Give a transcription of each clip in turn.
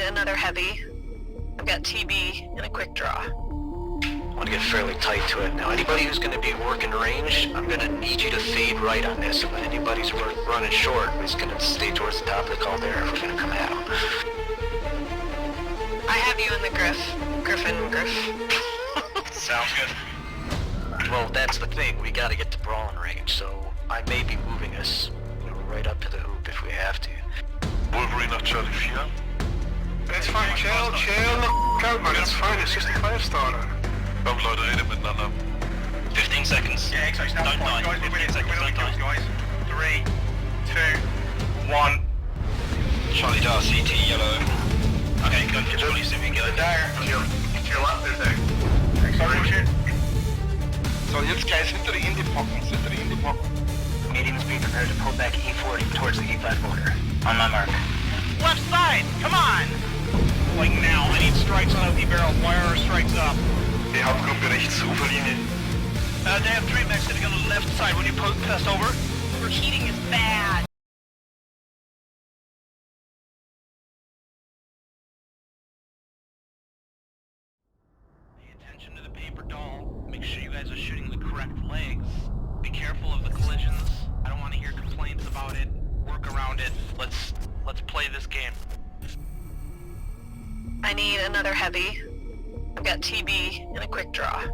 another heavy. I've got TB and a quick draw. I want to get fairly tight to it. Now, anybody who's going to be working range, I'm going to need you to fade right on this. If anybody's running short, we're just going to stay towards the top of the caldera if we're going to come at them. I have you in the Griff. Griffin. Sounds good. Well, that's the thing. We got to get to brawling range, so I may be moving us right up to the hoop if we have to. Wolverine nach Charlie 4. It's fine, chill out, man, it's fine, it's just a fire starter. Warum Leute reden miteinander? 15 seconds. Yeah, exactly. Don't die. 15 seconds, don't die. Guys. 3, 2, 1. Charlie Dar, CT, yellow. Okay, good. Control your CV, go. There, to your left, there's a... Excellent. So, jetzt guys, hinter die Indie-Pocken. Mediums be prepared to pull back E40 towards the E5 border. On my mark. Left side, come on! Like now, I need strikes on OP barrel. Wire our strikes up. Die Hauptgruppe rechts, Uferlinie. They have 3 mechs sitting on the left side. When you pass over, Overheating is bad. pay attention to the paper doll. Make sure you guys are shooting the correct legs. Be careful of the collisions. I don't want to hear complaints about it. Work around it. Let's play this game. I need another heavy. I've got TB and a quick draw. I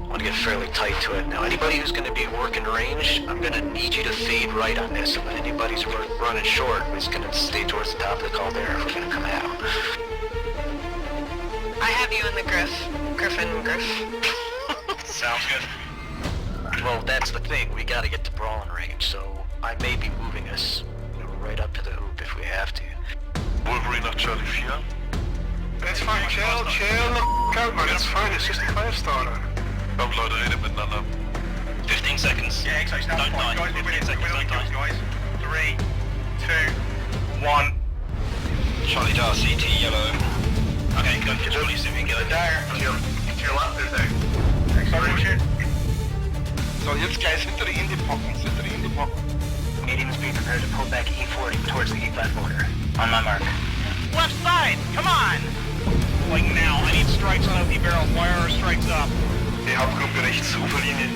want to get fairly tight to it. Now, anybody who's going to be working range, I'm going to need you to fade right on this. If anybody's running short, we're just going to stay towards the top of the caldera if we're going to come at them. I have you in the Griff. Griffin. Sounds good. Well, that's the thing. We got to get to brawling range, so I may be moving us right up to the hoop if we have to. Wolverine nach Charlie 4. It's fine, chill out, man, it's fine, it's just a fire starter. Warum Leute reden miteinander? 15 seconds. Yeah, exactly. Don't die. 15 seconds, don't die. Guys. 3, 2, 1. Charlie Dar, CT, yellow. Okay, good. Control your CV, go. There, to your left, there's a... Excellent. So, jetzt guys, hinter die Indie-Pocken. Mediums be prepared to pull back E40 towards the E5 border. On my mark. Left side, come on! Like now, I need strikes on OP barrel. Wire our strikes up. Die Hauptgruppe rechts, Uferlinie.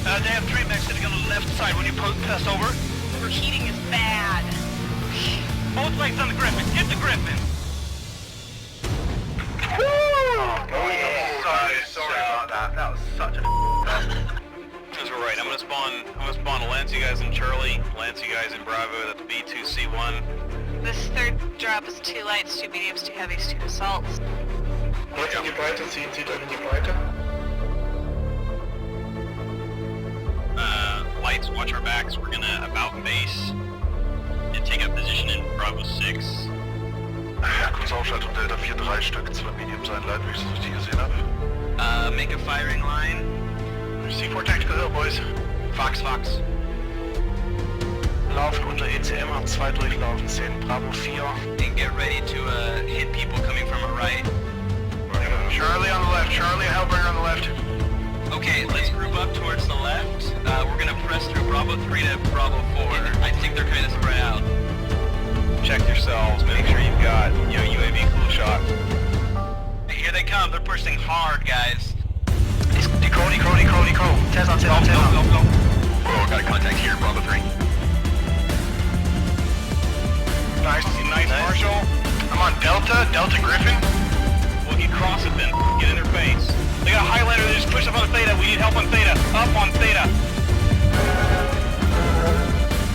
They have 3 mechs sitting on the left side. When you pass over, Overheating is bad. both legs on the Griffin. Hit the Griffin. Sorry about that. That was such a That's right. I'm gonna spawn Lance you guys in Charlie, Lance you guys in Bravo. That's B2C1. This third drop is 2 lights, 2 mediums, 2 heavies, 2 assaults. Jetzt in die Breite, zieht euch in die Breite. Lights, watch our backs. We're gonna about base and take up position in Bravo 6. Ja, kurz Aufschaltung, Delta 4, 3 Stück, 2 Mediums, ein Light, wie ich es richtig gesehen habe. Make a firing line. C4 Tactical Hill, boys. Fox. Laufen unter ECM, hab 2 durchlaufen, 10 Bravo 4. And get ready to hit people coming from our right. Charlie on the left, Charlie, Hellbringer on the left. Okay, let's group up towards the left. We're gonna press through Bravo 3 to Bravo 4. I think they're kind of spread out. Check yourselves, make sure you've got, UAV cool shot. Here they come, they're pushing hard, guys. Decro. Tez on. Go. Oh, got a contact here, Bravo 3. Nice, Marshall. I'm on Delta Griffin. We'll get cross it then. Get in their face. They got a highlighter. They just push up on Theta. We need help on Theta. Up on Theta.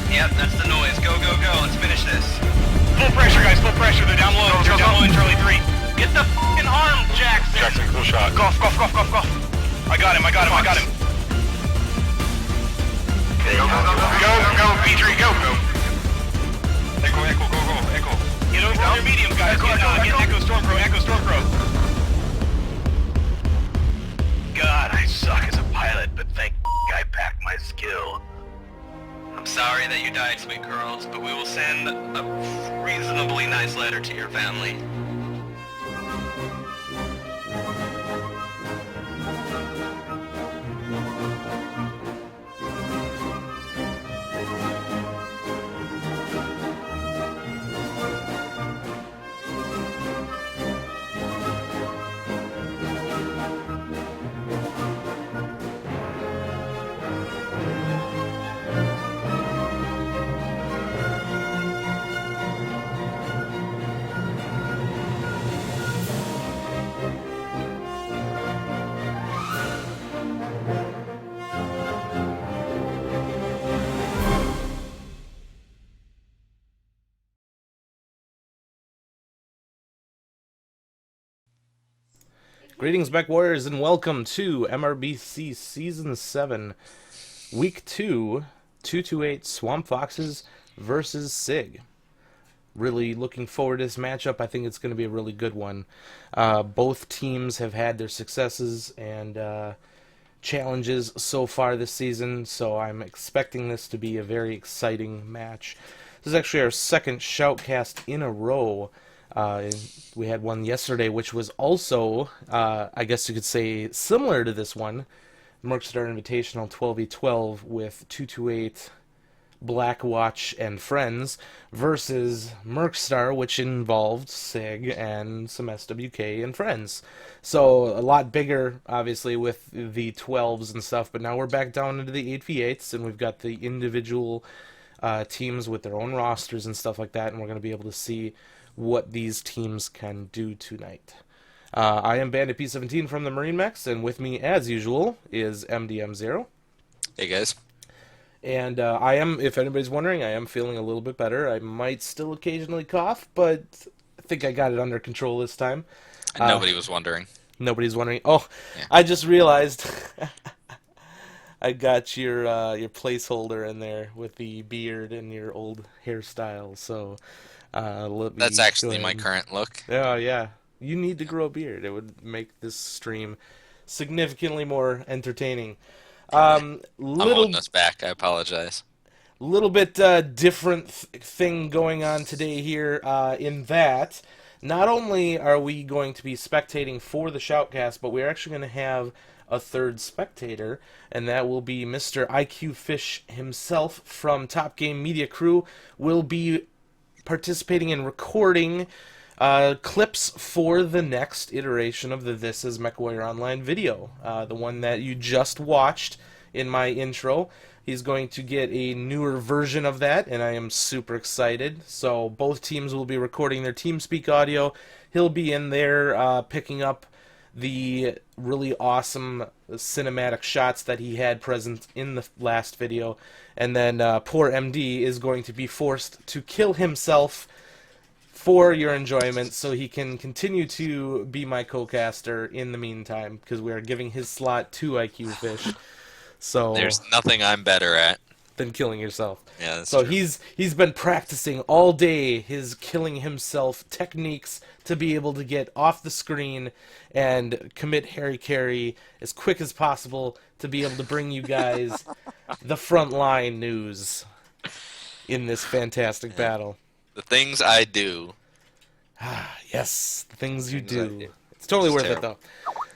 Yep, that's the noise. Go. Let's finish this. Full pressure, guys. Full pressure. They're down low. They're down low in Charlie 3. Get the f***ing arm, Jackson. Jackson, cool shot. Golf. I got him. Go, P3, go. Echo, go. Get over their medium, guys. Get Echo Stormcrow. God, I suck as a pilot, but thank I packed my skill. I'm sorry that you died, sweet girls, but we will send a reasonably nice letter to your family. Greetings, Mech Warriors, and welcome to MRBC Season 7, Week 2, 228 Swamp Foxes versus SiG. Really looking forward to this matchup. I think it's going to be a really good one. Both teams have had their successes and challenges so far this season, so I'm expecting this to be a very exciting match. This is actually our second Shoutcast in a row. We had one yesterday, which was also, I guess you could say, similar to this one. Mercstar Invitational 12v12 with 228 Blackwatch and friends versus Mercstar, which involved SiG and some SWK and friends. So a lot bigger, obviously, with the 12s and stuff, but now we're back down into the 8v8s, and we've got the individual teams with their own rosters and stuff like that, and we're going to be able to see what these teams can do tonight. I am Bandit P17 from the Marine Mechs, and with me, as usual, is MDM0. Hey, guys. And I am, if anybody's wondering, I am feeling a little bit better. I might still occasionally cough, but I think I got it under control this time. And nobody was wondering. Nobody's wondering. Oh, yeah. I just realized I got your placeholder in there with the beard and your old hairstyle, so... That's actually my current look. Oh, yeah. You need to grow a beard. It would make this stream significantly more entertaining. I'm holding us back. I apologize. Little bit different thing going on today here in that not only are we going to be spectating for the Shoutcast, but we're actually going to have a third spectator, and that will be Mr. IQ Fish himself from Top Game Media Crew. Will be participating in recording clips for the next iteration of the This Is MechWarrior Online video, the one that you just watched in my intro. He's going to get a newer version of that, and I am super excited. So both teams will be recording their TeamSpeak audio. He'll be in there picking up the really awesome cinematic shots that he had present in the last video, and then poor MD is going to be forced to kill himself for your enjoyment so he can continue to be my co-caster in the meantime, because we are giving his slot to IQ Fish. So there's nothing I'm better at than killing yourself. Yeah, that's so true. He's been practicing all day his killing himself techniques to be able to get off the screen and commit Harry Carry as quick as possible to be able to bring you guys the frontline news in this fantastic battle. The things I do. Yes, the things you do. It's totally worth it, though.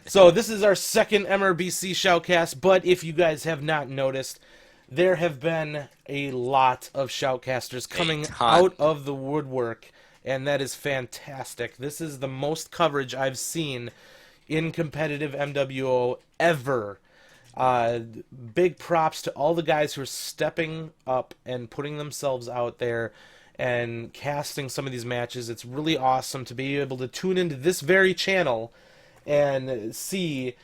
So this is our second MRBC Shoutcast, but if you guys have not noticed, there have been a lot of Shoutcasters coming out of the woodwork, and that is fantastic. This is the most coverage I've seen in competitive MWO ever. Big props to all the guys who are stepping up and putting themselves out there and casting some of these matches. It's really awesome to be able to tune into this very channel and see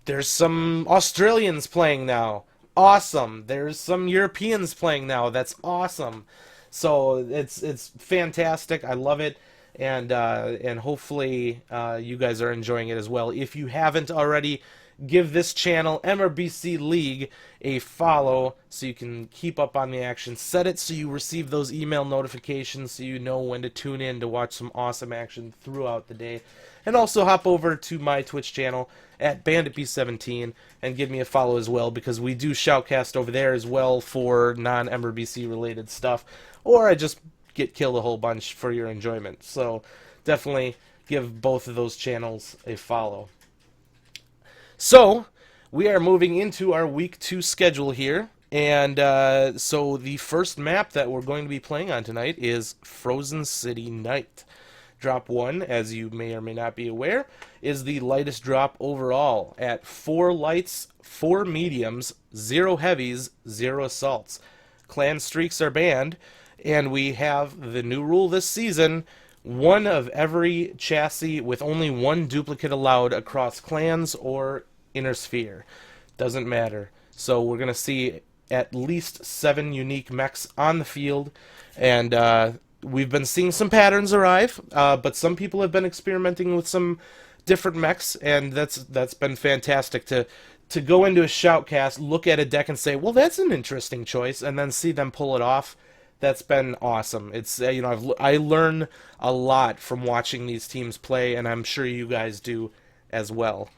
there's some Australians playing now. Awesome. There's some Europeans playing now. That's awesome. So it's fantastic. I love it, and hopefully you guys are enjoying it as well. If you haven't already, give this channel, MRBC League, a follow so you can keep up on the action. Set it so you receive those email notifications so you know when to tune in to watch some awesome action throughout the day. And also hop over to my Twitch channel at BanditP17 and give me a follow as well, because we do Shoutcast over there as well for non-MRBC related stuff, or I just get killed a whole bunch for your enjoyment. So definitely give both of those channels a follow. So we are moving into our Week 2 schedule here, and so the first map that we're going to be playing on tonight is Frozen City Night. Drop 1, as you may or may not be aware, is the lightest drop overall at 4 lights, 4 mediums, 0 heavies, 0 assaults. Clan streaks are banned, and we have the new rule this season: 1 of every chassis with only 1 duplicate allowed across clans or inner sphere. Doesn't matter. So we're going to see at least 7 unique mechs on the field, and we've been seeing some patterns arrive, but some people have been experimenting with some different mechs, and that's been fantastic to go into a shoutcast, look at a deck, and say, well, that's an interesting choice, and then see them pull it off. That's been awesome. It's I learn a lot from watching these teams play, and I'm sure you guys do as well.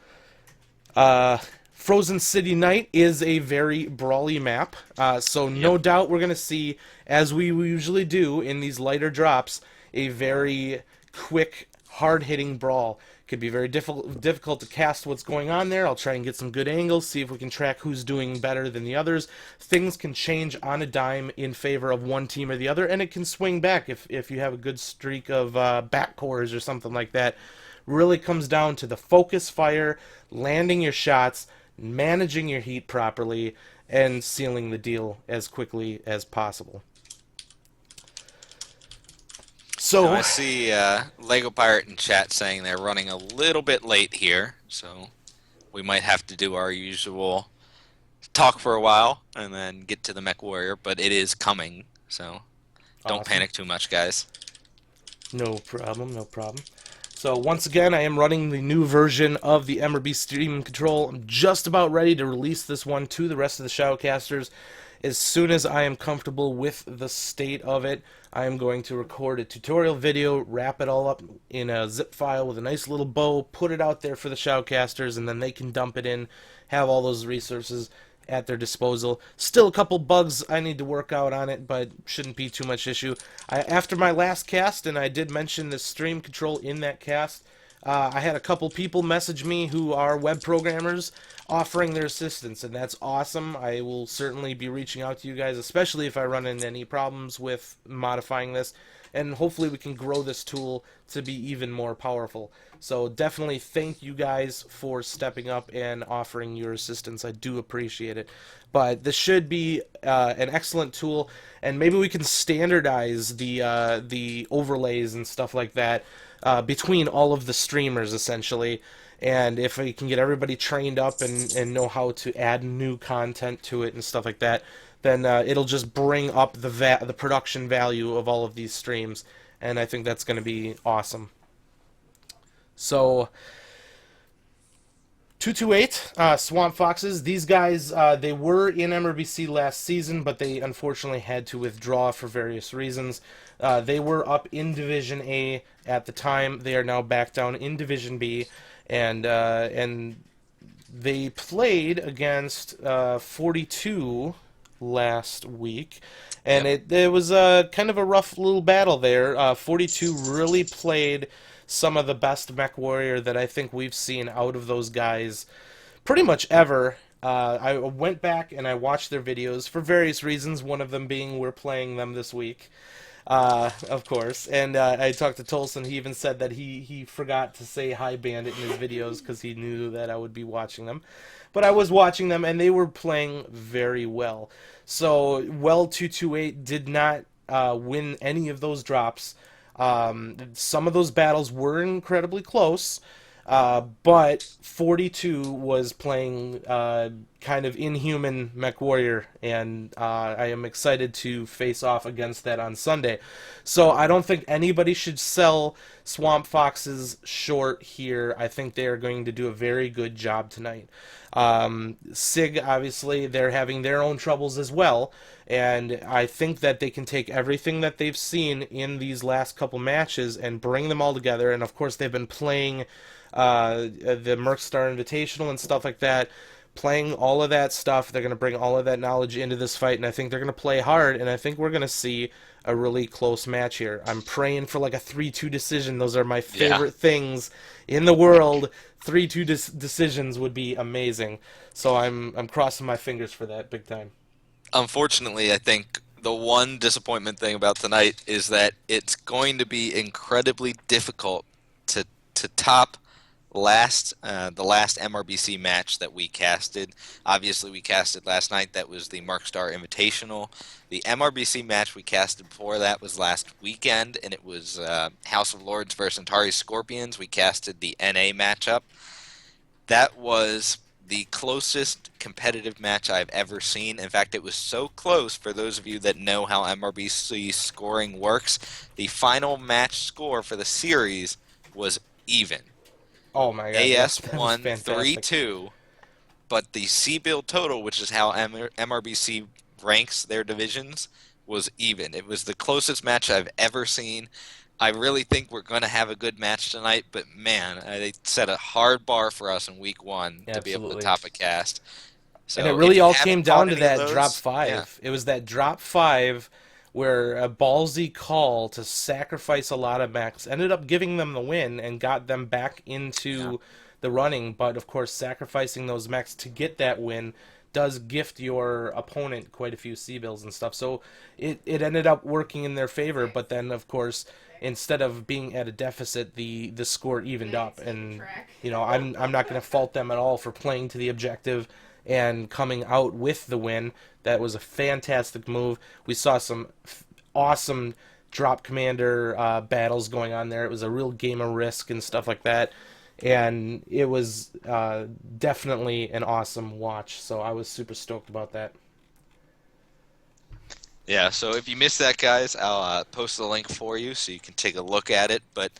Frozen City Night is a very brawly map, so no doubt we're going to see, as we usually do in these lighter drops, a very quick, hard-hitting brawl. Could be very difficult to cast what's going on there. I'll try and get some good angles, see if we can track who's doing better than the others. Things can change on a dime in favor of one team or the other, and it can swing back if you have a good streak of backcores or something like that. Really comes down to the focus fire, landing your shots, managing your heat properly, and sealing the deal as quickly as possible. So I see Lego Pirate in chat saying they're running a little bit late here, so we might have to do our usual talk for a while and then get to the Mech Warrior, but it is coming, so don't panic too much, guys. No problem, no problem. So once again, I am running the new version of the MRB Stream Control. I'm just about ready to release this one to the rest of the shoutcasters. As soon as I am comfortable with the state of it, I am going to record a tutorial video, wrap it all up in a zip file with a nice little bow, put it out there for the shoutcasters, and then they can dump it in, have all those resources at their disposal. Still a couple bugs I need to work out on it, but shouldn't be too much issue. After my last cast, and I did mention the stream control in that cast, I had a couple people message me who are web programmers offering their assistance, and that's awesome. I will certainly be reaching out to you guys, especially if I run into any problems with modifying this, and hopefully we can grow this tool to be even more powerful. So definitely thank you guys for stepping up and offering your assistance. I do appreciate it. But this should be an excellent tool, and maybe we can standardize the overlays and stuff like that between all of the streamers, essentially. And if we can get everybody trained up and know how to add new content to it and stuff like that, then it'll just bring up the production value of all of these streams, and I think that's going to be awesome. So 228 Swamp Foxes. These guys, they were in MRBC last season, but they unfortunately had to withdraw for various reasons. They were up in Division A at the time. They are now back down in Division B, and they played against 42 last week, and it was kind of a rough little battle there. 42 really played some of the best Mech Warrior that I think we've seen out of those guys pretty much ever. I went back and I watched their videos for various reasons, one of them being we're playing them this week, of course. And I talked to Tolson. He even said that he forgot to say Hi Bandit in his videos because he knew that I would be watching them. But I was watching them, and they were playing very well. So, 228 did not win any of those drops. Some of those battles were incredibly close, but 42 was playing kind of inhuman Mech Warrior, and I am excited to face off against that on Sunday. So I don't think anybody should sell Swamp Foxes short here. I think they are going to do a very good job tonight. SiG, obviously, they're having their own troubles as well, and I think that they can take everything that they've seen in these last couple matches and bring them all together. And of course, they've been playing the Mercstar Invitational and stuff like that, playing all of that stuff. They're going to bring all of that knowledge into this fight, and I think they're going to play hard, and I think we're going to see a really close match here. I'm praying for like a 3-2 decision. Those are my favorite things in the world. 3-2 decisions would be amazing. So I'm crossing my fingers for that big time. Unfortunately, I think the one disappointment thing about tonight is that it's going to be incredibly difficult to top the last MRBC match that we casted. Obviously, we casted last night. That was the Mercstar Invitational. The MRBC match we casted before that was last weekend, and it was House of Lords versus Atari Scorpions. We casted the NA matchup. That was the closest competitive match I've ever seen. In fact, it was so close, for those of you that know how MRBC scoring works, the final match score for the series was even. Oh my god, AS that was won fantastic. 3-2, but the C-Build total, which is how MRBC ranks their divisions, was even. It was the closest match I've ever seen. I really think we're going to have a good match tonight, but man, they set a hard bar for us in week 1 to be able to Absolutely. top a cast. So And it if really you all haven't came caught down to any of that drop those, 5. yeah. It was that drop 5 where a ballsy call to sacrifice a lot of mechs ended up giving them the win and got them back into the running. But of course, sacrificing those mechs to get that win does gift your opponent quite a few C-bills and stuff. So it ended up working in their favor. But then, of course, instead of being at a deficit, the score evened up. And you know, I'm not going to fault them at all for playing to the objective and coming out with the win. That was a fantastic move. We saw some awesome drop commander battles going on there. It was a real game of Risk and stuff like that. And it was definitely an awesome watch. So I was super stoked about that. Yeah, so if you missed that, guys, I'll post the link for you so you can take a look at it. But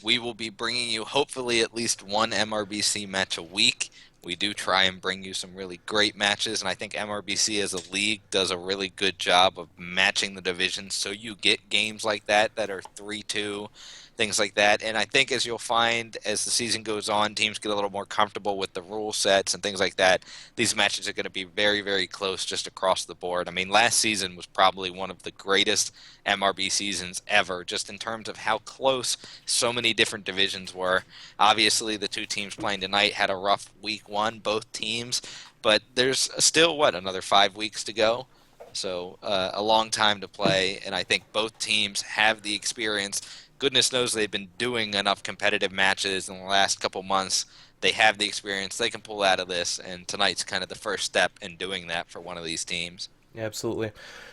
we will be bringing you hopefully at least one MRBC match a week. We do try and bring you some really great matches, and I think MRBC as a league does a really good job of matching the divisions so you get games like that are 3-2, things like that. And I think as you'll find as the season goes on, teams get a little more comfortable with the rule sets and things like that. These matches are going to be very, very close just across the board. I mean, last season was probably one of the greatest MRB seasons ever, just in terms of how close so many different divisions were. Obviously, the two teams playing tonight had a rough week 1, both teams, but there's still, another 5 weeks to go? So a long time to play, and I think both teams have the experience. Goodness knows they've been doing enough competitive matches in the last couple months. They have the experience. They can pull out of this, and tonight's kind of the first step in doing that for one of these teams. Absolutely.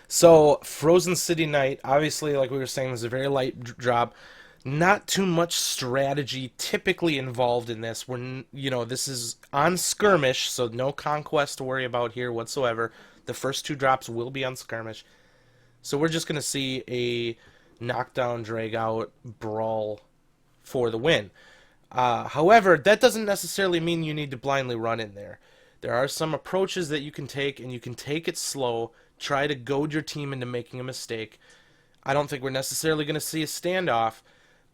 So, Frozen City Night, obviously, like we were saying, was a very light drop. Not too much strategy typically involved in this. This is on skirmish, so no conquest to worry about here whatsoever. The first 2 drops will be on skirmish. So we're just going to see a knockdown, drag-out, brawl for the win. However, that doesn't necessarily mean you need to blindly run in there. There are some approaches that you can take, and you can take it slow, try to goad your team into making a mistake. I don't think we're necessarily going to see a standoff,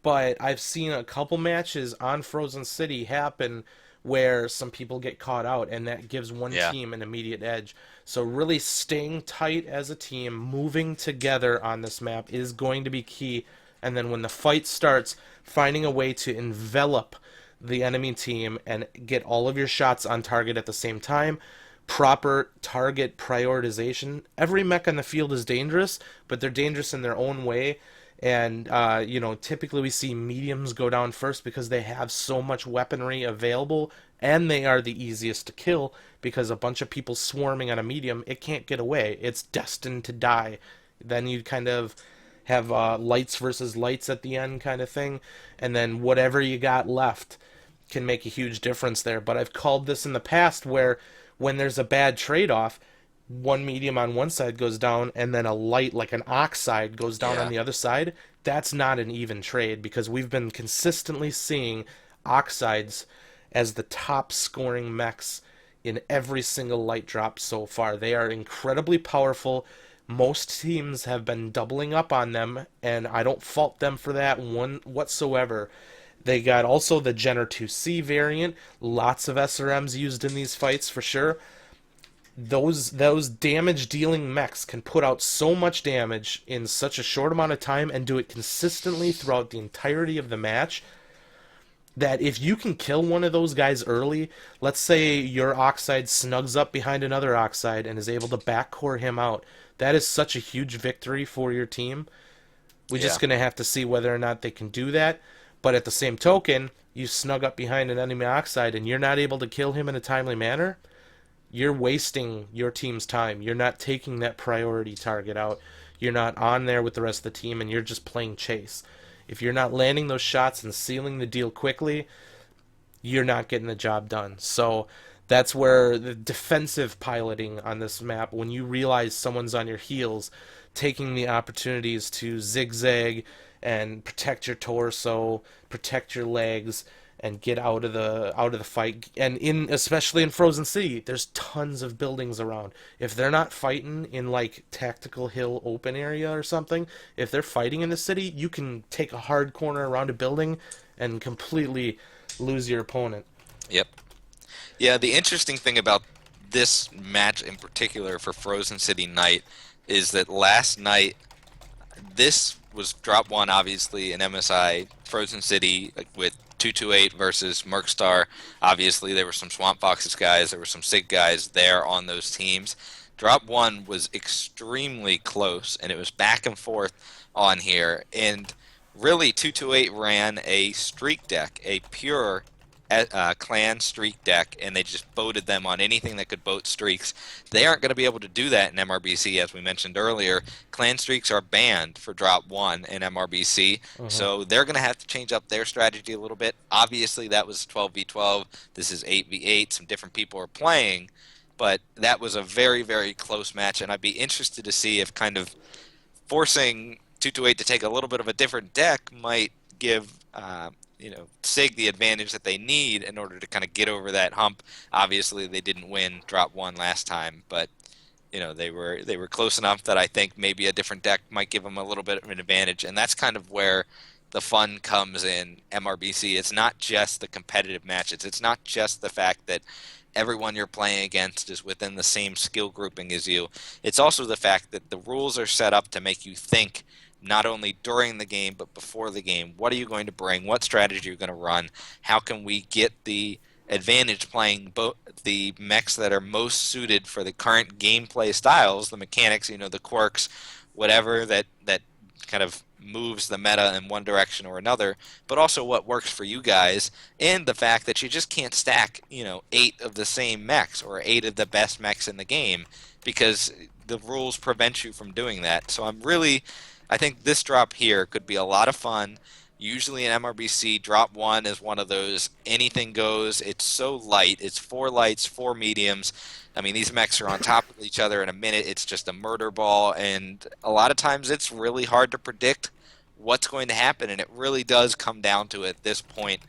but I've seen a couple matches on Frozen City happen where some people get caught out, and that gives one team an immediate edge. So really staying tight as a team, moving together on this map is going to be key. And then when the fight starts, finding a way to envelop the enemy team and get all of your shots on target at the same time. Proper target prioritization. Every mech on the field is dangerous, but they're dangerous in their own way. And, typically we see mediums go down first because they have so much weaponry available, and they are the easiest to kill because a bunch of people swarming on a medium, it can't get away. It's destined to die. Then you kind of have lights versus lights at the end kind of thing, and then whatever you got left can make a huge difference there. But I've called this in the past where when there's a bad trade-off, one medium on one side goes down, and then a light, like an oxide, goes down on the other side. That's not an even trade, because we've been consistently seeing oxides as the top scoring mechs in every single light drop so far. They are incredibly powerful. Most teams have been doubling up on them, and I don't fault them for that one whatsoever. They got also the Jenner 2C variant. Lots of SRMs used in these fights for sure. Those damage-dealing mechs can put out so much damage in such a short amount of time and do it consistently throughout the entirety of the match that if you can kill one of those guys early, let's say your Oxide snugs up behind another Oxide and is able to backcore him out, that is such a huge victory for your team. We're just going to have to see whether or not they can do that. But at the same token, you snug up behind an enemy Oxide and you're not able to kill him in a timely manner, you're wasting your team's time. You're not taking that priority target out. You're not on there with the rest of the team, and you're just playing chase. If you're not landing those shots and sealing the deal quickly, you're not getting the job done. So that's where the defensive piloting on this map, when you realize someone's on your heels, taking the opportunities to zigzag and protect your torso, protect your legs, and get out of the fight. And especially in Frozen City, there's tons of buildings around. If they're not fighting in like Tactical Hill open area or something, if they're fighting in the city, you can take a hard corner around a building and completely lose your opponent. Yep. Yeah, the interesting thing about this match in particular for Frozen City Night is that last night, this was drop 1 obviously in MSI Frozen City with 228 versus Mercstar. Obviously there were some Swamp Foxes guys, there were some SiG guys there on those teams. Drop 1 was extremely close, and it was back and forth on here, and really 228 ran a streak deck, a pure clan streak deck, and they just boated them on anything that could boat streaks. They aren't going to be able to do that in MRBC, as we mentioned earlier. Clan streaks are banned for drop 1 in MRBC, so they're going to have to change up their strategy a little bit. Obviously that was 12v12, this is 8v8, some different people are playing, but that was a very, very close match, and I'd be interested to see if kind of forcing 228 to take a little bit of a different deck might give SiG the advantage that they need in order to kind of get over that hump. Obviously, they didn't win drop 1 last time, but they were close enough that I think maybe a different deck might give them a little bit of an advantage, and that's kind of where the fun comes in MRBC. It's not just the competitive matches. It's not just the fact that everyone you're playing against is within the same skill grouping as you. It's also the fact that the rules are set up to make you think not only during the game but before the game. What are you going to bring? What strategy are you going to run? How can we get the advantage playing the mechs that are most suited for the current gameplay styles, the mechanics, the quirks, whatever that kind of moves the meta in one direction or another, but also what works for you guys, and the fact that you just can't stack 8 of the same mechs or 8 of the best mechs in the game, because the rules prevent you from doing that. So I think this drop here could be a lot of fun. Usually in MRBC, drop 1 is one of those anything goes. It's so light. It's 4 lights, 4 mediums. I mean, these mechs are on top of each other in a minute. It's just a murder ball, and a lot of times it's really hard to predict what's going to happen, and it really does come down to, at this point,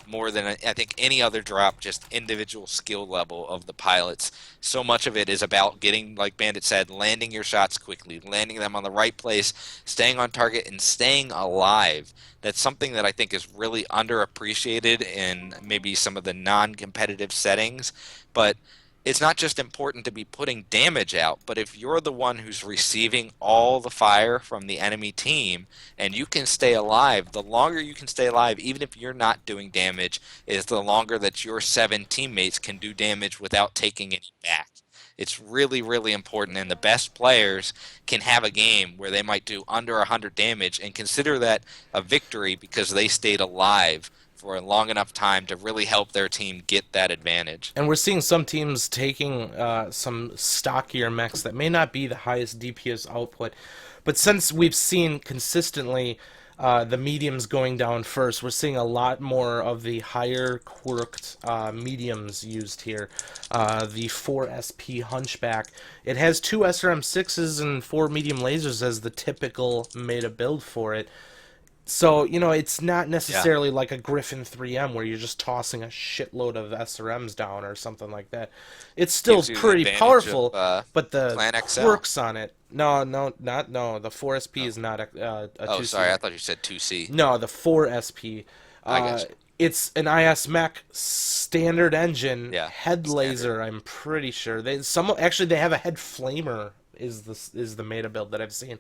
more than I think any other drop, just individual skill level of the pilots. So much of it is about getting, like Bandit said, landing your shots quickly, landing them on the right place, staying on target, and staying alive. That's something that I think is really underappreciated in maybe some of the non-competitive settings, but it's not just important to be putting damage out, but if you're the one who's receiving all the fire from the enemy team and you can stay alive, the longer you can stay alive, even if you're not doing damage, is the longer that your 7 teammates can do damage without taking any back. It's really, really important, and the best players can have a game where they might do under 100 damage and consider that a victory because they stayed alive for a long enough time to really help their team get that advantage. And we're seeing some teams taking some stockier mechs that may not be the highest DPS output, but since we've seen consistently the mediums going down first, we're seeing a lot more of the higher quirked mediums used here. The 4SP Hunchback. It has 2 SRM6s and 4 medium lasers as the typical meta build for it. So, it's not necessarily like a Griffin 3M where you're just tossing a shitload of SRMs down or something like that. It's still pretty powerful, but the quirks on it... No. The 4SP is not a 2C. Oh, sorry, I thought you said 2C. No, the 4SP. I guess. It's an IS mech standard engine, head standard laser, I'm pretty sure. They have a head flamer is the meta build that I've seen.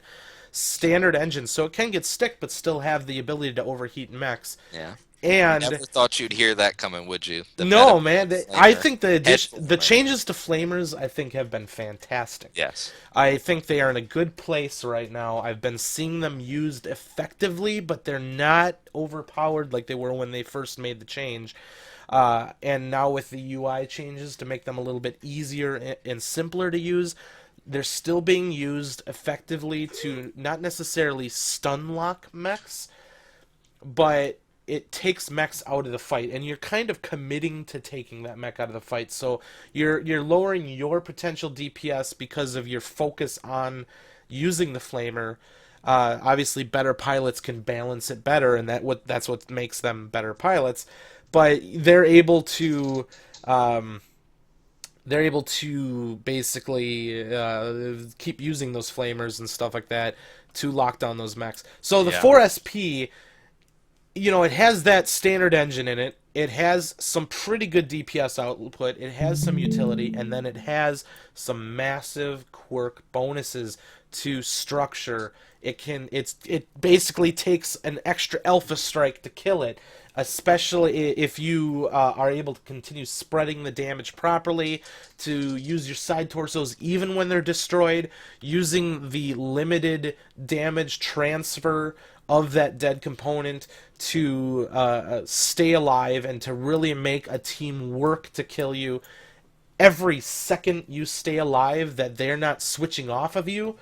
Standard engine, so it can get stick but still have the ability to overheat mechs. Yeah. And never thought you'd hear that coming, would you? No, man. I think the changes to flamers, I think, have been fantastic. Yes. I think they are in a good place right now. I've been seeing them used effectively, but they're not overpowered like they were when they first made the change. And now with the UI changes to make them a little bit easier and simpler to use, they're still being used effectively to not necessarily stun lock mechs, but it takes mechs out of the fight, and you're kind of committing to taking that mech out of the fight. So you're lowering your potential DPS because of your focus on using the flamer. Obviously, better pilots can balance it better, and that's what makes them better pilots. but they're able to basically keep using those flamers and stuff like that to lock down those mechs. So the 4SP, you know, it has that standard engine in it. It has some pretty good DPS output. It has some utility, and then it has some massive quirk bonuses to structure. It basically takes an extra alpha strike to kill it, especially if you are able to continue spreading the damage properly, to use your side torsos even when they're destroyed, using the limited damage transfer of that dead component to stay alive and to really make a team work to kill you. Every second you stay alive that they're not switching off of you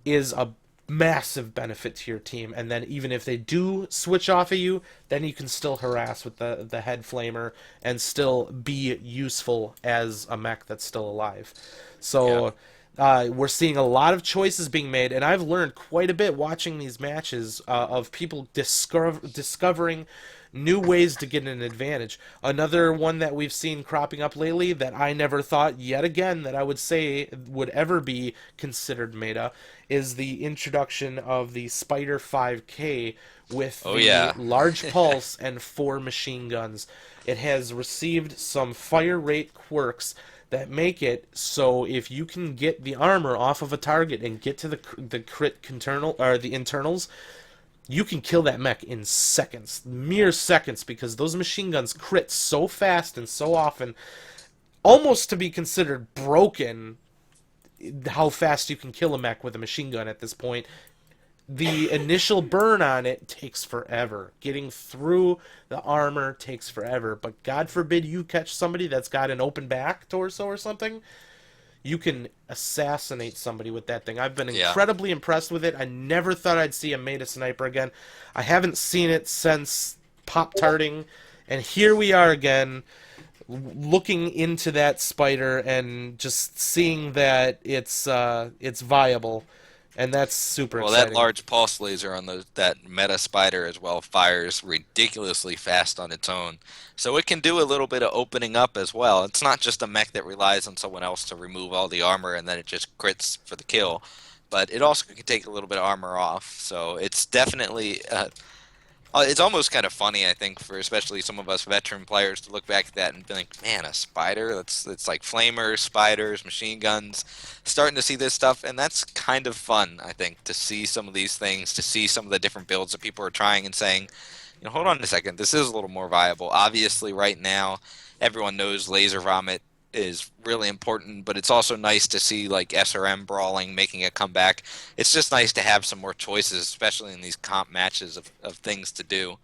is a massive benefit to your team. And then even if they do switch off of you, then you can still harass with the head flamer and still be useful as a mech that's still alive. So we're seeing a lot of choices being made, and I've learned quite a bit watching these matches of people discovering new ways to get an advantage. Another one that we've seen cropping up lately that I never thought, yet again, that I would say would ever be considered meta is the introduction of the Spider 5K with large pulse and 4 machine guns. It has received some fire rate quirks that make it so if you can get the armor off of a target and get to the crit internal or the internals, you can kill that mech in seconds, mere seconds, because those machine guns crit so fast and so often, almost to be considered broken, how fast you can kill a mech with a machine gun at this point. The initial burn on it takes forever. Getting through the armor takes forever, but God forbid you catch somebody that's got an open back torso or something, you can assassinate somebody with that thing. I've been incredibly impressed with it. I never thought I'd see a meta sniper again. I haven't seen it since Pop-Tarting, and here we are again, looking into that spider and just seeing that it's viable, and that's super exciting. That large pulse laser on that meta spider as well fires ridiculously fast on its own. So it can do a little bit of opening up as well. It's not just a mech that relies on someone else to remove all the armor and then it just crits for the kill. But it also can take a little bit of armor off. So it's definitely... it's almost kind of funny, I think, for especially some of us veteran players to look back at that and be like, man, a spider? It's like flamers, spiders, machine guns. Starting to see this stuff, and that's kind of fun, I think, to see some of these things, to see some of the different builds that people are trying and saying, you know, hold on a second, this is a little more viable. Obviously, right now, everyone knows laser vomit is really important, but it's also nice to see like SRM brawling making a comeback. It's just nice to have some more choices, especially in these comp matches of things to do.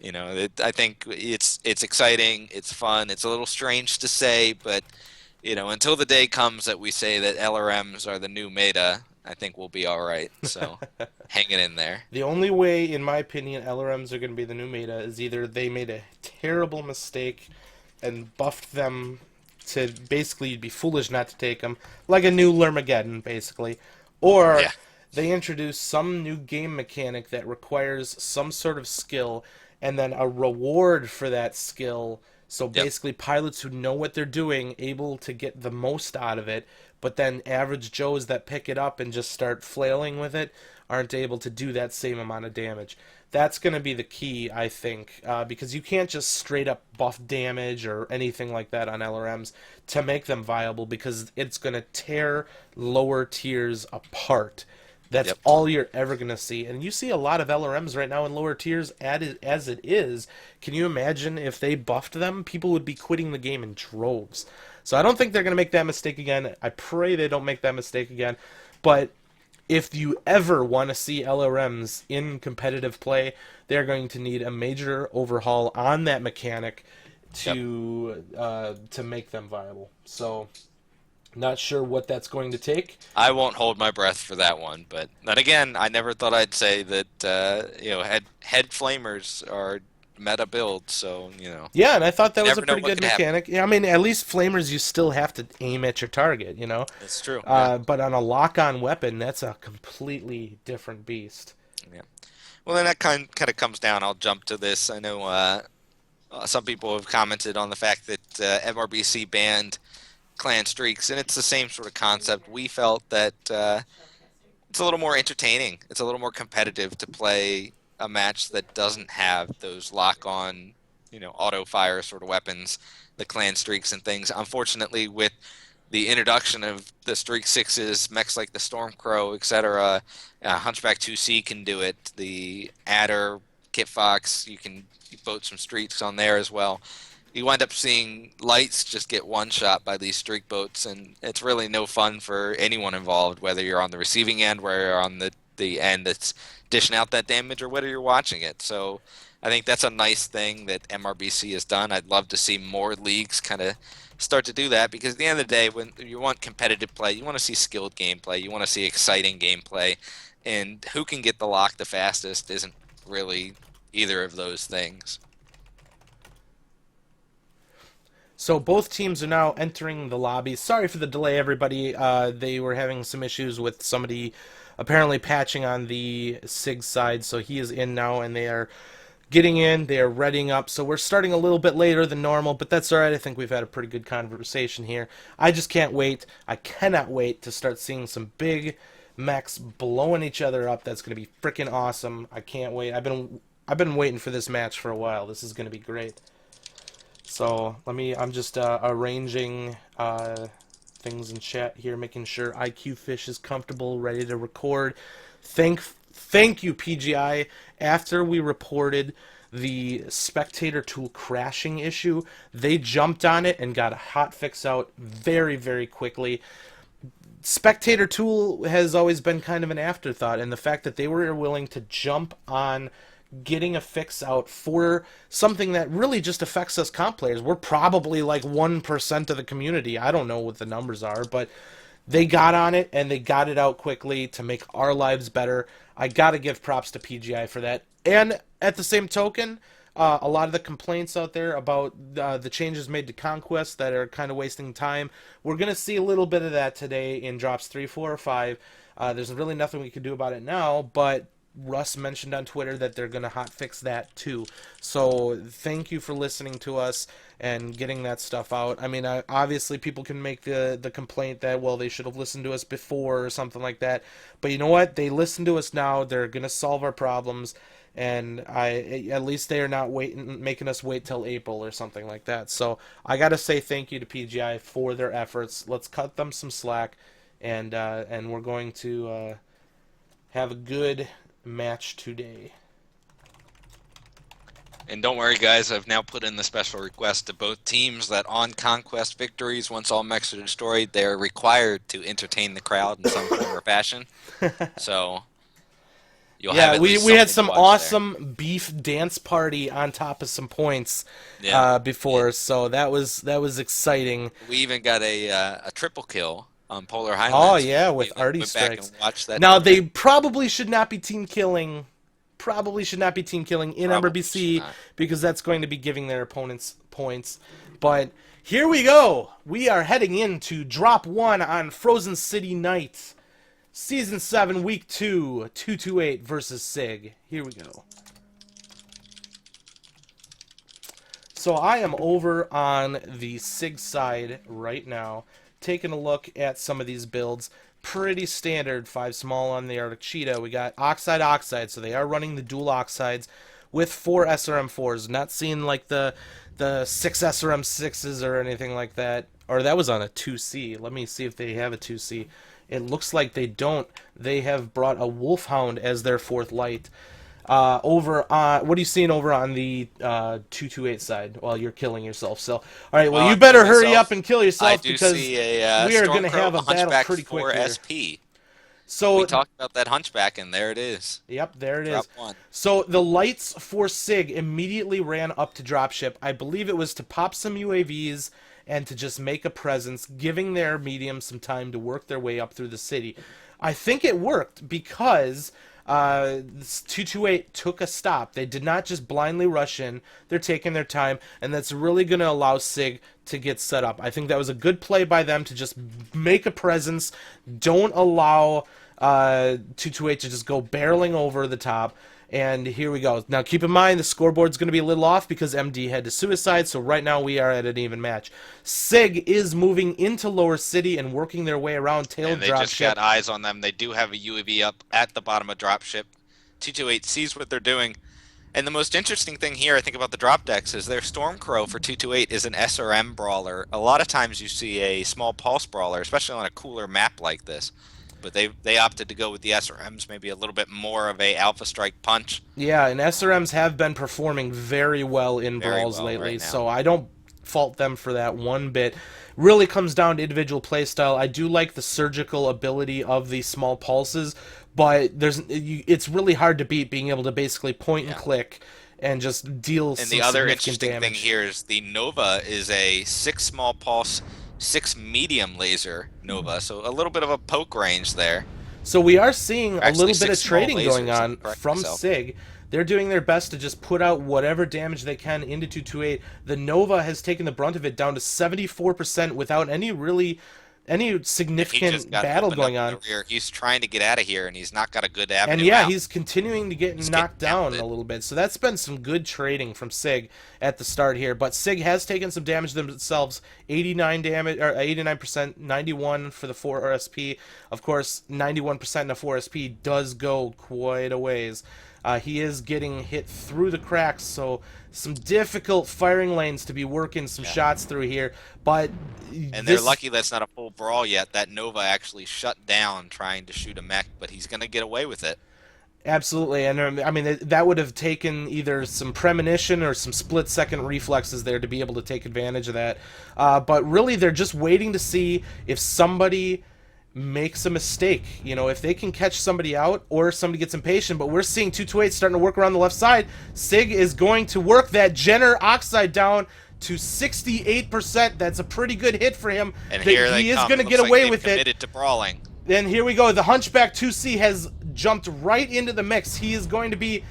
You know, I think it's exciting, it's fun, it's a little strange to say, but you know, until the day comes that we say that LRMs are the new meta, I think we'll be all right. So hang it in there. The only way, in my opinion, LRMs are going to be the new meta is either they made a terrible mistake and buffed them to basically you'd be foolish not to take them, like a new Lermageddon, basically. Or they introduce some new game mechanic that requires some sort of skill, and then a reward for that skill. So basically pilots who know what they're doing, able to get the most out of it, but then average Joes that pick it up and just start flailing with it aren't able to do that same amount of damage. That's going to be the key, I think, because you can't just straight up buff damage or anything like that on LRMs to make them viable, because it's going to tear lower tiers apart. That's all you're ever going to see. And you see a lot of LRMs right now in lower tiers as it is. Can you imagine if they buffed them? People would be quitting the game in droves. So I don't think they're going to make that mistake again. I pray they don't make that mistake again. But if you ever want to see LRMs in competitive play, they're going to need a major overhaul on that mechanic to make them viable. So, not sure what that's going to take. I won't hold my breath for that one, but then again, I never thought I'd say that you know, head flamers are meta build, so you know. Yeah, and I thought that was a pretty good mechanic. Yeah, I mean, at least flamers you still have to aim at your target, you know. That's true. But on a lock-on weapon, that's a completely different beast. Yeah. Well, then that kind of comes down. I'll jump to this. I know some people have commented on the fact that MRBC banned clan streaks, and it's the same sort of concept. We felt that it's a little more entertaining. It's a little more competitive to play a match that doesn't have those lock-on, auto-fire sort of weapons, the clan streaks and things. Unfortunately, with the introduction of the Streak 6s, mechs like the Stormcrow, etc., Hunchback 2C can do it. The Adder, Kit Fox, you can boat some streaks on there as well. You wind up seeing lights just get one-shot by these streak boats, and it's really no fun for anyone involved, whether you're on the receiving end, whether you're on the end that's dishing out that damage, or whether you're watching it. So I think that's a nice thing that MRBC has done. I'd love to see more leagues kind of start to do that, because at the end of the day, when you want competitive play, you want to see skilled gameplay, you want to see exciting gameplay, and who can get the lock the fastest isn't really either of those things. So both teams are now entering the lobby. Sorry for the delay, everybody. They were having some issues with somebody apparently patching on the SiG side, so he is in now, and they are getting in. They are readying up. So we're starting a little bit later than normal, but that's all right. I think we've had a pretty good conversation here. I just can't wait. I cannot wait to start seeing some big mechs blowing each other up. That's going to be freaking awesome. I can't wait. I've been waiting for this match for a while. This is going to be great. So I'm just arranging things in chat here, making sure IQ Fish is comfortable, ready to record. Thank you, PGI. After we reported the spectator tool crashing issue, they jumped on it and got a hot fix out very, very quickly. Spectator tool has always been kind of an afterthought, and the fact that they were willing to jump on getting a fix out for something that really just affects us comp players. We're probably like 1% of the community. I don't know what the numbers are, but they got on it and they got it out quickly to make our lives better. I gotta give props to PGI for that. And at the same token, a lot of the complaints out there about the changes made to Conquest that are kind of wasting time, we're going to see a little bit of that today in drops 3, 4, or 5. There's really nothing we can do about it now, but Russ mentioned on Twitter that they're going to hotfix that too. So thank you for listening to us and getting that stuff out. I mean, obviously people can make the complaint that, well, they should have listened to us before or something like that. But you know what? They listen to us now. They're going to solve our problems. And at least they are not making us wait till April or something like that. So I got to say thank you to PGI for their efforts. Let's cut them some slack, and we're going to have a good match today. And don't worry, guys, I've now put in the special request to both teams that on Conquest victories, once all mechs are destroyed, they're required to entertain the crowd in some form or fashion. So you'll have we had some awesome there. Beef dance party on top of some points before, so that was exciting. We even got a triple kill on Polar Highlands. Oh yeah, with Artie strikes. Now they probably should not be team killing. Probably should not be team killing in MRBC because that's going to be giving their opponents points. But here we go. We are heading into Drop 1 on Frozen City Night. Season 7, Week 2, 228 versus SiG. Here we go. So I am over on the SiG side right now, taking a look at some of these builds. Pretty standard, 5 small on the Arctic Cheetah. We got Oxide, so they are running the dual Oxides with 4 SRM4s. Not seeing like the 6 SRM6s or anything like that. Or that was on a 2C. Let me see if they have a 2C. It looks like they don't. They have brought a Wolfhound as their 4th light. Over on, what are you seeing over on the 228 side while you're killing yourself? So, all right, well, you better hurry up and kill yourself because we are going to have a battle pretty quick here. SP. So we talked about that Hunchback, and there it is. Yep, there it Drop is. 1. So the lights for SiG immediately ran up to dropship. I believe it was to pop some UAVs and to just make a presence, giving their mediums some time to work their way up through the city. I think it worked because 228 took a stop. They did not just blindly rush in. They're taking their time, and that's really going to allow SiG to get set up. I think that was a good play by them to just make a presence. Don't allow 228 to just go barreling over the top. And here we go. Now, keep in mind, the scoreboard's going to be a little off because MD had to suicide, so right now we are at an even match. SiG is moving into Lower City and working their way around tail And they dropship. just got eyes on them. They do have a UAV up at the bottom of dropship. 228 sees what they're doing. And the most interesting thing here, I think, about the drop decks is their Stormcrow for 228 is an SRM brawler. A lot of times you see a small pulse brawler, especially on a cooler map like this. But they opted to go with the SRMs, maybe a little bit more of a alpha strike punch. Yeah, and SRMs have been performing very well in brawls lately, right now. so I don't fault them for that one bit. Really comes down to individual playstyle. I do like the surgical ability of the small pulses, but it's really hard to beat being able to basically point and click and just deal And some the other significant interesting damage. thing here is the Nova is a 6 small pulse, 6 medium laser Nova, so a little bit of a poke range there. So we are seeing a Actually, little bit of 6 small trading going lasers, on correct from myself. SiG. They're doing their best to just put out whatever damage they can into 228. The Nova has taken the brunt of it down to 74% without any He significant just got battle opened up going in on. the rear. He's trying to get out of here, and he's not got a good avenue And yeah, out. he's continuing to get He's knocked getting down pounded. a little bit. So that's been some good trading from SiG at the start here. But SiG has taken some damage themselves. 89 damage or 89%, 91 for the 4SP. Of course, 91% in a 4SP does go quite a ways. He is getting hit through the cracks, so some difficult firing lanes to be working some shots through here. But And they're lucky that's not a full brawl yet. That Nova actually shut down trying to shoot a mech, but he's going to get away with it. Absolutely, and I mean that would have taken either some premonition or some split-second reflexes there to be able to take advantage of that. But really, they're just waiting to see if somebody makes a mistake. You know, if they can catch somebody out or if somebody gets impatient. But we're seeing 228 starting to work around the left side. SiG is going to work that Jenner Oxide down to 68%. That's a pretty good hit for him. And here he they is come. going to Looks get like away they've with it. committed to brawling. Then here we go. The Hunchback 2C has jumped right into the mix. He is going to be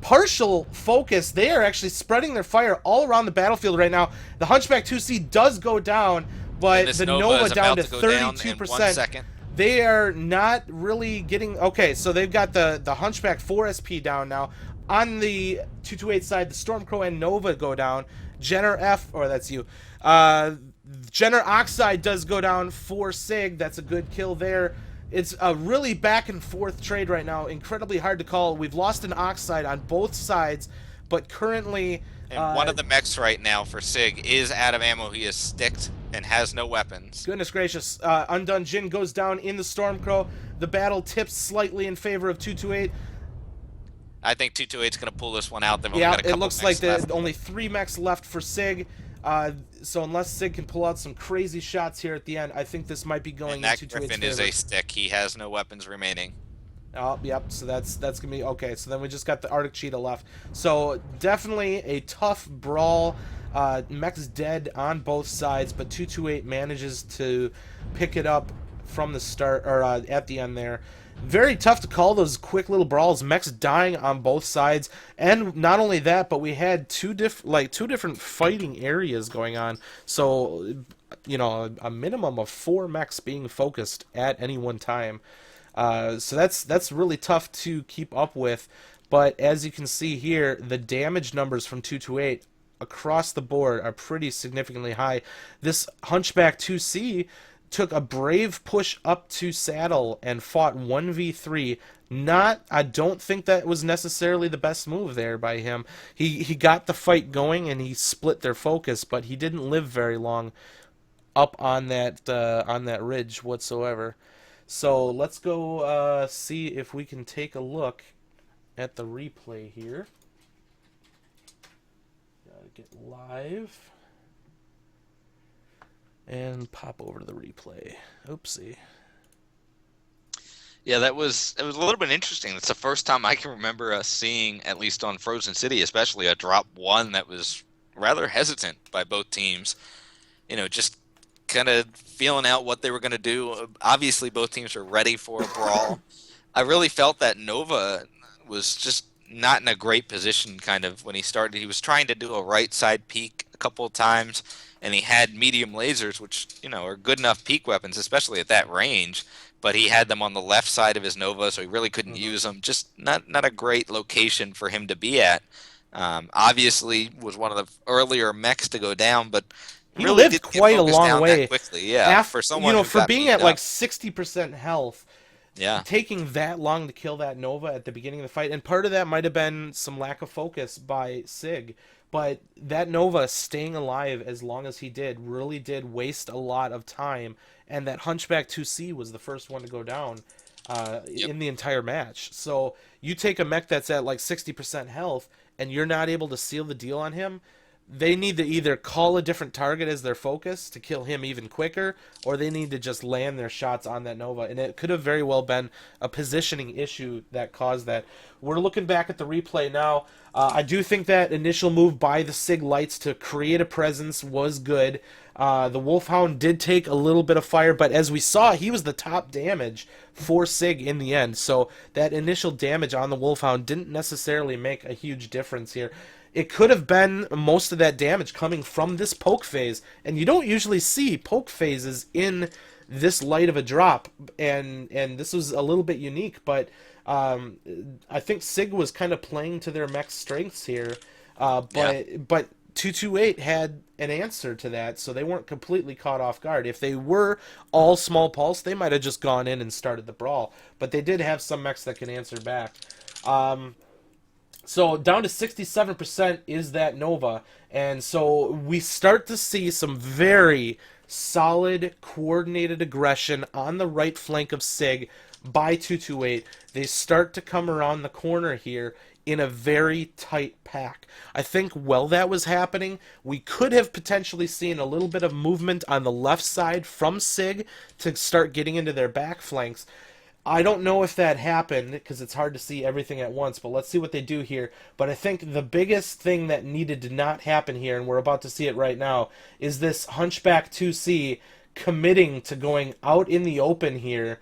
partial focus. They are actually spreading their fire all around the battlefield right now. The Hunchback 2C does go down, but And this the Nova Nova is down about to to go down in 1 32%. second. They are not really getting... Okay, so they've got the Hunchback 4SP down now. On the 228 side, the Stormcrow and Nova go down. Jenner F, or that's you. Jenner Oxide does go down for SiG. That's a good kill there. It's a really back and forth trade right now. Incredibly hard to call. We've lost an Oxide on both sides, but currently... And one of the mechs right now for SiG is out of ammo. He is sticked and has no weapons. Goodness gracious. Undone Jin goes down in the Stormcrow. The battle tips slightly in favor of 228. I think 228's going to pull this one out. They've only Yeah, got a couple it looks mechs like there's left. only 3 mechs left for SiG. So unless SiG can pull out some crazy shots here at the end, I think this might be going And that into 228's Griffin is favor. a stick. He has no weapons remaining. Oh, yep, so that's gonna be okay. So then we just got the Arctic Cheetah left. So definitely a tough brawl. Mech's dead on both sides, but 228 manages to pick it up from the start, or at the end there. Very tough to call those quick little brawls. Mechs dying on both sides, and not only that, but we had two different fighting areas going on. So, you know, a minimum of 4 mechs being focused at any one time. So that's really tough to keep up with. But as you can see here, the damage numbers from 228 across the board are pretty significantly high. This Hunchback 2C took a brave push up to saddle and fought 1v3. I don't think that was necessarily the best move there by him. He got the fight going and he split their focus, but he didn't live very long up on that ridge whatsoever. So let's go see if we can take a look at the replay here. Gotta get live. And pop over to the replay. Oopsie. Yeah, it was a little bit interesting. It's the first time I can remember us seeing, at least on Frozen City, especially a drop 1 that was rather hesitant by both teams. You know, just kind of feeling out what they were going to do. Obviously, both teams were ready for a brawl. I really felt that Nova was just not in a great position kind of when he started. He was trying to do a right side peek a couple of times, and he had medium lasers, which, you know, are good enough peek weapons, especially at that range. but he had them on the left side of his Nova, so he really couldn't use them. Just not a great location for him to be at. Obviously, was one of the earlier mechs to go down, but He really lived didn't get quite a focused long down way. that quickly. Yeah, for someone who for got being beaten at like up. 60% health, Yeah. taking that long to kill that Nova at the beginning of the fight, and part of that might have been some lack of focus by SiG, but that Nova staying alive as long as he did really did waste a lot of time, and that Hunchback 2C was the first one to go down in the entire match. So you take a mech that's at like 60% health, and you're not able to seal the deal on him, they need to either call a different target as their focus to kill him even quicker, or they need to just land their shots on that Nova. And it could have very well been a positioning issue that caused that. We're looking back at the replay now. I do think that initial move by the SiG Lights to create a presence was good. The Wolfhound did take a little bit of fire, but as we saw, he was the top damage for SiG in the end. So that initial damage on the Wolfhound didn't necessarily make a huge difference here. It could have been most of that damage coming from this poke phase, and you don't usually see poke phases in this light of a drop, and this was a little bit unique, but I think SiG was kind of playing to their mech strengths here, but 228 had an answer to that, so they weren't completely caught off guard. If they were all small pulse, they might have just gone in and started the brawl, but they did have some mechs that can answer back. So down to 67% is that Nova, and so we start to see some very solid coordinated aggression on the right flank of SiG by 228. They start to come around the corner here in a very tight pack. I think while that was happening, we could have potentially seen a little bit of movement on the left side from SiG to start getting into their back flanks. I don't know if that happened, because it's hard to see everything at once, but let's see what they do here. But I think the biggest thing that needed to not happen here, and we're about to see it right now, is this Hunchback 2C committing to going out in the open here,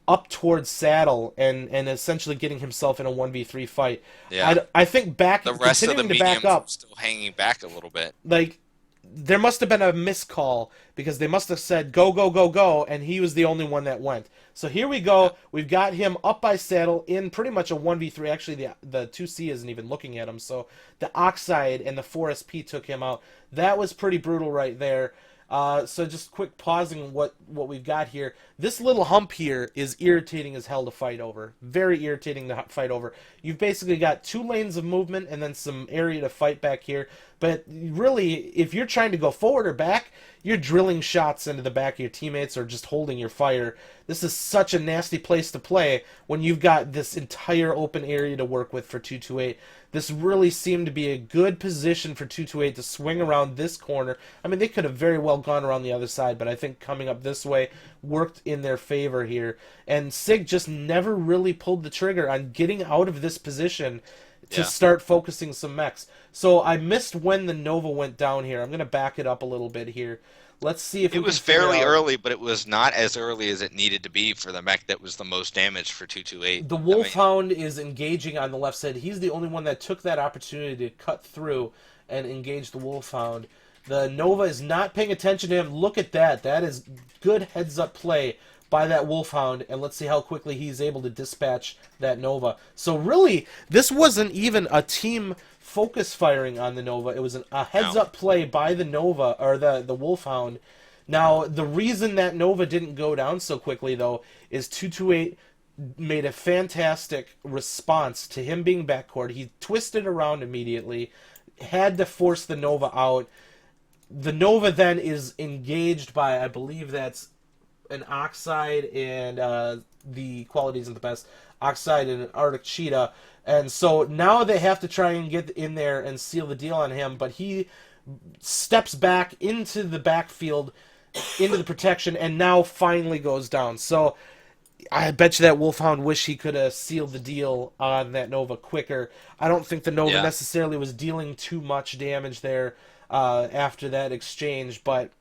up towards Saddle, and essentially getting himself in a 1v3 fight. Yeah. I think The rest of the continuing to back mediums up, were still hanging back a little bit. like, there must have been a miscall, because they must have said go, go, go, go, and he was the only one that went. So here we go. We've got him up by Saddle in pretty much a 1v3. Actually, the 2C isn't even looking at him, so the Oxide and the 4SP took him out. That was pretty brutal right there. So just quick pausing what we've got here. This little hump here is irritating as hell to fight over. Very irritating to fight over. You've basically got 2 lanes of movement and then some area to fight back here. But really, if you're trying to go forward or back, you're drilling shots into the back of your teammates or just holding your fire. This is such a nasty place to play when you've got this entire open area to work with for 228. This really seemed to be a good position for 228 to swing around this corner. I mean, they could have very well gone around the other side, but I think coming up this way worked in their favor here. And SiG just never really pulled the trigger on getting out of this position to start focusing some mechs. So I missed when the Nova went down here. I'm going to back it up a little bit here. Let's see if It was fairly early, but it was not as early as it needed to be for the mech that was the most damaged for 228. The Wolfhound is engaging on the left side. He's the only one that took that opportunity to cut through and engage the Wolfhound. The Nova is not paying attention to him. Look at that. That is good heads-up play by that Wolfhound, and let's see how quickly he's able to dispatch that Nova. So really, this wasn't even a team focus firing on the Nova. It was a heads-up play by the Nova, or the Wolfhound. Now, the reason that Nova didn't go down so quickly, though, is 228 made a fantastic response to him being backcourt. He twisted around immediately, had to force the Nova out. The Nova then is engaged by, I believe that's an Oxide, and the quality isn't the best, Oxide and an Arctic Cheetah. And so now they have to try and get in there and seal the deal on him, but he steps back into the backfield, into the protection, and now finally goes down. So I bet you that Wolfhound wish he could have sealed the deal on that Nova quicker. I don't think the Nova necessarily was dealing too much damage there after that exchange, but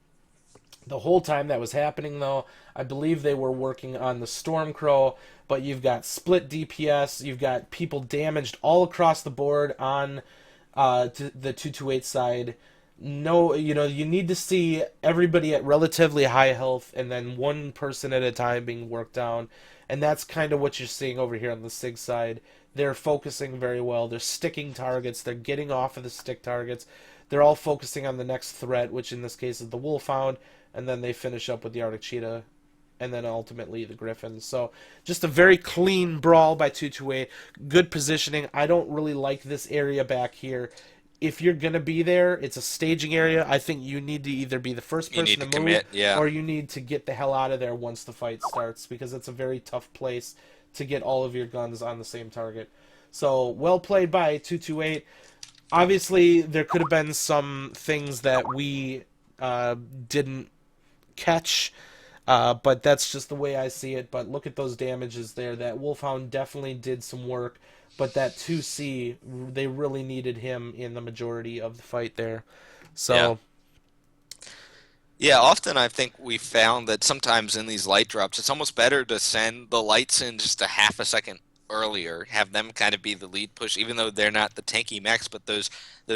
the whole time that was happening, though, I believe they were working on the Stormcrow, but you've got split DPS, you've got people damaged all across the board on the 228 side. No, you need to see everybody at relatively high health and then one person at a time being worked down. And that's kind of what you're seeing over here on the SiG side. They're focusing very well. They're sticking targets. They're getting off of the stick targets. They're all focusing on the next threat, which in this case is the Wolfhound, and then they finish up with the Arctic Cheetah, and then ultimately the Griffin. So just a very clean brawl by 228. Good positioning. I don't really like this area back here. If you're going to be there, it's a staging area. I think you need to either be the first person to move, commit, yeah. or you need to get the hell out of there once the fight starts, because it's a very tough place to get all of your guns on the same target. So, well played by 228. Obviously, there could have been some things that we didn't catch, but that's just the way I see it. But look at those damages there. That Wolfhound definitely did some work, but that 2C, they really needed him in the majority of the fight there. So, yeah, often I think we found that sometimes in these light drops, it's almost better to send the lights in just a half a second earlier, have them kind of be the lead push, even though they're not the tanky mechs, but those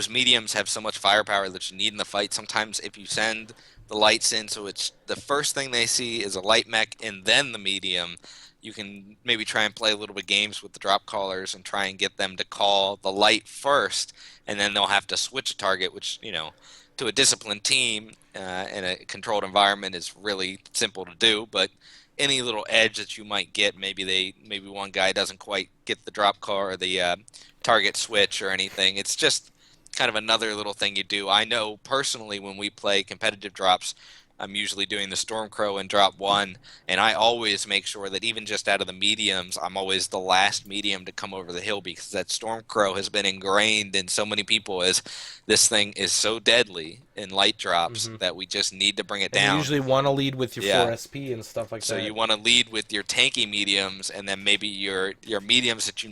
mediums have so much firepower that you need in the fight. Sometimes if you send the lights in, so it's the first thing they see is a light mech and then the medium, you can maybe try and play a little bit games with the drop callers and try and get them to call the light first, and then they'll have to switch a target, which, to a disciplined team in a controlled environment is really simple to do, but any little edge that you might get, maybe one guy doesn't quite get the drop call or the target switch or anything. It's just kind of another little thing you do. I know personally when we play competitive drops, I'm usually doing the Stormcrow in drop 1, and I always make sure that even just out of the mediums, I'm always the last medium to come over the hill, because that Stormcrow has been ingrained in so many people as this thing is so deadly in light drops that we just need to bring it down. You usually want to lead with your 4SP and stuff like that. So you want to lead with your tanky mediums, and then maybe your mediums that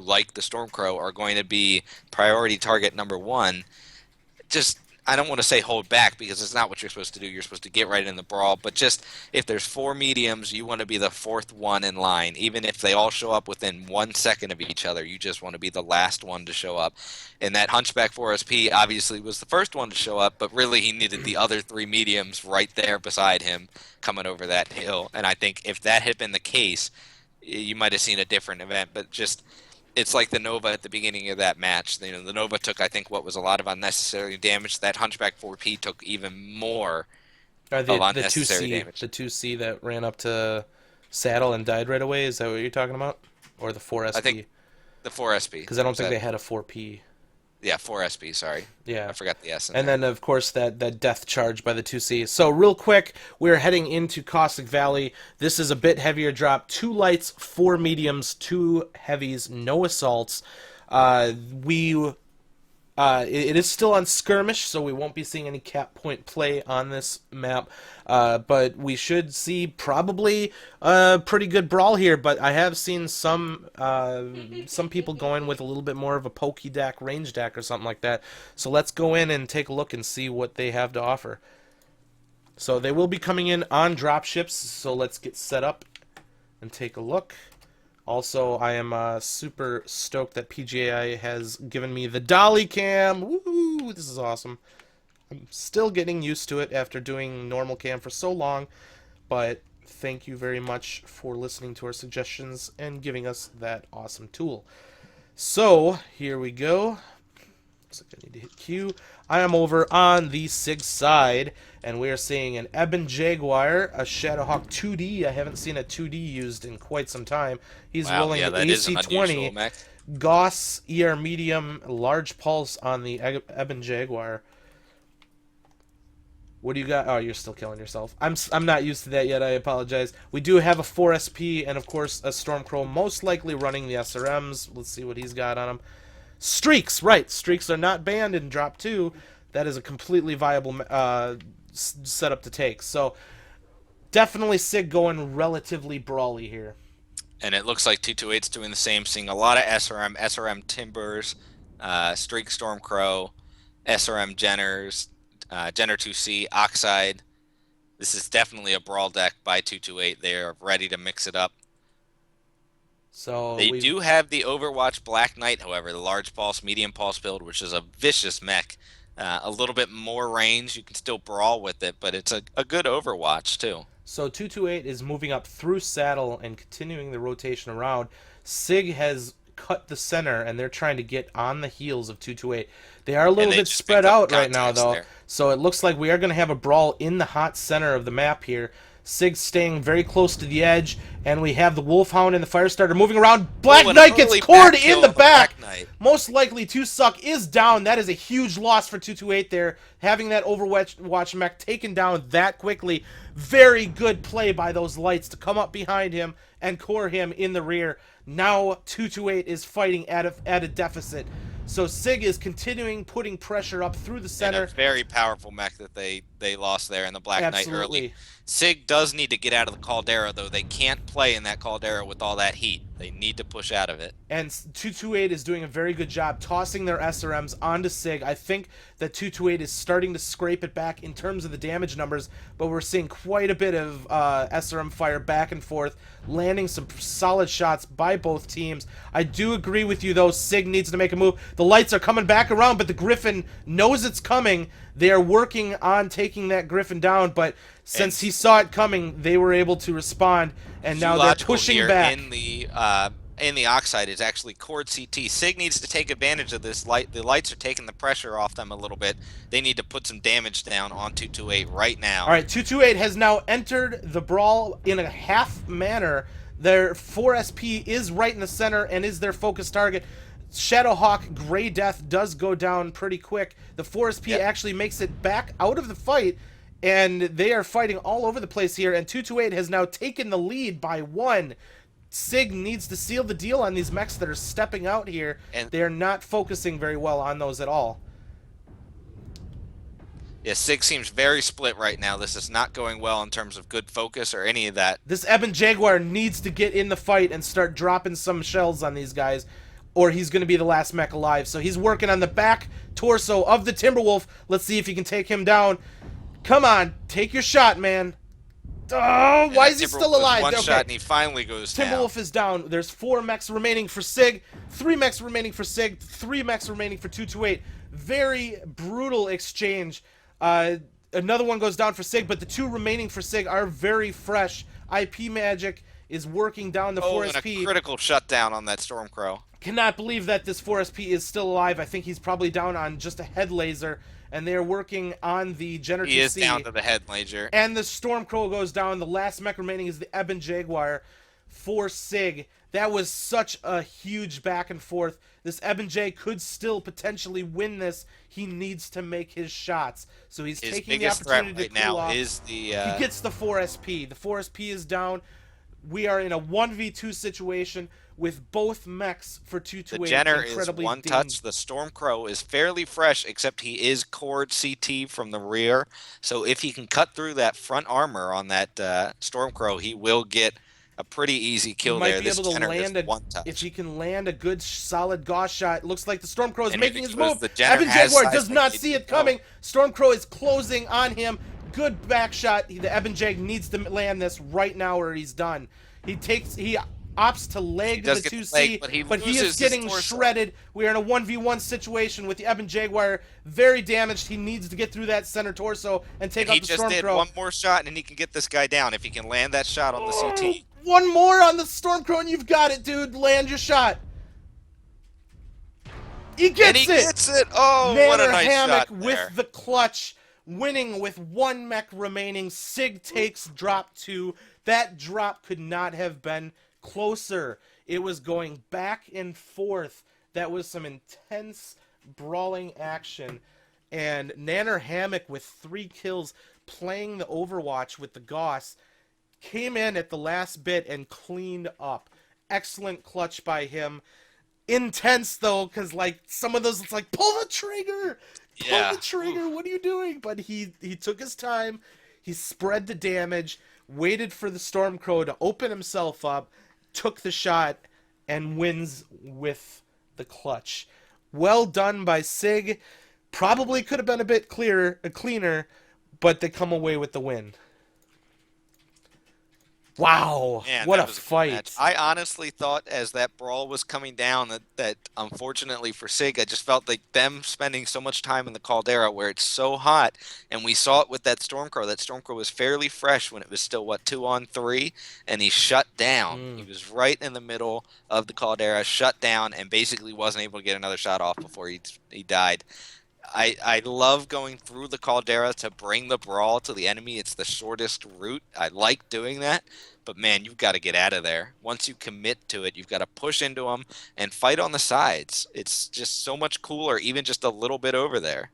like the Stormcrow, are going to be priority target number 1. Just, I don't want to say hold back, because it's not what you're supposed to do. You're supposed to get right in the brawl. But just, if there's 4 mediums, you want to be the 4th one in line. Even if they all show up within 1 second of each other, you just want to be the last one to show up. And that Hunchback 4SP obviously was the first one to show up, but really he needed the other 3 mediums right there beside him coming over that hill. And I think if that had been the case, you might have seen a different event. But just, it's like the Nova at the beginning of that match. The Nova took, I think, what was a lot of unnecessary damage. That Hunchback 4P took even more of unnecessary damage. The 2C that ran up to Saddle and died right away, is that what you're talking about? Or the 4SP? I think the 4SP. Because I don't think they had a 4P. Yeah, 4SP, sorry. Yeah. I forgot the S in and there. then, of course, that death charge by the 2C. So, real quick, we're heading into Caustic Valley. This is a bit heavier drop. 2 lights, 4 mediums, 2 heavies, no assaults. It is still on skirmish, so we won't be seeing any cap point play on this map. But we should see probably a pretty good brawl here. But I have seen some people going with a little bit more of a pokey deck, range deck, or something like that. So let's go in and take a look and see what they have to offer. So they will be coming in on dropships. So let's get set up and take a look. Also, I am super stoked that PGI has given me the dolly cam. Woohoo! This is awesome. I'm still getting used to it after doing normal cam for so long, but thank you very much for listening to our suggestions and giving us that awesome tool. So, here we go. Looks like I need to hit Q. I am over on the SiG side, and we are seeing an Ebon Jaguar, a Shadowhawk 2D. I haven't seen a 2D used in quite some time. He's rolling an AC-20, Gauss, ER medium, large pulse on the Ebon Jaguar. What do you got? Oh, you're still killing yourself. I'm not used to that yet. I apologize. We do have a 4SP and, of course, a Stormcrow, most likely running the SRMs. Let's see what he's got on him. Streaks, right. Streaks are not banned in Drop 2. That is a completely viable setup to take. So, definitely SiG going relatively brawly here. And it looks like 228's doing the same, seeing a lot of SRM Timbers, Streak Stormcrow, SRM Jenners, Jenner 2C, Oxide. This is definitely a brawl deck by 228. They are ready to mix it up. So they do have the Overwatch Black Knight, however, the large pulse, medium pulse build, which is a vicious mech. a little bit more range. You can still brawl with it, but it's a good Overwatch too. So 228 is moving up through saddle and continuing the rotation around. SiG has cut the center, and they're trying to get on the heels of 228. They are a little bit spread out right now, though. There. So it looks like we are going to have a brawl in the hot center of the map here. SiG staying very close to the edge, and we have the Wolfhound and the Firestarter moving around. Black Knight gets cored in the back. Most likely 2Suck is down. That is a huge loss for 228 there. Having that Overwatch mech taken down that quickly. Very good play by those lights to come up behind him and core him in the rear. Now 228 is fighting at a deficit. So SiG is continuing putting pressure up through the center. And a very powerful mech that they lost there in the Black Knight early. SiG does need to get out of the Caldera, though. They can't play in that Caldera with all that heat. They need to push out of it. And 228 is doing a very good job tossing their SRMs onto SiG. I think that 228 is starting to scrape it back in terms of the damage numbers, but we're seeing quite a bit of SRM fire back and forth, landing some solid shots by both teams. I do agree with you, though. SiG needs to make a move. The lights are coming back around, but the Griffin knows it's coming. They are working on taking that Griffin down, but since he saw it coming, they were able to respond, and now they're pushing back. In the Oxide is actually Cord CT. SiG needs to take advantage of this light. The lights are taking the pressure off them a little bit. They need to put some damage down on 228 right now. All right, 228 has now entered the brawl in a half manner. Their 4SP is right in the center and is their focus target. Shadowhawk Grey Death does go down pretty quick. The 4SP actually makes it back out of the fight, and they are fighting all over the place here, and 228 has now taken the lead by 1. SiG needs to seal the deal on these mechs that are stepping out here. And they're not focusing very well on those at all. Yeah, SiG seems very split right now. This is not going well in terms of good focus or any of that. This Ebon Jaguar needs to get in the fight and start dropping some shells on these guys, or he's going to be the last mech alive. So he's working on the back torso of the Timberwolf. Let's see if he can take him down. Come on, take your shot, man. Oh, why is he still alive? One shot and he finally goes down. Timberwolf is down. There's 4 mechs remaining for SiG, 3 mechs remaining for SiG, 3 mechs remaining for 228. Very brutal exchange. Another one goes down for SiG, but the 2 remaining for SiG are very fresh. IP Magic is working down the 4SP. And a critical shutdown on that Stormcrow. Cannot believe that this 4SP is still alive. I think he's probably down on just a head laser, and they are working on the Generative He is C. down to the head laser. And the Stormcrow goes down. The last mech remaining is the Ebon Jaguar for SiG. That was such a huge back and forth. This Ebon J could still potentially win this. He needs to make his shots. So he's taking the opportunity to cool off. He gets the 4SP. The 4SP is down. We are in a 1v2 situation with both mechs for 228. The Jenner is one touch. The Stormcrow is fairly fresh, except he is Cord CT from the rear. So if he can cut through that front armor on that Stormcrow, he will get a pretty easy kill there. He might be able to land one touch. If he can land a good, solid Gauss shot, it looks like the Stormcrow is making his move. Ebon Jaguar does not see it coming. Stormcrow is closing on him. Good back shot. The Ebon Jag needs to land this right now or he's done. He opts to leg the 2C, but he is getting shredded. We are in a 1v1 situation with the Ebon Jaguar very damaged. He needs to get through that center torso and take out the Stormcrow. He just did one more shot and he can get this guy down if he can land that shot on the CT. One more on the Stormcrow and you've got it, dude. Land your shot. He gets it. Oh, what a nice shot there. With the clutch. Winning with 1 mech remaining. SiG takes drop 2. That drop could not have been closer. It was going back and forth. That was some intense brawling action. And Nanner Hammock with 3 kills playing the Overwatch with the Gauss came in at the last bit and cleaned up. Excellent clutch by him. Intense though, because like some of those, it's like pull the trigger. Pull the trigger, what are you doing? But he took his time, he spread the damage, waited for the Stormcrow to open himself up, took the shot, and wins with the clutch. Well done by SiG. Probably could have been a bit cleaner, but they come away with the win. Wow, Man, what that a was a good fight. match. I honestly thought as that brawl was coming down that unfortunately for SiG, I just felt like them spending so much time in the Caldera where it's so hot, and we saw it with that Stormcrow. That Stormcrow was fairly fresh when it was still, what, 2-on-3, and he shut down. He was right in the middle of the Caldera, shut down, and basically wasn't able to get another shot off before he died. I love going through the Caldera to bring the brawl to the enemy. It's the shortest route. I like doing that. But, man, you've got to get out of there. Once you commit to it, you've got to push into them and fight on the sides. It's just so much cooler, even just a little bit over there.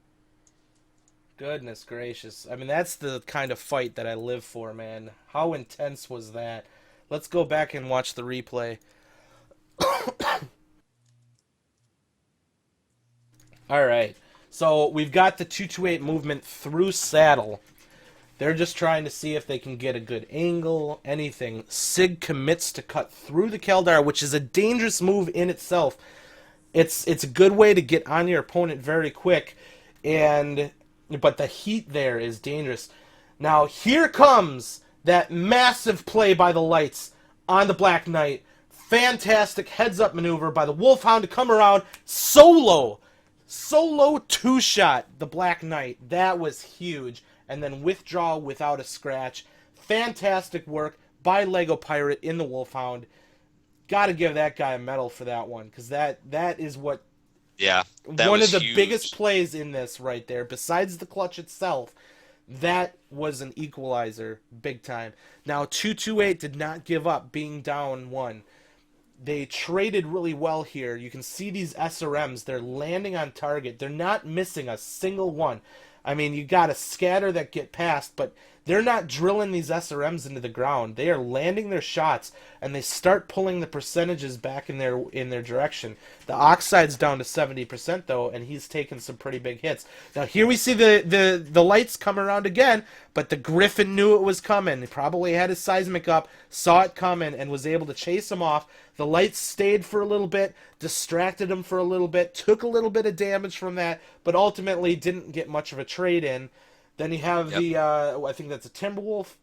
Goodness gracious. I mean, that's the kind of fight that I live for, man. How intense was that? Let's go back and watch the replay. All right. So we've got the 228 movement through saddle. They're just trying to see if they can get a good angle, anything. SiG commits to cut through the Caldera, which is a dangerous move in itself. It's a good way to get on your opponent very quick, but the heat there is dangerous. Now here comes that massive play by the lights on the Black Knight. Fantastic heads-up maneuver by the Wolfhound to come around. Solo two-shot the Black Knight. That was huge. And then withdraw without a scratch. Fantastic work by Lego Pirate in the Wolfhound. Got to give that guy a medal for that one, because that is what... Yeah, that one was of the huge. biggest plays in this right there, besides the clutch itself. That was an equalizer, big time. Now, 228 did not give up being down one. They traded really well here. You can see these SRMs. They're landing on target. They're not missing a single one. I mean, you got a scatter that get past, but they're not drilling these SRMs into the ground. They are landing their shots, and they start pulling the percentages back in their direction. The Oxide's down to 70% though, and he's taking some pretty big hits. Now here we see the lights come around again, but the Griffin knew it was coming. He probably had his seismic up, saw it coming, and was able to chase him off. The lights stayed for a little bit, distracted him for a little bit, took a little bit of damage from that, but ultimately didn't get much of a trade in. Then you have the, I think that's a Timberwolf,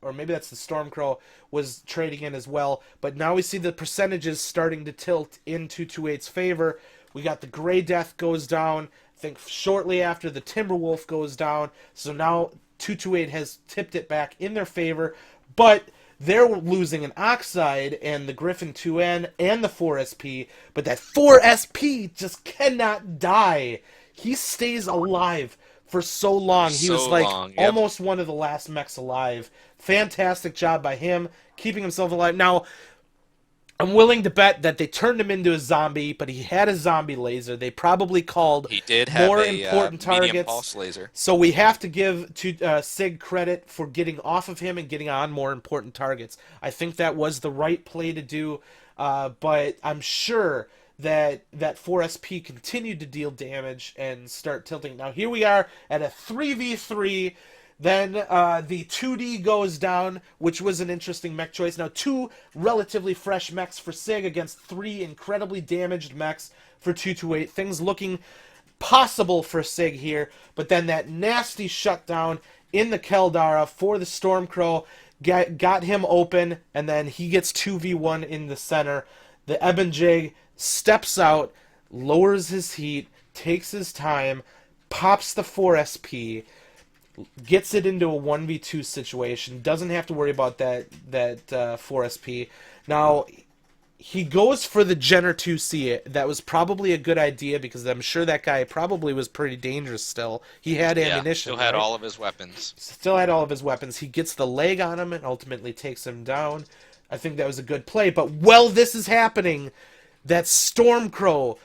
or maybe that's the Stormcrow, was trading in as well. But now we see the percentages starting to tilt in 228's favor. We got the Grey Death goes down, I think shortly after the Timberwolf goes down. So now 228 has tipped it back in their favor, but they're losing an Oxide and the Griffin 2N and the 4SP, but that 4SP just cannot die. He stays alive for so long. He was like almost one of the last mechs alive. Fantastic job by him, keeping himself alive. Now, I'm willing to bet that they turned him into a zombie, but he had a zombie laser. They probably called more important targets. Pulse laser. So we have to give SiG credit for getting off of him and getting on more important targets. I think that was the right play to do, but I'm sure that 4SP continued to deal damage and start tilting. Now here we are at a 3v3. Then the 2D goes down, which was an interesting mech choice. Now, 2 relatively fresh mechs for SiG against 3 incredibly damaged mechs for 228. Things looking possible for SiG here. But then that nasty shutdown in the Caldera for the Stormcrow got him open, and then he gets 2v1 in the center. The Ebonjig steps out, lowers his heat, takes his time, pops the 4SP, gets it into a 1v2 situation, doesn't have to worry about that 4SP. Now, he goes for the Jenner 2C. That was probably a good idea because I'm sure that guy probably was pretty dangerous still. He had ammunition. Still had all of his weapons. Still had all of his weapons. He gets the leg on him and ultimately takes him down. I think that was a good play. But while this is happening, that Stormcrow,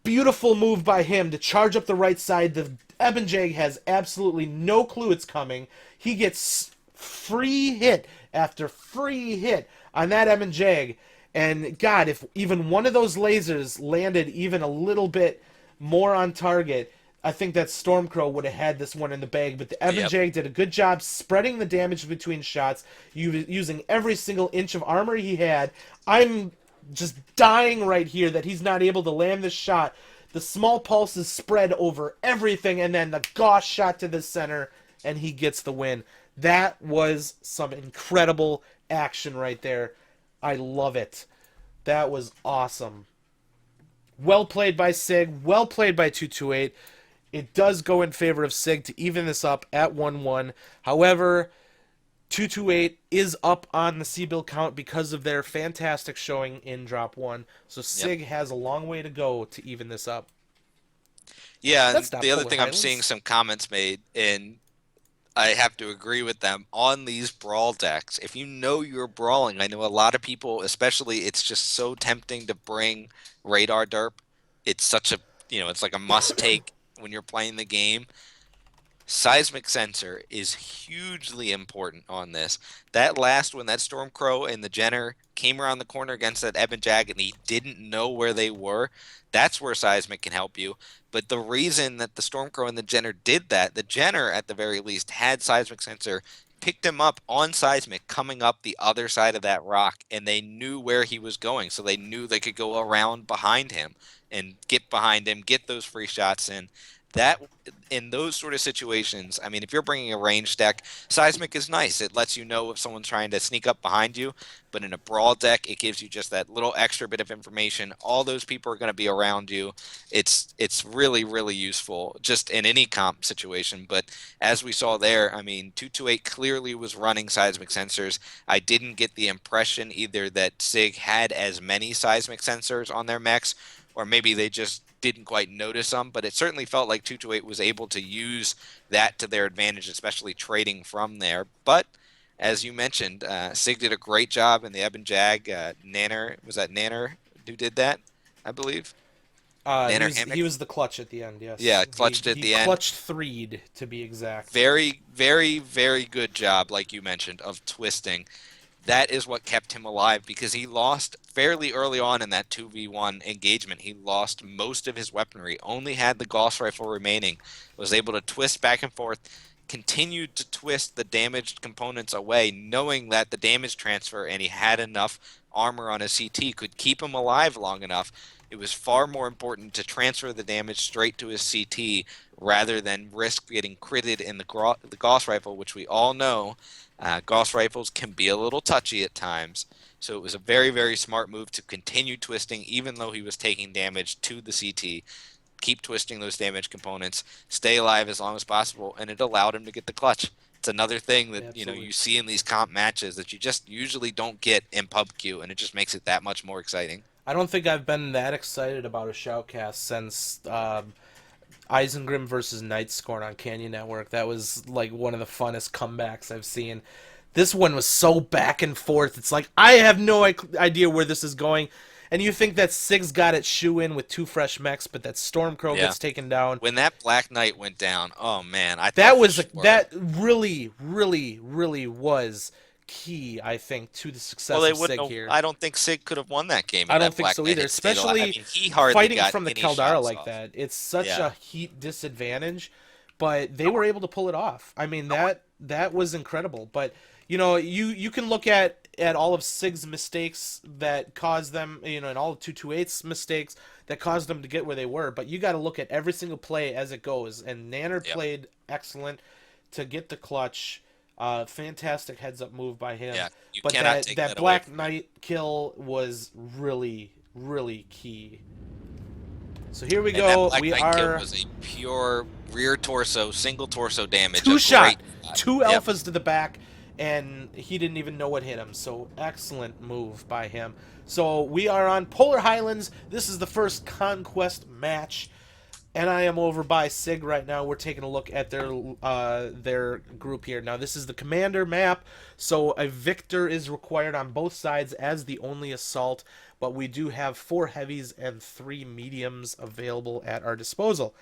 beautiful move by him to charge up the right side. The Ebonjig has absolutely no clue it's coming. He gets free hit after free hit on that Ebonjig. And God, if even one of those lasers landed even a little bit more on target, I think that Stormcrow would have had this one in the bag. But the Ebonjig did a good job spreading the damage between shots, using every single inch of armor he had. I'm just dying right here that he's not able to land this shot. The small pulses spread over everything, and then the Gauss shot to the center, and he gets the win. That was some incredible action right there. I love it. That was awesome. Well played by SiG. Well played by 228. It does go in favor of SiG to even this up at 1-1. However, 228 is up on the C-bill count because of their fantastic showing in Drop 1. So SiG has a long way to go to even this up. Yeah, and That's not the other Polar thing Highlands. I'm seeing some comments made, and I have to agree with them, on these brawl decks. If you know you're brawling, I know a lot of people, especially, it's just so tempting to bring radar derp. It's such a, it's like a must take when you're playing the game. Seismic sensor is hugely important on this. That last one, that Stormcrow and the Jenner came around the corner against that Eben Jag and he didn't know where they were, that's where seismic can help you. But the reason that the Stormcrow and the Jenner did that, the Jenner at the very least had seismic sensor, picked him up on seismic coming up the other side of that rock, and they knew where he was going, so they knew they could go around behind him and get behind him, get those free shots in. That, in those sort of situations, I mean, if you're bringing a range deck, seismic is nice. It lets you know if someone's trying to sneak up behind you. But in a brawl deck, it gives you just that little extra bit of information. All those people are going to be around you. It's really, really useful just in any comp situation. But as we saw there, I mean, 228 clearly was running seismic sensors. I didn't get the impression either that SiG had as many seismic sensors on their mechs, or maybe they just didn't quite notice them, but it certainly felt like 228 was able to use that to their advantage, especially trading from there. But as you mentioned, SiG did a great job in the Eben Jag. Nanner, was that Nanner who did that, I believe? He was the clutch at the end, yes. Yeah, clutched at the end. Clutched 3'd, to be exact. Very, very, very good job, like you mentioned, of twisting. That is what kept him alive, because he lost fairly early on in that 2v1 engagement. He lost most of his weaponry, only had the Gauss rifle remaining, was able to twist back and forth, continued to twist the damaged components away, knowing that the damage transfer and he had enough armor on his CT could keep him alive long enough. It was far more important to transfer the damage straight to his CT rather than risk getting critted in the Gauss rifle, which we all know Gauss rifles can be a little touchy at times. So it was a very, very smart move to continue twisting even though he was taking damage to the CT. Keep twisting those damage components, stay alive as long as possible, and it allowed him to get the clutch. It's another thing that you see in these comp matches that you just usually don't get in PubQ, and it just makes it that much more exciting. I don't think I've been that excited about a shoutcast since Isengrim versus Nightscorn on Canyon Network. That was like one of the funnest comebacks I've seen. This one was so back and forth. It's like, I have no idea where this is going. And you think that SiG's got it shoe-in with 2 fresh mechs, but that Stormcrow gets taken down. When that Black Knight went down, oh man, that really, really, really was key, I think, to the success of SiG here. I don't think SiG could have won that game. I don't think so either, especially fighting from the Caldara like that. It's such a heat disadvantage, but they were able to pull it off. I mean, that was incredible. But you can look at all of SiG's mistakes that caused them, and all of 228's mistakes that caused them to get where they were. But you got to look at every single play as it goes. And Nanner played excellent to get the clutch. Fantastic heads-up move by him. Yeah, but that Black Knight kill was really, really key. So here we go. That Black Knight kill was a pure rear torso, single torso damage. 2 shot, 2 alphas to the back. And he didn't even know what hit him. So excellent move by him. So we are on Polar Highlands. This is the first Conquest match. And I am over by SiG right now. We're taking a look at their group here. Now, this is the Commander map. So a Victor is required on both sides as the only assault. But we do have 4 heavies and 3 mediums available at our disposal.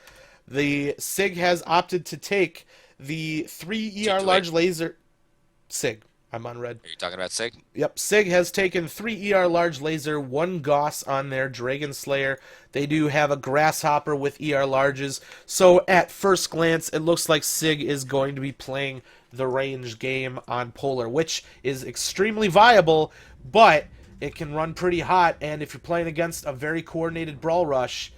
The SiG has opted to take the 3 ER large laser... SiG. I'm on red. Are you talking about SiG? Yep. SiG has taken 3 ER large laser, 1 Gauss on their Dragon Slayer. They do have a Grasshopper with ER larges. So at first glance, it looks like SiG is going to be playing the range game on Polar, which is extremely viable, but it can run pretty hot. And if you're playing against a very coordinated Brawl Rush,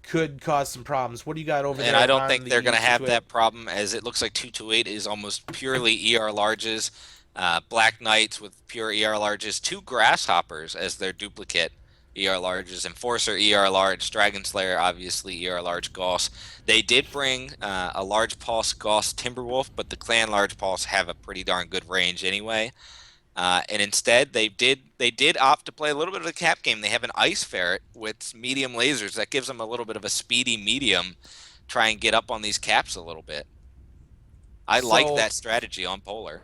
could cause some problems. What do you got over there? And I don't think they're going to have that problem, as it looks like 228 is almost purely ER larges. Black Knights with pure ER larges, 2 Grasshoppers as their duplicate ER larges, Enforcer ER large, Dragon Slayer obviously ER large Gauss. They did bring a large pulse Gauss Timberwolf, but the clan large pulse have a pretty darn good range anyway. And instead, they did opt to play a little bit of a cap game. They have an Ice Ferret with medium lasers that gives them a little bit of a speedy medium. Try and get up on these caps a little bit. I like that strategy on Polar.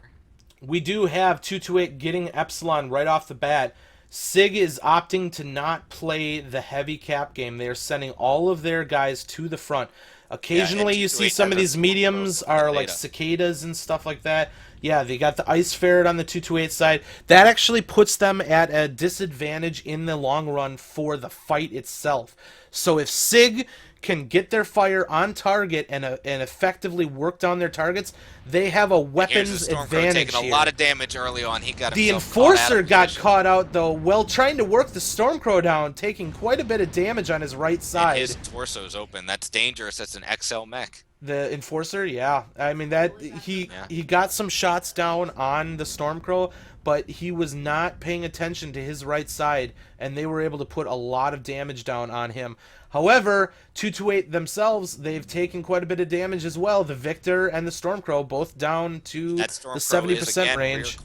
We do have 228 getting Epsilon right off the bat. SiG is opting to not play the heavy cap game. They are sending all of their guys to the front. Occasionally you see some of these mediums are like cicadas and stuff like that. Yeah, they got the Ice Ferret on the 228 side. That actually puts them at a disadvantage in the long run for the fight itself. So if SiG can get their fire on target and effectively work down their targets, they have a weapons advantage taking a lot of damage early on. He got the Enforcer got caught out though while trying to work the Stormcrow down, taking quite a bit of damage on his right side. And his torso's open. That's dangerous. That's an XL mech. The Enforcer, yeah. I mean that he got some shots down on the Stormcrow, but he was not paying attention to his right side, and they were able to put a lot of damage down on him. However, 228 themselves, they've taken quite a bit of damage as well. The Victor and the Stormcrow both down to the 70% range.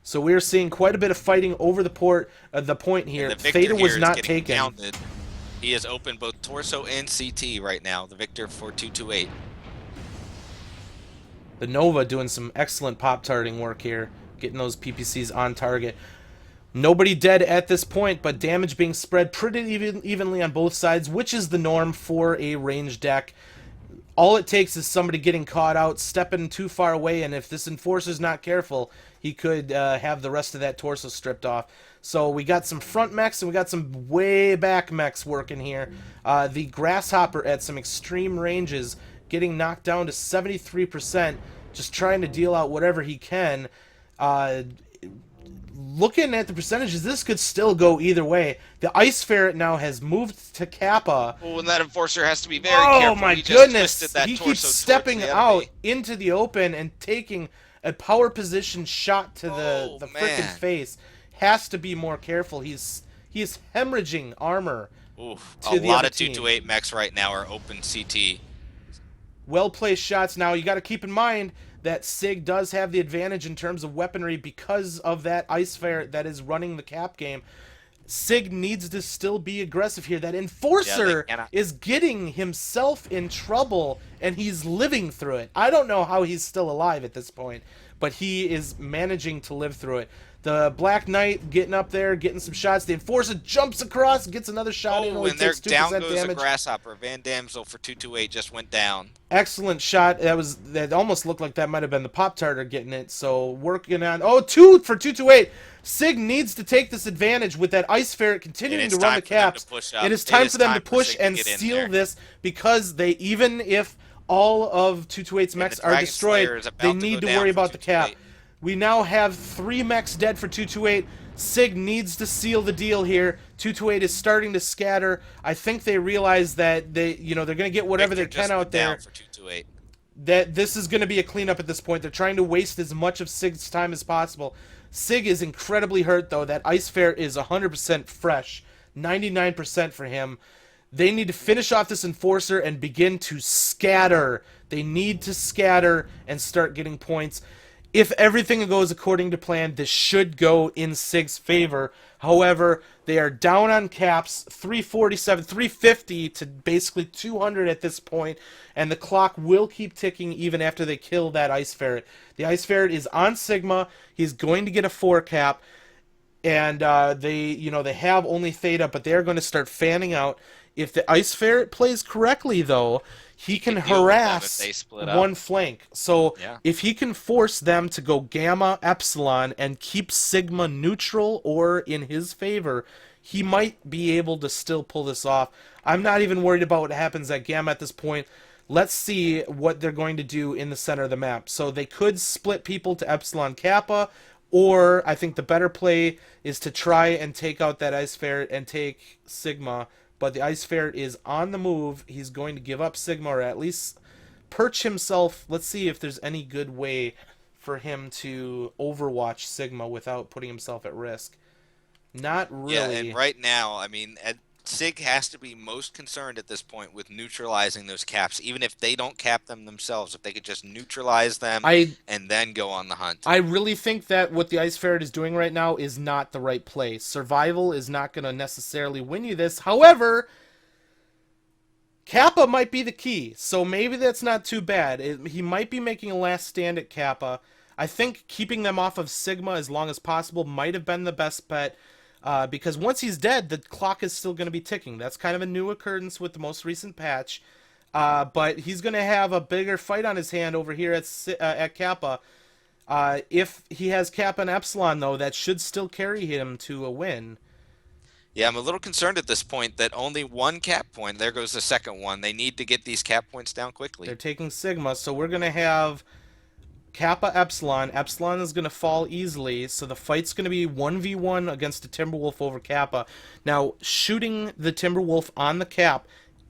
So we're seeing quite a bit of fighting over the point here. Theta was not taken. Counted. He has opened both torso and CT right now, the Victor for 228. The Nova doing some excellent pop-tarting work here, getting those PPCs on target. Nobody dead at this point, but damage being spread pretty evenly on both sides, which is the norm for a ranged deck. All it takes is somebody getting caught out, stepping too far away, and if this Enforcer's not careful, he could have the rest of that torso stripped off. So we got some front mechs and we got some way back mechs working here. The Grasshopper at some extreme ranges, getting knocked down to 73%, just trying to deal out whatever he can. Looking at the percentages, this could still go either way. The Ice Ferret now has moved to Kappa. Oh, and that Enforcer has to be very careful. Oh my goodness! He keeps stepping out into the open and taking a power position shot to the frickin' face. Has to be more careful. He is hemorrhaging armor. Oof, a lot of 228 mechs right now are open CT. Well-placed shots. Now you got to keep in mind that SiG does have the advantage in terms of weaponry because of that Ice Ferret that is running the cap game. SiG needs to still be aggressive here. That Enforcer is getting himself in trouble, and he's living through it. I don't know how he's still alive at this point, but he is managing to live through it. The Black Knight getting up there, getting some shots. The Enforcer jumps across, gets another shot in. And there down goes damage. A Grasshopper. Van Damsel for 228 just went down. Excellent shot. That almost looked like that might have been the Pop-Tarter getting it. So working on 2 for 228. SiG needs to take this advantage with that Ice Ferret continuing to run the caps. It is time for them to push and seal this, because even if all of 228's mechs are destroyed, they need to worry about the cap. We now have 3 mechs dead for 228. SiG needs to seal the deal here. 228 is starting to scatter. I think they realize that they're going to get whatever they can out there. For 228. That this is going to be a cleanup at this point. They're trying to waste as much of SiG's time as possible. SiG is incredibly hurt, though. That Ice Ferret is 100% fresh. 99% for him. They need to finish off this Enforcer and begin to scatter. They need to scatter and start getting points. If everything goes according to plan, this should go in SiG's favor. However, they are down on caps, 347, 350 to basically 200 at this point, and the clock will keep ticking even after they kill that Ice Ferret. The Ice Ferret is on Sigma. He's going to get a 4 cap, and they have only Theta, but they're going to start fanning out. If the Ice Ferret plays correctly, though, he can harass one flank. So if he can force them to go Gamma, Epsilon, and keep Sigma neutral or in his favor, he might be able to still pull this off. I'm not even worried about what happens at Gamma at this point. Let's see what they're going to do in the center of the map. So they could split people to Epsilon Kappa, or I think the better play is to try and take out that Ice Ferret and take Sigma. But the Ice Ferret is on the move. He's going to give up Sigma, or at least perch himself. Let's see if there's any good way for him to overwatch Sigma without putting himself at risk. Not really. Yeah, and right now, I mean, SiG has to be most concerned at this point with neutralizing those caps, even if they don't cap them themselves. If they could just neutralize them and then go on the hunt. I really think that what the Ice Ferret is doing right now is not the right play. Survival is not going to necessarily win you this. However, Kappa might be the key, so maybe that's not too bad. He might be making a last stand at Kappa. I think keeping them off of Sigma as long as possible might have been the best bet, because once he's dead, the clock is still going to be ticking. That's kind of a new occurrence with the most recent patch, but he's going to have a bigger fight on his hand over here at Kappa. If he has Kappa and Epsilon, though, that should still carry him to a win. Yeah, I'm a little concerned at this point that only one cap point, there goes the second one. They need to get these cap points down quickly. They're taking Sigma, so we're going to have Kappa Epsilon. Epsilon is going to fall easily, so the fight's going to be 1v1 against the Timberwolf over Kappa. Now, shooting the Timberwolf on the cap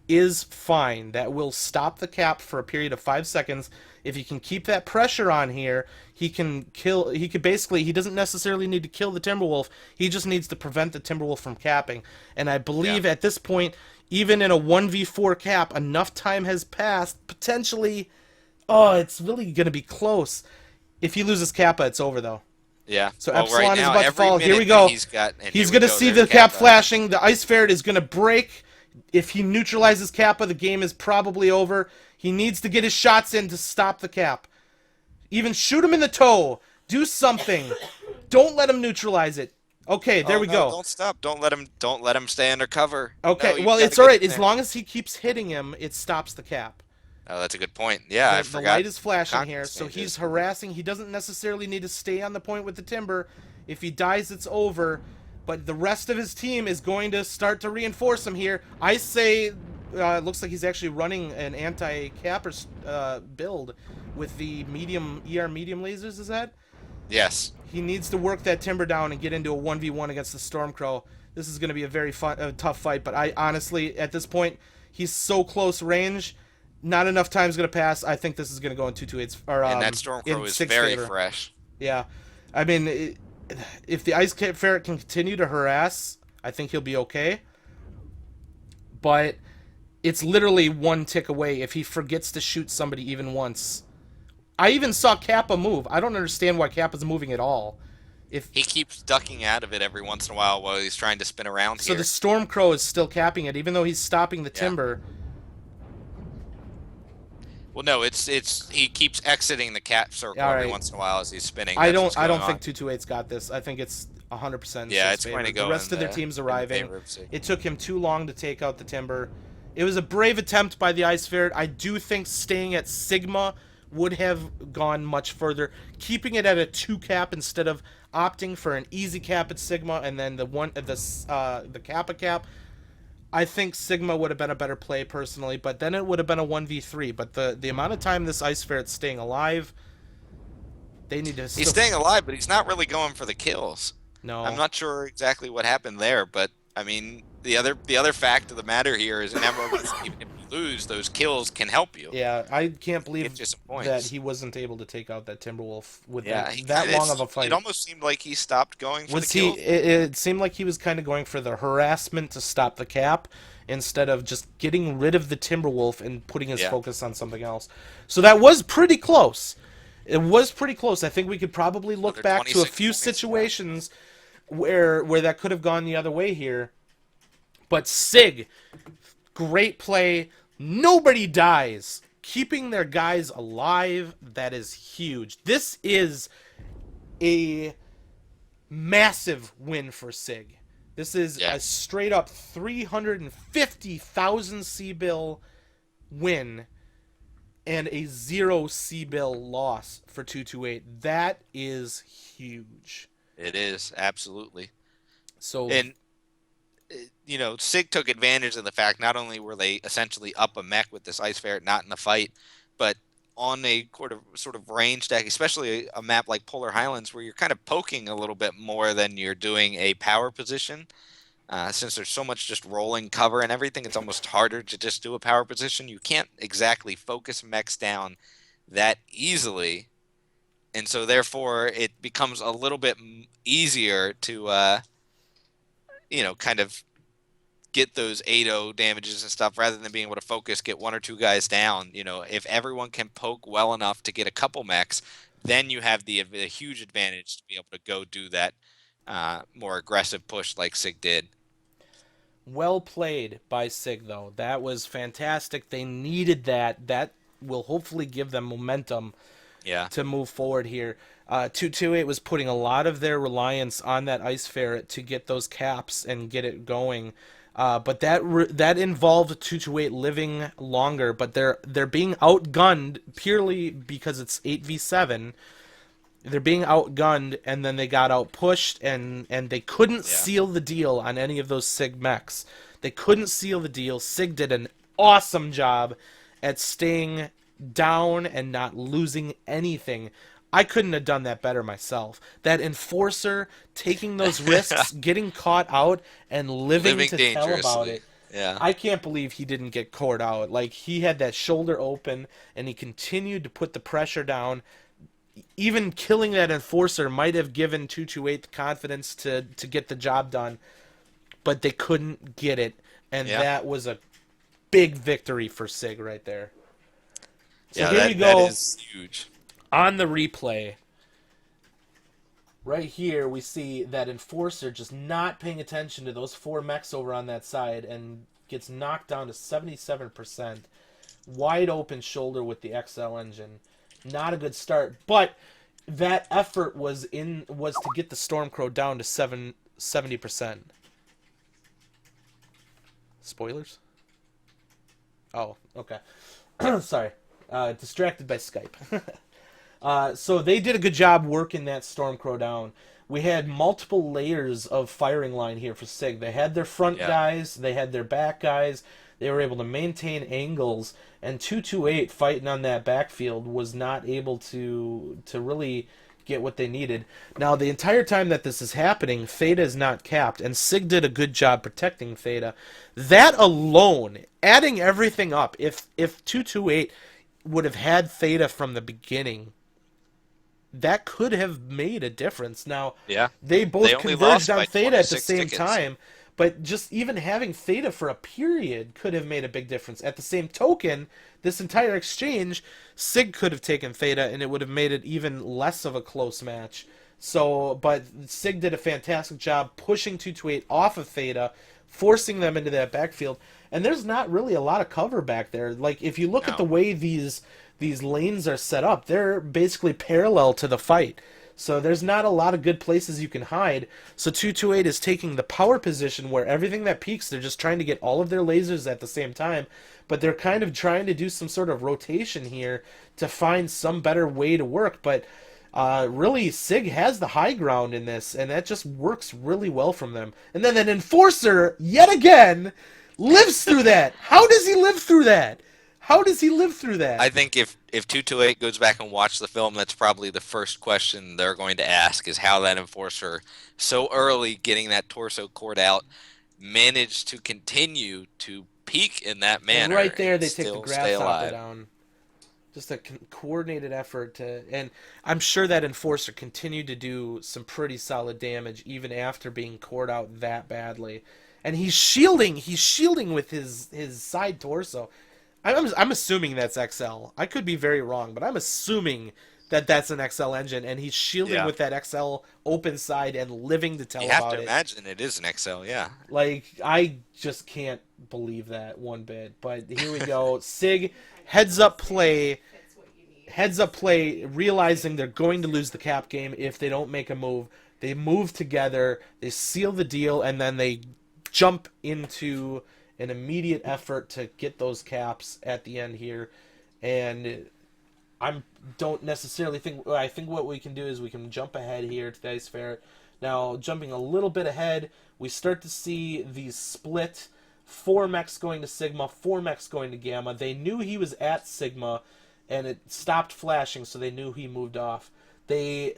is fine. That will stop the cap for a period of 5 seconds. If you can keep that pressure on here, he can kill. He doesn't necessarily need to kill the Timberwolf. He just needs to prevent the Timberwolf from capping. And I believe at this point, even in a 1v4 cap, enough time has passed. Potentially, it's really going to be close. If he loses Kappa, it's over, though. Yeah. So well, Epsilon right is now, about to fall. Here we go. He's going to see the cap flashing. The Ice Ferret is going to break. If he neutralizes Kappa, the game is probably over. He needs to get his shots in to stop the cap. Even shoot him in the toe. Do something. Don't let him neutralize it. Okay, there we go. Don't stop. Don't let him stay under cover. Okay, well, it's all right. As long as he keeps hitting him, it stops the cap. Oh, that's a good point. Yeah, I forgot. The light is flashing here, so he's harassing. He doesn't necessarily need to stay on the point with the Timber. If he dies, it's over. But the rest of his team is going to start to reinforce him here. I say, it looks like he's actually running an anti-capper build with the medium medium lasers, is that? Yes. He needs to work that Timber down and get into a 1v1 against the Stormcrow. This is going to be a very tough fight, but I honestly, at this point, he's so close range, not enough time is going to pass. I think this is going to go in 2-2-8's. And that Stormcrow is very fresh. Yeah. I mean, if the Ice Ferret can continue to harass, I think he'll be okay. But it's literally one tick away if he forgets to shoot somebody even once. I even saw Kappa move. I don't understand why Kappa's moving at all. If he keeps ducking out of it every once in a while he's trying to spin around so here. The Stormcrow is still capping it, even though he's stopping the Timber. Well, no, he keeps exiting the cap circle every once in a while as he's spinning. I don't think 228's got this. I think it's 100%. Yeah, it's going to go. The rest of their team's arriving. It took him too long to take out the Timber. It was a brave attempt by the Ice Ferret. I do think staying at Sigma would have gone much further. Keeping it at a 2 cap instead of opting for an easy cap at Sigma and then the Kappa cap. I think Sigma would have been a better play personally, but then it would have been a 1v3. But the amount of time this Ice Ferret's staying alive, they need to. He's staying alive, but he's not really going for the kills. No, I'm not sure exactly what happened there, but I mean, the other fact of the matter here is in MRBC, even if you lose, those kills can help you. Yeah, I can't believe that he wasn't able to take out that Timberwolf with that long of a fight. It almost seemed like he stopped going for the kills. It seemed like he was kind of going for the harassment to stop the cap instead of just getting rid of the Timberwolf and putting his focus on something else. So that was pretty close. It was pretty close. I think we could probably look back to a few situations where that could have gone the other way here. But SiG, great play. Nobody dies. Keeping their guys alive, that is huge. This is a massive win for SiG. This is a straight up 350,000 C-bill win and a 0 C-bill loss for 228. That is huge. It is, absolutely. So, and you know, SiG took advantage of the fact not only were they essentially up a mech with this Ice Ferret not in the fight, but on a sort of range deck, especially a map like Polar Highlands where you're kind of poking a little bit more than you're doing a power position. Since there's so much just rolling cover and everything, it's almost harder to just do a power position. You can't exactly focus mechs down that easily and so therefore it becomes a little bit easier to kind of get those 8-0 damages and stuff rather than being able to focus, get one or two guys down. If everyone can poke well enough to get a couple mechs, then you have the huge advantage to be able to go do that more aggressive push like SiG did. Well played by SiG, though. That was fantastic. They needed that. That will hopefully give them momentum to move forward here. 228 was putting a lot of their reliance on that Ice Ferret to get those caps and get it going. But that involved 228 living longer, but they're being outgunned purely because it's 8v7. They're being outgunned, and then they got outpushed, and they couldn't seal the deal on any of those SiG mechs. They couldn't seal the deal. SiG did an awesome job at staying down and not losing anything. I couldn't have done that better myself. That Enforcer taking those risks, getting caught out, and living to tell about it. Yeah. I can't believe he didn't get caught out. Like, he had that shoulder open, and he continued to put the pressure down. Even killing that Enforcer might have given 228 the confidence to get the job done, but they couldn't get it, and that was a big victory for SiG right there. So here you go. That is huge. On the replay, right here, we see that Enforcer just not paying attention to those 4 mechs over on that side and gets knocked down to 77%. Wide open shoulder with the XL engine. Not a good start, but that effort was to get the Stormcrow down to 70%. Spoilers? Oh, okay. Sorry. Distracted by Skype. So they did a good job working that Stormcrow down. We had multiple layers of firing line here for SiG. They had their front guys, they had their back guys. They were able to maintain angles, and 228 fighting on that backfield was not able to really get what they needed. Now, the entire time that this is happening, Theta is not capped, and SiG did a good job protecting Theta. That alone, adding everything up, if 228 would have had Theta from the beginning, that could have made a difference. Now, they both converged on Theta at the same time, but just even having Theta for a period could have made a big difference. At the same token, this entire exchange, SiG could have taken Theta, and it would have made it even less of a close match. But SiG did a fantastic job pushing 228 off of Theta, forcing them into that backfield. And there's not really a lot of cover back there. Like, if you look at the way these lanes are set up, they're basically parallel to the fight. So there's not a lot of good places you can hide. So 228 is taking the power position where everything that peaks, they're just trying to get all of their lasers at the same time. But they're kind of trying to do some sort of rotation here to find some better way to work. But really, SiG has the high ground in this, and that just works really well from them. And then an Enforcer, yet again, lives through that. How does he live through that? How does he live through that? I think if 228 goes back and watches the film, that's probably the first question they're going to ask, is how that Enforcer, so early getting that torso cord out, managed to continue to peak in that manner. And right there, they take the stay grasshopper alive. down. Just a coordinated effort and I'm sure that Enforcer continued to do some pretty solid damage even after being cored out that badly. And he's shielding with his side torso. I'm assuming that's XL. I could be very wrong, but I'm assuming that that's an XL engine, and he's shielding with that XL open side and living to tell about it. You have to imagine it is an XL, yeah. Like, I just can't believe that one bit. But here we go. SiG, heads up play, realizing they're going to lose the cap game if they don't make a move. They move together, they seal the deal, and then they jump into an immediate effort to get those caps at the end here. And I don't necessarily think... I think what we can do is we can jump ahead here to the Ice Ferret. Now, jumping a little bit ahead, we start to see these split. 4 mechs going to Sigma, 4 mechs going to Gamma. They knew he was at Sigma, and it stopped flashing, so they knew he moved off. They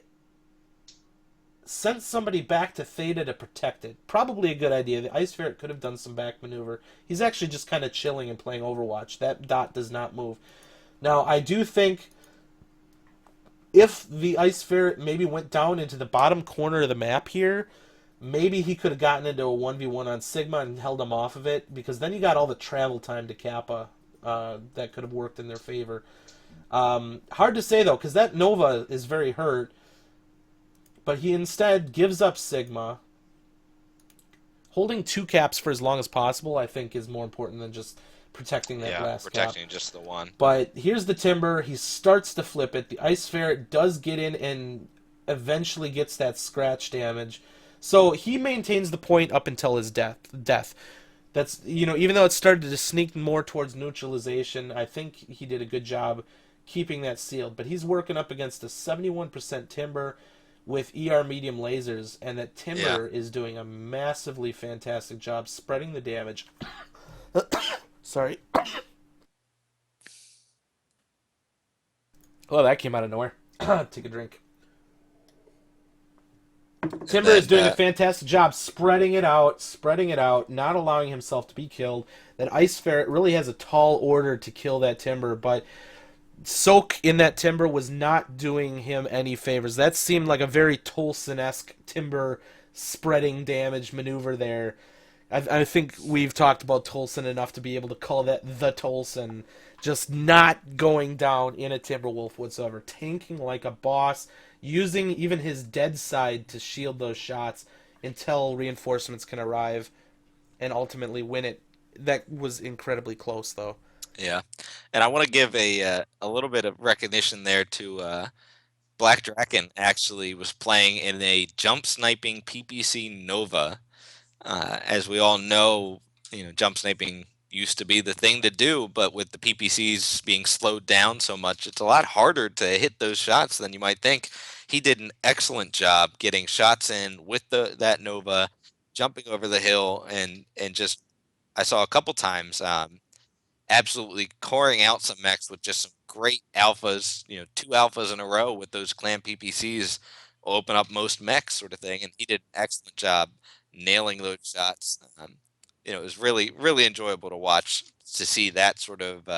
sent somebody back to Theta to protect it. Probably a good idea. The Ice Ferret could have done some back maneuver. He's actually just kind of chilling and playing Overwatch. That dot does not move. Now, I do think if the Ice Ferret maybe went down into the bottom corner of the map here, maybe he could have gotten into a 1v1 on Sigma and held him off of it, because then you got all the travel time to Kappa that could have worked in their favor. Hard to say, though, because that Nova is very hurt, but he instead gives up Sigma. Holding 2 caps for as long as possible, I think, is more important than just protecting that last protecting cap. just the one. But here's the Timber. He starts to flip it. The Ice Ferret does get in and eventually gets that scratch damage. So he maintains the point up until his death. That's, even though it started to sneak more towards neutralization, I think he did a good job keeping that sealed. But he's working up against a 71% Timber with ER medium lasers, and that Timber is doing a massively fantastic job spreading the damage. Sorry. Oh, that came out of nowhere. Take a drink. Timber is doing a fantastic job spreading it out, not allowing himself to be killed. That Ice Ferret really has a tall order to kill that Timber, but Soak in that Timber was not doing him any favors. That seemed like a very Tolson-esque Timber spreading damage maneuver there. I think we've talked about Tolson enough to be able to call that the Tolson. Just not going down in a Timberwolf whatsoever. Tanking like a boss, using even his dead side to shield those shots until reinforcements can arrive and ultimately win it. That was incredibly close, though. Yeah, and I want to give a little bit of recognition there to Black Draken. Actually, was playing in a jump sniping PPC Nova. As we all know, jump sniping used to be the thing to do, but with the PPCs being slowed down so much, it's a lot harder to hit those shots than you might think. He did an excellent job getting shots in with that Nova, jumping over the hill, and just I saw a couple times. Absolutely coring out some mechs with just some great alphas, 2 alphas in a row with those clan PPCs will open up most mechs sort of thing, and he did an excellent job nailing those shots. It was really, really enjoyable to watch, to see that sort of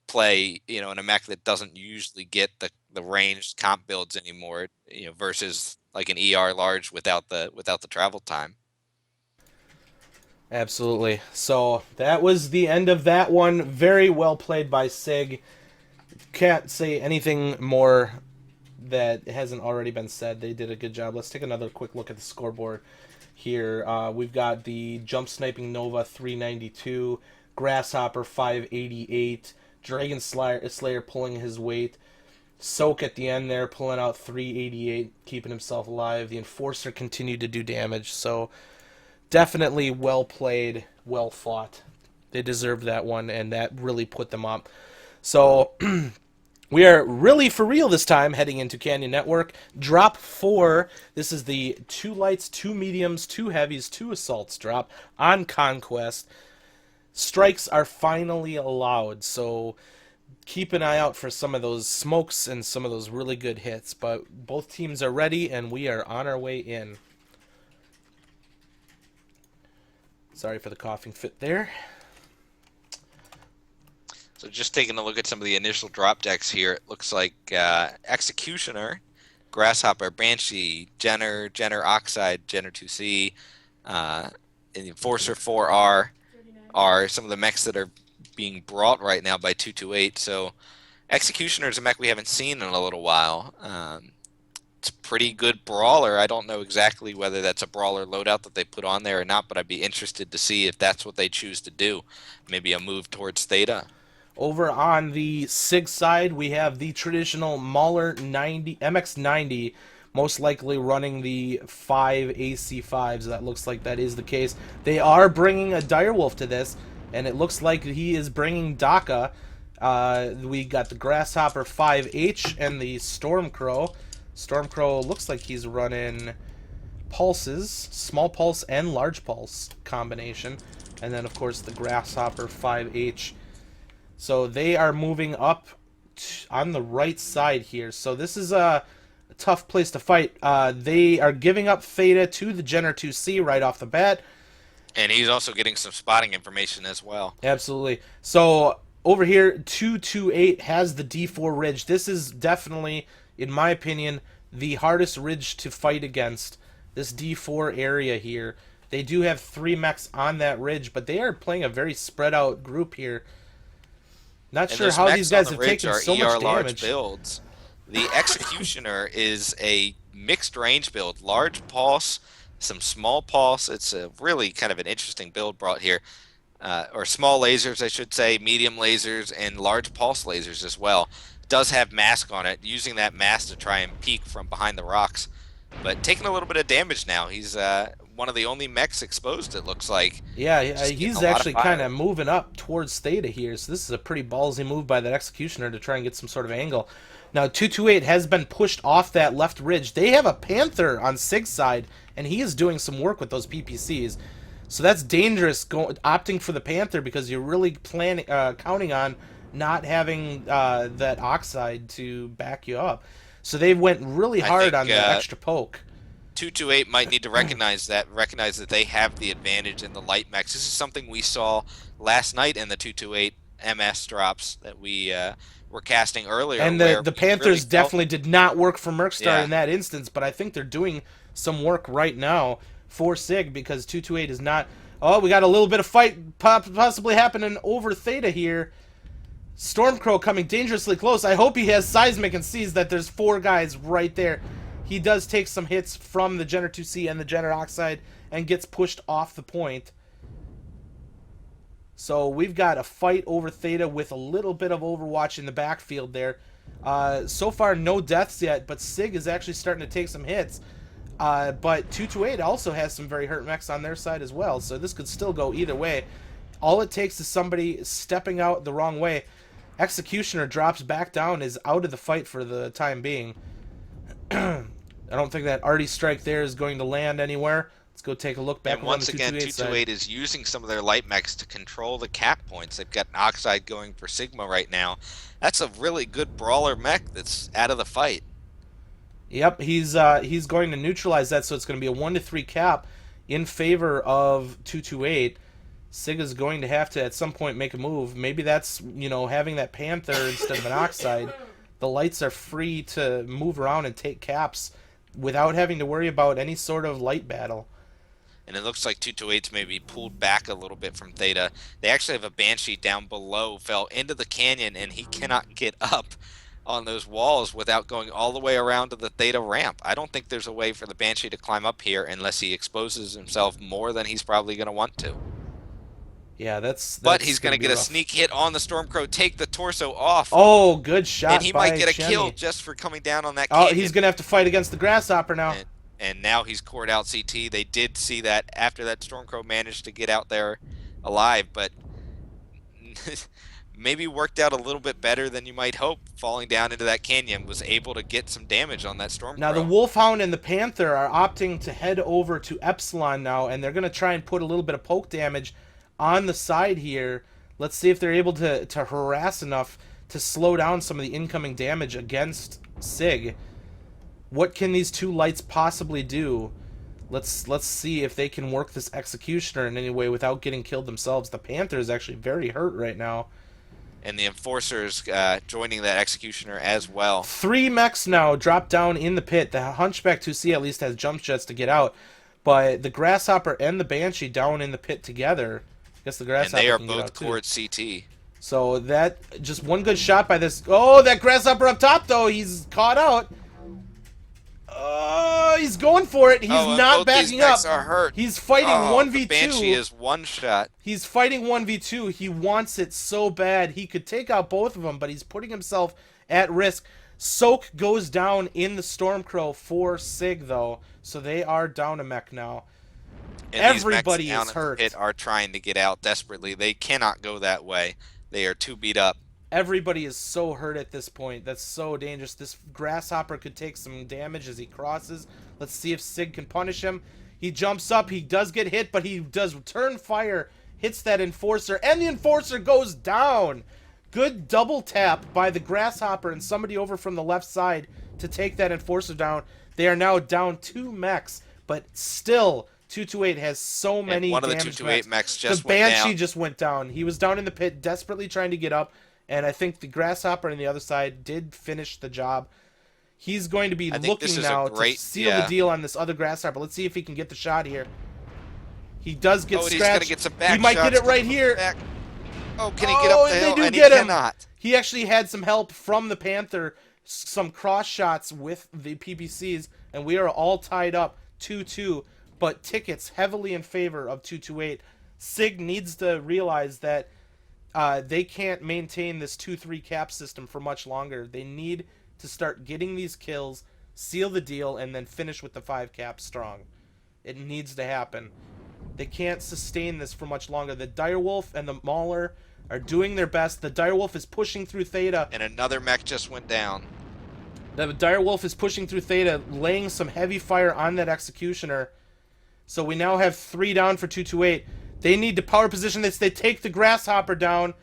play, in a mech that doesn't usually get the ranged comp builds anymore, versus like an ER large without the travel time. Absolutely. So that was the end of that one. Very well played by SiG. Can't say anything more that hasn't already been said. They did a good job. Let's take another quick look at the scoreboard here. We've got the Jump Sniping Nova 392, Grasshopper 588, Dragon Slayer pulling his weight, Soak at the end there pulling out 388, keeping himself alive. The Enforcer continued to do damage, so definitely well played, well fought. They deserved that one, and that really put them up. So we are really for real this time heading into Canyon Network. Drop 4. This is the 2 lights, 2 mediums, 2 heavies, 2 assaults drop on Conquest. Strikes are finally allowed, so keep an eye out for some of those smokes and some of those really good hits. But both teams are ready, and we are on our way in. Sorry for the coughing fit there. So just taking a look at some of the initial drop decks here, it looks like Executioner, Grasshopper, Banshee, Jenner, Oxide, Jenner 2C, and the Enforcer 4R are some of the mechs that are being brought right now by 228. So Executioner is a mech we haven't seen in a little while. It's a pretty good brawler. I don't know exactly whether that's a brawler loadout that they put on there or not, but I'd be interested to see if that's what they choose to do. Maybe a move towards Theta. Over on the SiG side, we have the traditional Mauler 90, MX90, most likely running the 5 AC5s. That looks like that is the case. They are bringing a Direwolf to this, and it looks like he is bringing DACA. We got the Grasshopper 5H and the Stormcrow. Stormcrow looks like he's running pulses, small pulse and large pulse combination. And then, of course, the Grasshopper 5H. So they are moving up on the right side here. So this is a tough place to fight. They are giving up Theta to the Jenner 2C right off the bat. And he's also getting some spotting information as well. Absolutely. So over here, 228 has the D4 Ridge. This is definitely in my opinion, the hardest ridge to fight against. This D4 area here. They do have 3 mechs on that ridge, but they are playing a very spread out group here. Not sure how these guys have taken so much damage. Builds. The Executioner is a mixed range build. Large pulse, some small pulse. It's a really kind of an interesting build brought here. Or small lasers, I should say, medium lasers, and large pulse lasers as well. It does have mask on it, using that mask to try and peek from behind the rocks. But taking a little bit of damage now. He's one of the only mechs exposed, it looks like. Yeah, he's actually kind of moving up towards Theta here, so this is a pretty ballsy move by that Executioner to try and get some sort of angle. Now, 228 has been pushed off that left ridge. They have a Panther on SiG's side, and he is doing some work with those PPCs. So that's dangerous, opting for the Panther, because you're really counting on not having that Oxide to back you up. So they went really hard on the extra poke. 228 might need to recognize that they have the advantage in the light mechs. This is something we saw last night in the 228 MS drops that we were casting earlier. And the Panthers really definitely did not work for Mercstar in that instance, but I think they're doing some work right now for SiG, because 228 is not... Oh, we got a little bit of fight possibly happening over Theta here. Stormcrow coming dangerously close. I hope he has seismic and sees that there's 4 guys right there. He does take some hits from the Jenner 2C and the Jenner Oxide and gets pushed off the point. So we've got a fight over Theta with a little bit of Overwatch in the backfield there. So far, no deaths yet, but SiG is actually starting to take some hits. But 228 also has some very hurt mechs on their side as well, so this could still go either way. All it takes is somebody stepping out the wrong way. Executioner drops back down, is out of the fight for the time being. I don't think that arty strike there is going to land anywhere. Let's go take a look back. And once again, 228 is using some of their light mechs to control the cap points. They've got an Oxide going for Sigma right now. That's a really good brawler mech that's out of the fight. Yep, he's going to neutralize that, so it's going to be a 1-3 cap in favor of 228. SiG is going to have to at some point make a move. Maybe that's, you know, having that Panther instead of an Oxide. The lights are free to move around and take caps without having to worry about any sort of light battle. And it looks like 228's maybe pulled back a little bit from Theta. They actually have a Banshee down below, fell into the canyon, and he cannot get up on those walls without going all the way around to the Theta ramp. I don't think there's a way for the Banshee to climb up here unless he exposes himself more than he's probably going to want to. Yeah, that's but he's going to get a sneak hit on the Stormcrow, take the torso off. Oh, good shot. And he might get a kill just for coming down on that canyon. Oh, he's going to have to fight against the Grasshopper now. And now he's cored out CT. They did see that after that Stormcrow managed to get out there alive, but maybe worked out a little bit better than you might hope. Falling down into that canyon, was able to get some damage on that Stormcrow. Now the Wolfhound and the Panther are opting to head over to Epsilon now, and they're going to try and put a little bit of poke damage on the side here. Let's see if they're able to harass enough to slow down some of the incoming damage against SiG. What can these 2 lights possibly do? Let's see if they can work this Executioner in any way without getting killed themselves. The Panther is actually very hurt right now. And the Enforcer's joining that Executioner as well. 3 mechs now drop down in the pit. The Hunchback 2C at least has jump jets to get out. But the Grasshopper and the Banshee down in the pit together. I guess the Grasshopper and they are can both cored CT. So that, just one good shot by this. Oh, that Grasshopper up top though. He's caught out. Oh, he's going for it. He's not backing up. Are hurt. He's fighting 1v2. The Banshee is one shot. He's fighting 1v2. He wants it so bad. He could take out both of them, but he's putting himself at risk. Soak goes down in the Stormcrow for SiG, though, so they are down a mech now. And everybody is hurt. These mechs are trying to get out desperately. They cannot go that way. They are too beat up. Everybody is so hurt at this point. That's so dangerous. This Grasshopper could take some damage as he crosses. Let's see if SiG can punish him. He jumps up. He does get hit, but he does return fire. Hits that Enforcer, and the Enforcer goes down. Good double tap by the Grasshopper and somebody over from the left side to take that Enforcer down. They are now down 2 mechs, but still 228 has so many one of the 228 mechs just went down. The Banshee just went down. He was down in the pit desperately trying to get up. And I think the Grasshopper on the other side did finish the job. He's going to be I think this looking is a now great- to seal yeah. the deal on this other grasshopper. Let's see if he can get the shot here. He does get Oh, he's scratched. gonna get some back He might get shots it right coming here. back. Oh, can he get up the they hill? do And get he him. cannot. He actually had some help from the Panther, some cross shots with the PPCs, and we are all tied up 2-2, but tickets heavily in favor of 228. SiG needs to realize that they can't maintain this 2-3 cap system for much longer. They need to start getting these kills, seal the deal, and then finish with the 5 cap strong. It needs to happen. They can't sustain this for much longer. The Direwolf and the Mauler are doing their best. The Direwolf is pushing through Theta. And another mech just went down. The Direwolf is pushing through Theta, laying some heavy fire on that Executioner. So we now have 3 down for 228. They need to power position this. They take the Grasshopper down.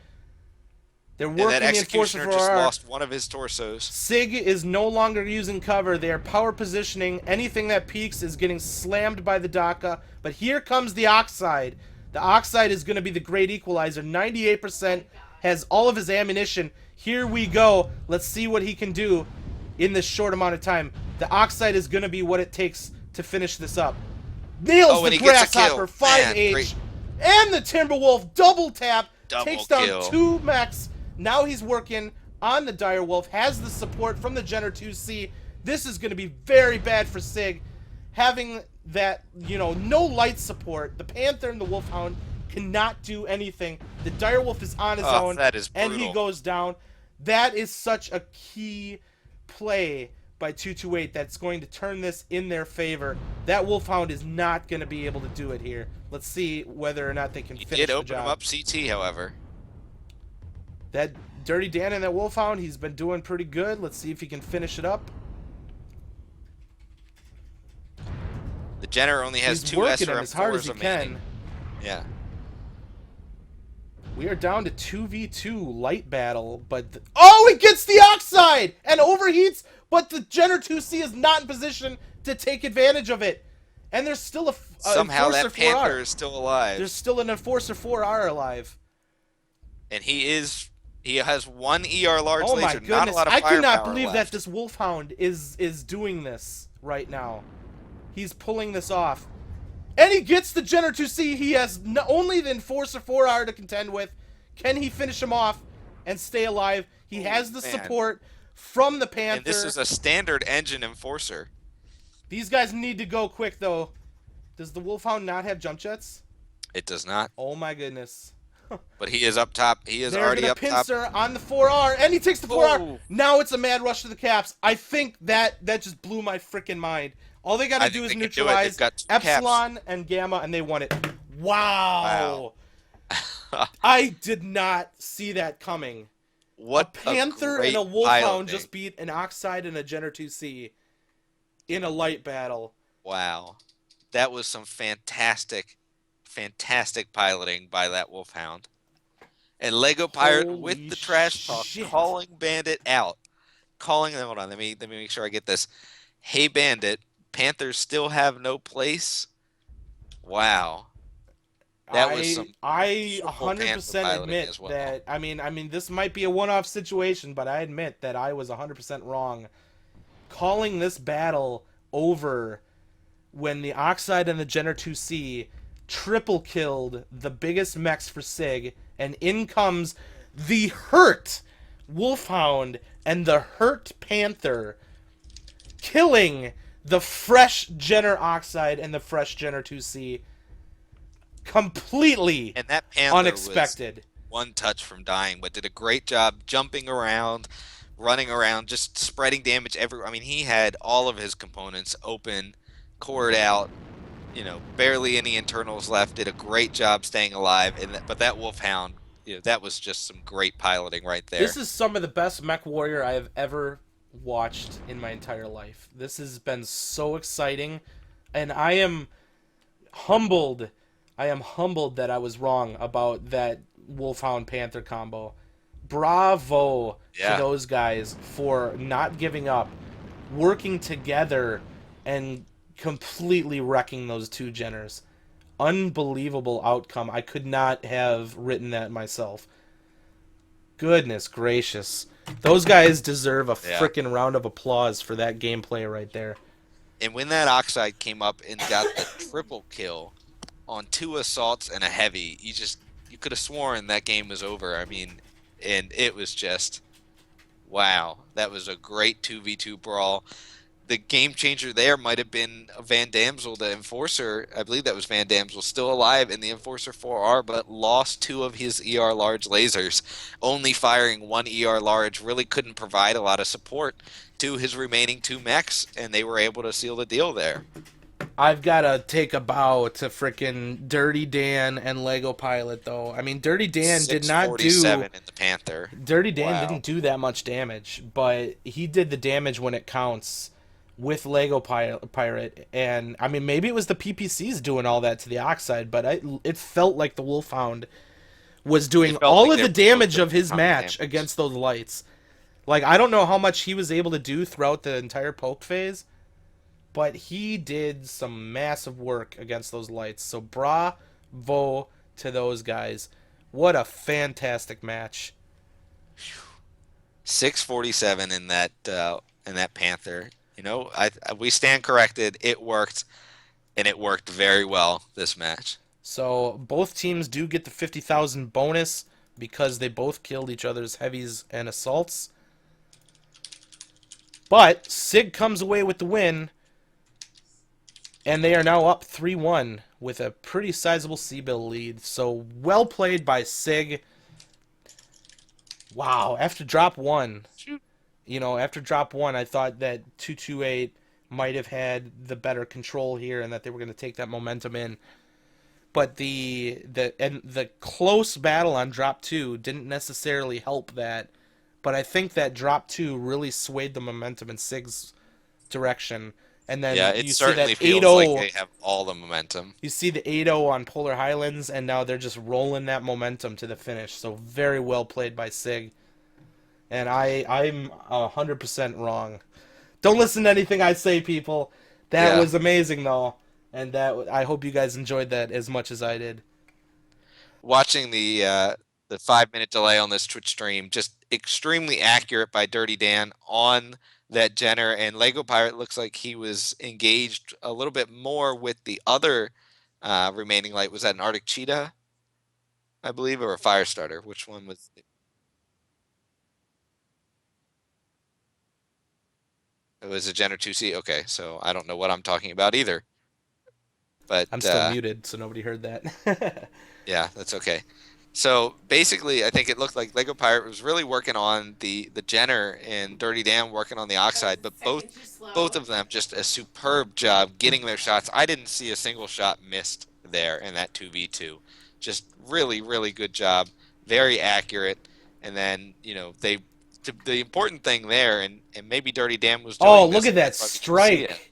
They're And working that the Executioner Enforcer just 4R. lost one of his torsos. SiG is no longer using cover. They are power positioning. Anything that peaks is getting slammed by the DACA. But here comes the Oxide. The Oxide is going to be the great equalizer. 98% has all of his ammunition. Here we go. Let's see what he can do in this short amount of time. The Oxide is going to be what it takes to finish this up. Nails the Grasshopper, 5H. And the Timberwolf double tap. Takes down 2 mechs. Now he's working on the Direwolf, has the support from the Jenner 2C. This is going to be very bad for SiG. Having that, no light support. The Panther and the Wolfhound cannot do anything. The Direwolf is on his own, that is and he brutal. goes down. That is such a key play by 228 that's going to turn this in their favor. That Wolfhound is not going to be able to do it here. Let's see whether or not they can finish the job. He did open him up CT, however. That Dirty Dan and that Wolfhound, he's been doing pretty good. Let's see if he can finish it up. The Jenner only has He's 2 working him SRM4s as hard as he remaining. can. Yeah. We are down to 2v2 light battle, but... oh, he gets the Oxide! And overheats, but the Jenner 2C is not in position to take advantage of it. And there's still a Somehow Enforcer that Panther 4R. is still alive. There's still an Enforcer 4R alive. And he has 1 ER large Oh laser. my Not a goodness, lot of I cannot firepower believe left. that this Wolfhound is doing this right now. He's pulling this off. And he gets the Jenner 2C. He has only the Enforcer 4R to contend with. Can he finish him off and stay alive? He has the support from the Panther. And this is a standard engine Enforcer. These guys need to go quick, though. Does the Wolfhound not have jump jets? It does not. Oh my goodness. But he is up top. He is They're already gonna up top. pincer on the 4R, and he takes the 4R. Oh. Now it's a mad rush to the caps. I think that just blew my freaking mind. All they gotta do is neutralize Epsilon and Gamma, and they won it. Wow. I did not see that coming. What a Panther and a Wolfhound just beat an Oxide and a Jenner 2C in a light battle. Wow. That was some fantastic piloting by that Wolfhound. And Lego Pirate with the trash talk, calling Bandit out. Hold on, let me make sure I get this. Hey Bandit, Panthers still have no place? Wow. That was some I 100% admit that. I mean, this might be a one-off situation, but I admit that I was 100% wrong, calling this battle over when the Oxide and the Jenner 2C triple killed the biggest mechs for SiG, and in comes the hurt Wolfhound and the hurt Panther, killing the fresh Jenner Oxide and the fresh Jenner 2C. Completely and that Panther unexpected. Was one touch from dying, but did a great job jumping around, running around, just spreading damage everywhere. I mean, he had all of his components open, cored out, barely any internals left. Did a great job staying alive, but that Wolfhound, that was just some great piloting right there. This is some of the best Mech Warrior I have ever watched in my entire life. This has been so exciting, and I am humbled. That I was wrong about that Wolfhound Panther combo. Bravo to those guys for not giving up, working together, and completely wrecking those 2 Jenners. Unbelievable outcome. I could not have written that myself. Goodness gracious. Those guys deserve a Yeah. frickin' round of applause for that gameplay right there. And when that Oxide came up and got the triple kill on 2 assaults and a heavy, you could have sworn that game was over. I mean, and it was just, wow. That was a great 2v2 brawl. The game changer there might have been Van Damsel, the Enforcer. I believe that was Van Damsel, still alive in the Enforcer 4R, but lost 2 of his ER large lasers, only firing 1 ER large. Really couldn't provide a lot of support to his remaining 2 mechs, and they were able to seal the deal there. I've got to take a bow to frickin' Dirty Dan and Lego Pilot, though. I mean, Dirty Dan did not do... 647 in the Panther. Dirty Dan Wow. didn't do that much damage, but he did the damage when it counts with Lego Pirate. And, I mean, maybe it was the PPCs doing all that to the Oxide, but it felt like the Wolfhound was doing all like of the they were damage both of his doing match damage. against those lights. Like, I don't know how much he was able to do throughout the entire poke phase, but he did some massive work against those lights. So bravo to those guys. What a fantastic match. 647 in that Panther. You know, we stand corrected. It worked, and it worked very well this match. So both teams do get the 50,000 bonus because they both killed each other's heavies and assaults. But SiG comes away with the win, and they are now up 3-1 with a pretty sizable C-Bill lead. So well played by SiG. Wow, after drop 1, after drop 1, I thought that 228 might have had the better control here and that they were going to take that momentum in. But the close battle on drop 2 didn't necessarily help that. But I think that drop 2 really swayed the momentum in SiG's direction. And then Yeah, it you see certainly that feels 8-0, like they have all the momentum. you see the 8-0 on Polar Highlands, and now they're just rolling that momentum to the finish. So very well played by SiG. And I'm 100% wrong. Don't listen to anything I say, people. That was amazing, though. And that I hope you guys enjoyed that as much as I did. Watching the 5-minute delay on this Twitch stream, just extremely accurate by Dirty Dan on that Jenner, and Lego Pirate looks like he was engaged a little bit more with the other remaining light. Was that an Arctic Cheetah, I believe, or a Firestarter? Which one was it? It was a Jenner 2C. Okay, so I don't know what I'm talking about either. But I'm still muted, so nobody heard that. yeah, that's okay. So basically, I think it looked like Lego Pirate was really working on the Jenner and Dirty Dan working on the Oxide, but both of them just a superb job getting their shots. I didn't see a single shot missed there in that 2v2. Just really, really good job. Very accurate. And then, the important thing there, and maybe Dirty Dan was doing Oh, this, look at that but you can see strike. it.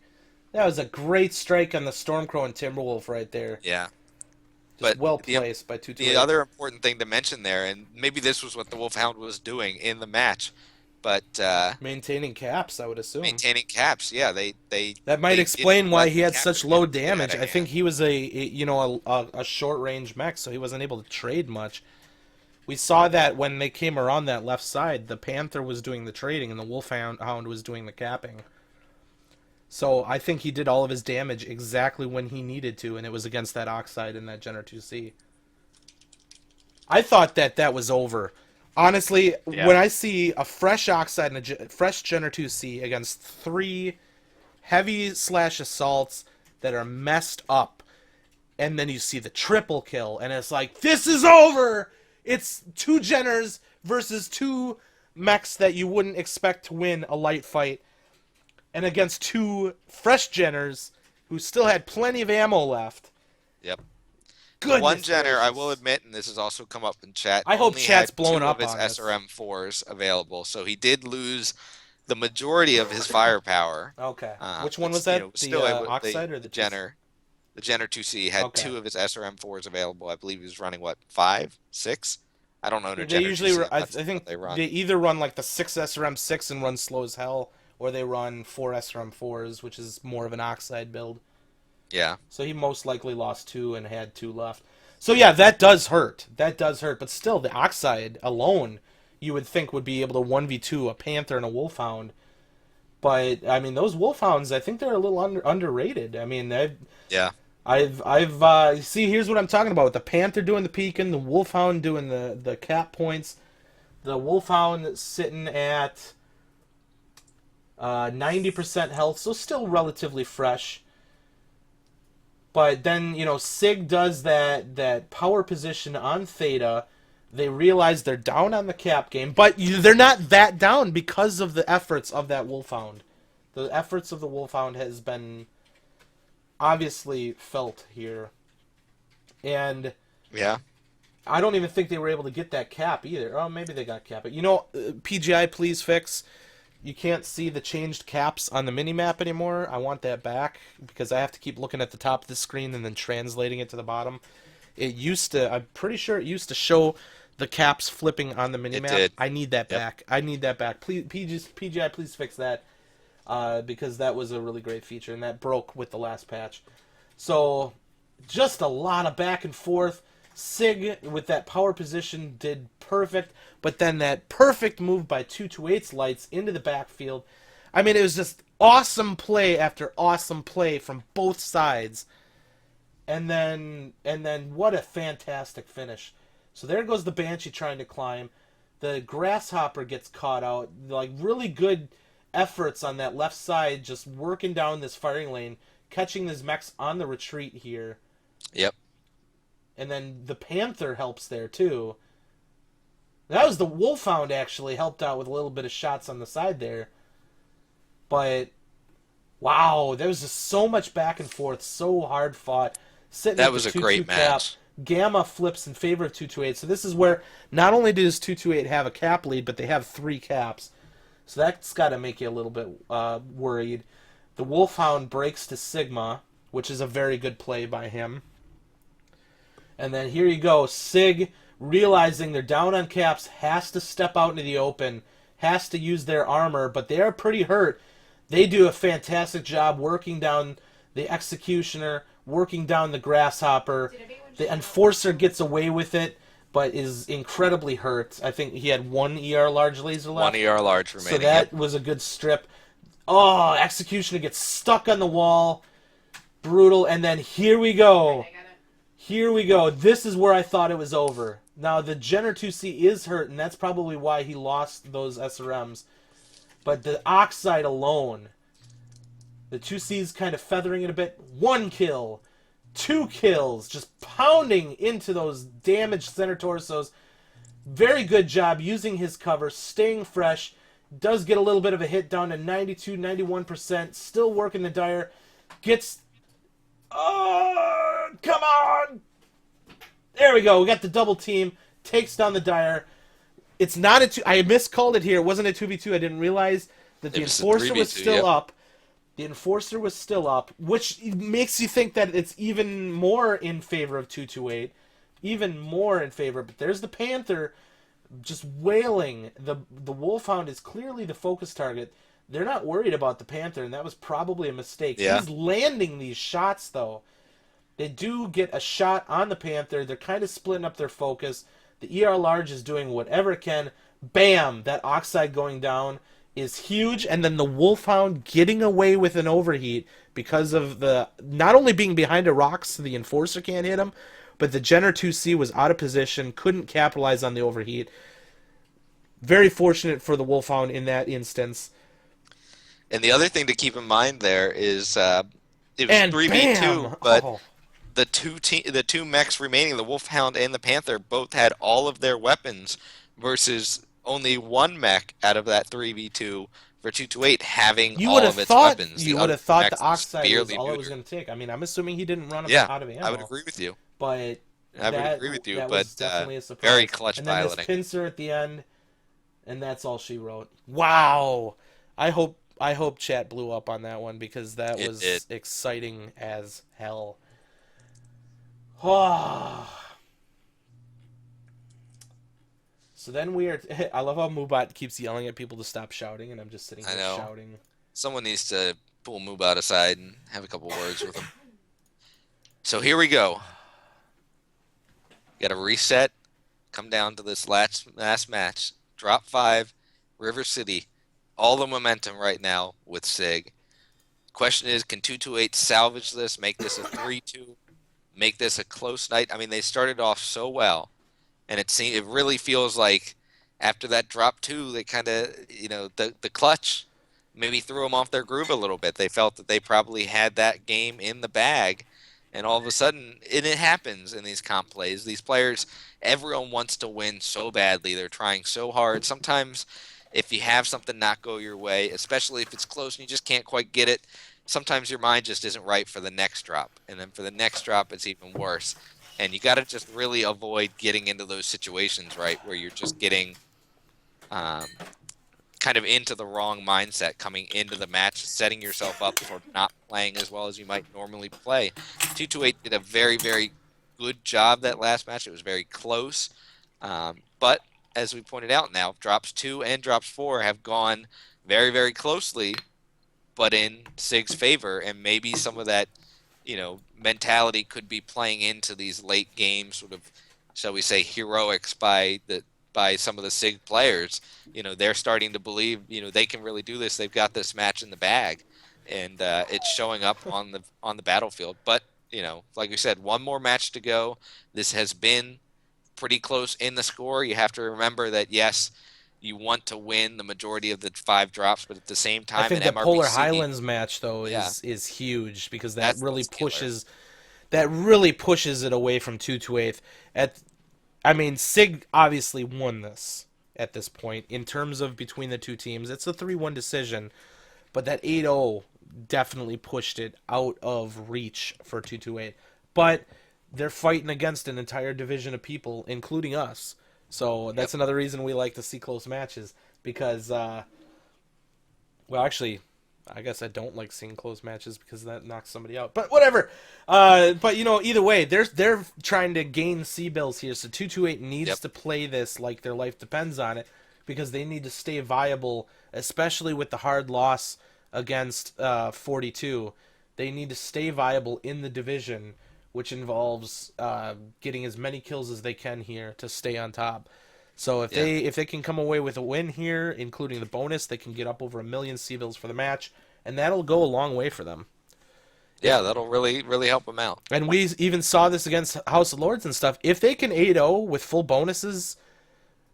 That was a great strike on the Stormcrow and Timberwolf right there. Yeah. Just But well placed by 228. The other important thing to mention there, and maybe this was what the Wolfhound was doing in the match, but maintaining caps, I would assume. maintaining caps, yeah, That might they explain didn't why let he had caps such get low out damage. of I think hand. he was a short range mech, so he wasn't able to trade much. We saw that when they came around that left side, the Panther was doing the trading and the Wolfhound was doing the capping. So I think he did all of his damage exactly when he needed to, and it was against that Oxide and that Jenner 2C. I thought that was over. Honestly, when I see a fresh Oxide and a fresh Jenner 2C against 3 heavy/assaults that are messed up, and then you see the triple kill, and it's like, this is over! It's 2 Jenners versus 2 mechs that you wouldn't expect to win a light fight, and against 2 fresh Jenners who still had plenty of ammo left. Yep. Goodness One Jenner, I gracious. will admit, and this has also come up in chat. I hope only chat's had blowing 2 up of his on this. SRM4s available, so he did lose the majority of his firepower. Okay. Which one was that? Oxide or the Jenner? The Jenner 2C had 2 of his SRM4s available. I believe he was running, 5, 6? I don't know. They usually, I think they either run like the 6 SRM6 and run slow as hell, or they run 4 SRM4s, which is more of an Oxide build. Yeah. So he most likely lost 2 and had 2 left. So yeah, that does hurt. That does hurt. But still, the Oxide alone, you would think would be able to 1v2 a Panther and a Wolfhound. But I mean, those Wolfhounds, I think they're a little underrated. I mean, I've see, here's what I'm talking about with the Panther doing the peeking, the Wolfhound doing the cap points, the Wolfhound sitting at 90% health, so still relatively fresh. But then, you know, SiG does that power position on Theta. They realize they're down on the cap game, but they're not that down because of the efforts of that Wolfhound. The efforts of the Wolfhound has been obviously felt here. And Yeah. I don't even think they were able to get that cap either. Oh, maybe they got cap. But, you know, PGI, please fix. You can't see the changed caps on the minimap anymore. I want that back because I have to keep looking at the top of the screen and then translating it to the bottom. It used to, I'm pretty sure it used to show the caps flipping on the minimap. It did. I need that back. I need that back. Please, PGI, please fix that because that was a really great feature and that broke with the last patch. So, just a lot of back and forth. SiG with that power position did perfect, but then that perfect move by 228's lights into the backfield. I mean, it was just awesome play after awesome play from both sides. And then what a fantastic finish. So there goes the Banshee trying to climb. The Grasshopper gets caught out. Like, really good efforts on that left side, just working down this firing lane, catching his mechs on the retreat here. Yep. And then the Panther helps there, too. That was the Wolfhound, actually, helped out with a little bit of shots on the side there. But, wow, there was just so much back and forth, so hard fought. That was a great match. Gamma flips in favor of 228. So this is where not only does 228 have a cap lead, but they have 3 caps. So that's got to make you a little bit worried. The Wolfhound breaks to Sigma, which is a very good play by him. And then here you go. SiG, realizing they're down on caps, has to step out into the open, has to use their armor, but they are pretty hurt. They do a fantastic job working down the Executioner, working down the Grasshopper. The Enforcer gets away with it, but is incredibly hurt. I think he had 1 ER large laser left. 1 ER large remaining. So that was a good strip. Oh, Executioner gets stuck on the wall. Brutal. And then here we go. Here we go. This is where I thought it was over. Now, the Jenner 2C is hurt, and that's probably why he lost those SRMs. But the Oxide alone, the 2C's kind of feathering it a bit. 1 kill. 2 kills. Just pounding into those damaged center torsos. Very good job using his cover, staying fresh. Does get a little bit of a hit down to 92, 91%. Still working the Dire. Gets... Oh, come on! There we go. We got the double team. Takes down the Dire. It's not a 2... I miscalled it here. It wasn't a 2v2. I didn't realize that the Enforcer was still up. The Enforcer was still up, which makes you think that it's even more in favor of 228. Even more in favor. But there's the Panther just wailing. The Wolfhound is clearly the focus target. They're not worried about the Panther, and that was probably a mistake. Yeah. He's landing these shots, though. They do get a shot on the Panther. They're kind of splitting up their focus. The ER large is doing whatever it can. Bam! That Oxide going down is huge. And then the Wolfhound getting away with an overheat because of the... Not only being behind a rock so the Enforcer can't hit him, but the Jenner 2C was out of position, couldn't capitalize on the overheat. Very fortunate for the Wolfhound in that instance. And the other thing to keep in mind there is it was And 3v2, bam! but Oh. the two mechs remaining, the Wolfhound and the Panther, both had all of their weapons versus only 1 mech out of that 3v2 for 228 having all of its weapons. You The would have other thought mechs the Oxide was severely all it was neutered. going to take. I mean, I'm assuming he didn't run out of ammo. I would agree with you. But I would agree with you, that but was definitely a surprise. very clutch and then piloting. this pincer at the end, and that's all she wrote. Wow! I hope chat blew up on that one because that It was did. exciting as hell. Oh. So then we are... I love how Moobot keeps yelling at people to stop shouting, and I'm just sitting I here know. shouting. Someone needs to pull Moobot aside and have a couple words with him. So here we go. Got to reset, come down to this last match. Drop 5, River City, all the momentum right now with SiG. Question is, can 228 salvage this, make this a 3-2, make this a close night? I mean, they started off so well, and it really feels like after that drop 2, they kind of, the clutch maybe threw them off their groove a little bit. They felt that they probably had that game in the bag, and all of a sudden, it happens in these comp plays. These players, everyone wants to win so badly. They're trying so hard. Sometimes if you have something not go your way, especially if it's close and you just can't quite get it, sometimes your mind just isn't right for the next drop. And then for the next drop, it's even worse. And you got to just really avoid getting into those situations, right, where you're just getting kind of into the wrong mindset coming into the match, setting yourself up for not playing as well as you might normally play. 228 did a very, very good job that last match. It was very close. But as we pointed out now, drops 2 and drops 4 have gone very, very closely, but in SiG's favor, and maybe some of that, mentality could be playing into these late games, sort of, shall we say, heroics by some of the SiG players. They're starting to believe, they can really do this. They've got this match in the bag, and it's showing up on the battlefield. But like we said, one more match to go. This has been pretty close in the score. You have to remember that, yes, you want to win the majority of the 5 drops, but at the same time, I think an the MRBC, Polar Highlands match though is huge, because that That's really killer. pushes it away from 228. SiG obviously won this at this point in terms of between the two teams. It's a 3-1 decision, but that 8-0 definitely pushed it out of reach for 228. But they're fighting against an entire division of people, including us. So that's another reason we like to see close matches, because, actually, I guess I don't like seeing close matches because that knocks somebody out. But whatever. But either way, they're trying to gain C-bills here, so 228 needs to play this like their life depends on it, because they need to stay viable, especially with the hard loss against 42. They need to stay viable in the division, which involves getting as many kills as they can here to stay on top. So if they can come away with a win here, including the bonus, they can get up over 1 million C-bills for the match, and that'll go a long way for them. Yeah, that'll really, really help them out. And we even saw this against House of Lords and stuff. If they can 8-0 with full bonuses,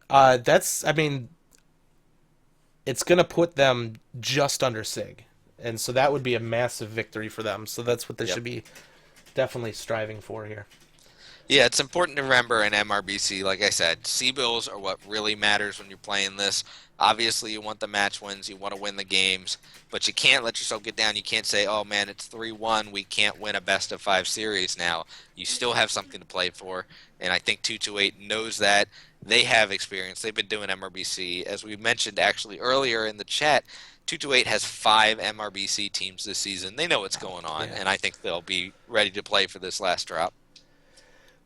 it's going to put them just under SiG. And so that would be a massive victory for them. So that's what they should be definitely striving for here. Yeah, it's important to remember in MRBC, like I said, C-bills are what really matters when you're playing this. Obviously, you want the match wins, you want to win the games, but you can't let yourself get down. You can't say, oh man, it's 3-1, we can't win a best-of-5 series now. You still have something to play for, and I think 228 knows that. They have experience. They've been doing MRBC. As we mentioned actually earlier in the chat, 228 has 5 MRBC teams this season. They know what's going on, and I think they'll be ready to play for this last drop.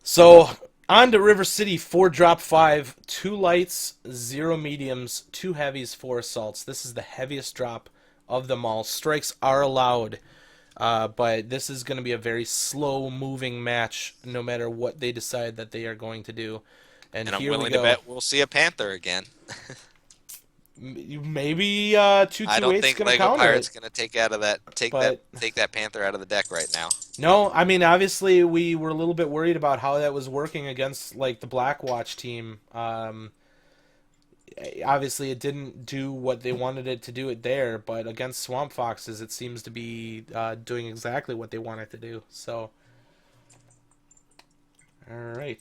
So, on to River City, 4 drop 5, 2 lights, 0 mediums, 2 heavies, 4 assaults. This is the heaviest drop of them all. Strikes are allowed, but this is going to be a very slow-moving match, no matter what they decide that they are going to do. And I'm here willing we go. to bet we'll see a Panther again. Maybe 228's I don't think going to Lego counter Pirates it. going to take that Panther out of the deck right now. No, obviously we were a little bit worried about how that was working against the Blackwatch team. Obviously it didn't do what they wanted it to do it there, but against Swamp Foxes it seems to be doing exactly what they want it to do. So, all right,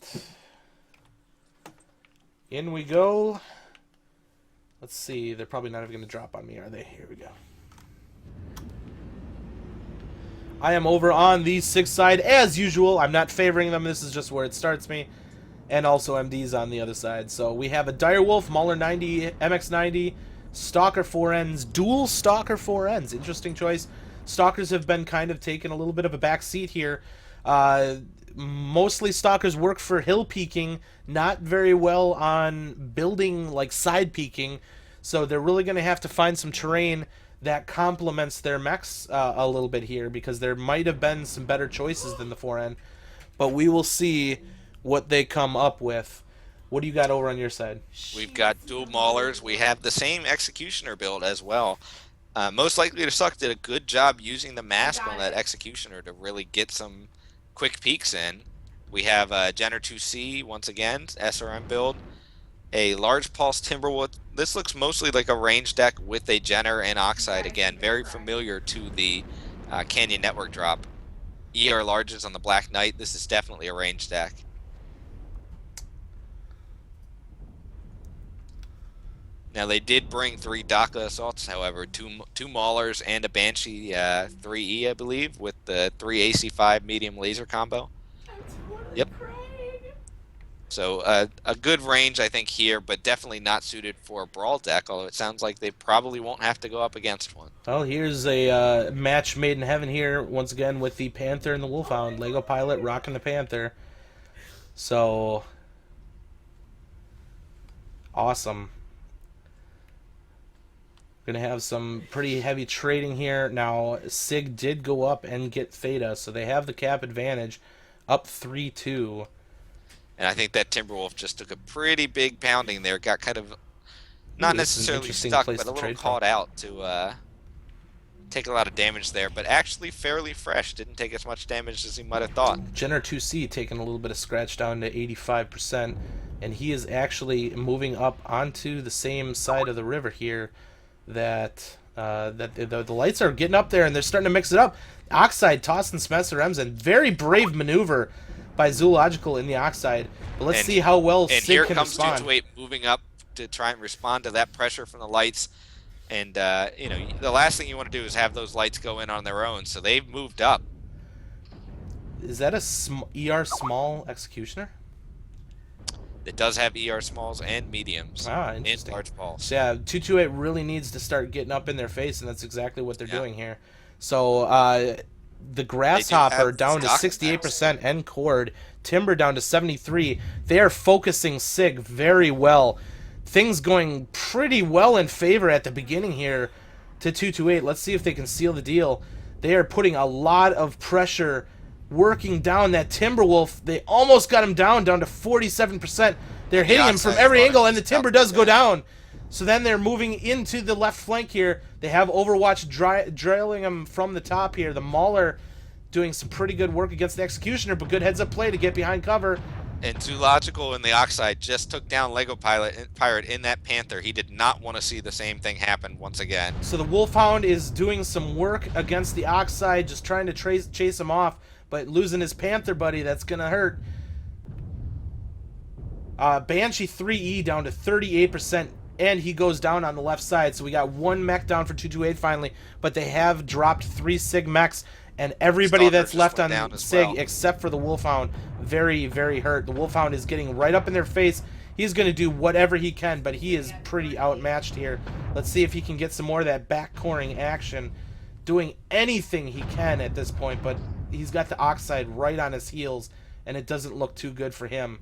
in we go. Let's see. They're probably not even going to drop on me, are they? Here we go. I am over on the 6 side, as usual. I'm not favoring them. This is just where it starts me. And also MD's on the other side. So we have a Direwolf, Mauler 90, MX 90, Stalker 4Ns, dual Stalker 4Ns. Interesting choice. Stalkers have been kind of taking a little bit of a back seat here. Mostly Stalkers work for hill peeking, not very well on building side peeking, so they're really going to have to find some terrain that complements their mechs a little bit here, because there might have been some better choices than the 4N, but we will see what they come up with. What do you got over on your side? We've got dual maulers. We have the same executioner build as well. Most likely to suck did a good job using the mask on that executioner to really get some quick peeks in. We have Jenner 2C once again, SRM build. A large pulse Timberwolf. This looks mostly like a range deck with a Jenner and Oxide. Again, very familiar to the Canyon Network drop. ER larges on the Black Knight. This is definitely a range deck. Now they did bring 3 DACA assaults, however, two Maulers and a Banshee 3E, I believe, with the 3 AC5 medium laser combo. Yep. So a good range, I think, here, but definitely not suited for a brawl deck, although it sounds like they probably won't have to go up against one. Well, here's a match made in heaven here, once again, with the Panther and the Wolfhound. Lego Pilot rocking the Panther. So, awesome. Going to have some pretty heavy trading here. Now, SiG did go up and get Theta, so they have the cap advantage, up 3-2. And I think that Timberwolf just took a pretty big pounding there. Got kind of, not necessarily stuck, but a little caught out to take a lot of damage there. But actually fairly fresh. Didn't take as much damage as he might have thought. Jenner 2C taking a little bit of scratch down to 85%. And he is actually moving up onto the same side of the river here that the lights are getting up there, and they're starting to mix it up. Oxide tossing Spencer M's, and very brave maneuver by Zoological in the Oxide. But let's see how well SiG can respond. And here comes 228 moving up to try and respond to that pressure from the lights. And, you know, the last thing you want to do is have those lights go in on their own. So they've moved up. Is that a ER small executioner? It does have ER smalls and mediums and large balls. So yeah, 228 really needs to start getting up in their face, and that's exactly what they're doing here. So the Grasshopper down to 68% and Cord, Timber down to 73. They are focusing SiG very well. Things going pretty well in favor at the beginning here to 228. Let's see if they can seal the deal. They are putting a lot of pressure working down that Timberwolf. They almost got him down to 47%. They're hitting him from every angle, and the Timber does go down. So then they're moving into the left flank here. They have Overwatch drilling him from the top here. The Mauler doing some pretty good work against the Executioner, but good heads-up play to get behind cover. And Zoological in the Oxide just took down Lego Pirate in that Panther. He did not want to see the same thing happen once again. So the Wolfhound is doing some work against the Oxide, just trying to chase him off, but losing his Panther buddy, that's going to hurt. Banshee 3E down to 38%, and he goes down on the left side. So we got one mech down for 228 finally, but they have dropped 3 SiG mechs, and everybody that's left on SiG except for the Wolfhound, very, very hurt. The Wolfhound is getting right up in their face. He's going to do whatever he can, but he is pretty outmatched here. Let's see if he can get some more of that back-coring action, doing anything he can at this point, but he's got the Oxide right on his heels, and it doesn't look too good for him.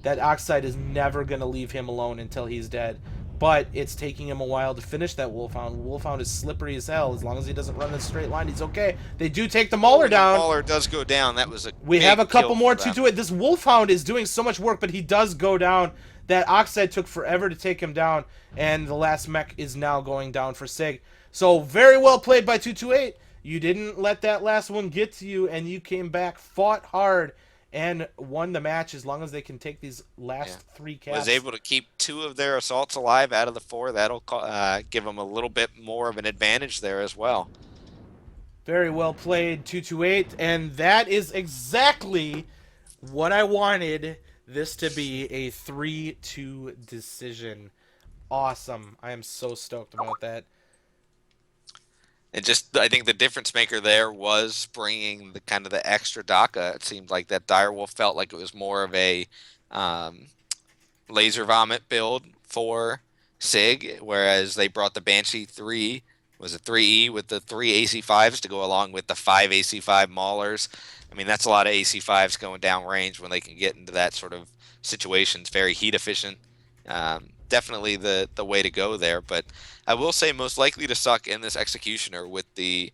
That Oxide is never going to leave him alone until he's dead. But it's taking him a while to finish that Wolfhound. Wolfhound is slippery as hell. As long as he doesn't run in a straight line, he's okay. They do take the Mauler down. The Mauler does go down. That was a We have a couple more to do it. This Wolfhound is doing so much work, but he does go down. That Oxide took forever to take him down, and the last mech is now going down for SiG. So very well played by 228. You didn't let that last one get to you, and you came back, fought hard, and won the match as long as they can take these last 3 caps. Was able to keep 2 of their assaults alive out of the 4. That'll give them a little bit more of an advantage there as well. Very well played, 228, and that is exactly what I wanted this to be, a 3-2 decision. Awesome. I am so stoked about that. And just, I think the difference maker there was bringing the kind of the extra DACA. It seemed like that Direwolf felt like it was more of a laser vomit build for SiG, whereas they brought the Banshee 3, was a 3E with the 3 AC5s to go along with the 5 AC5 Maulers. I mean, that's a lot of AC5s going down range when they can get into that sort of situation. It's very heat efficient. Definitely the way to go there, but I will say most likely to suck in this Executioner with the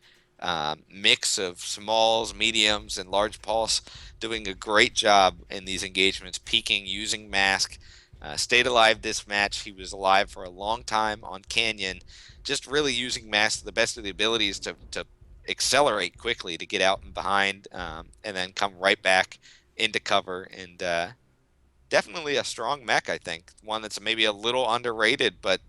mix of smalls, mediums, and large pulse, doing a great job in these engagements, peaking, using mask. Stayed alive this match. He was alive for a long time on Canyon, just really using mask to the best of the abilities to accelerate quickly to get out and behind, and then come right back into cover. And definitely a strong mech, I think. One that's maybe a little underrated, but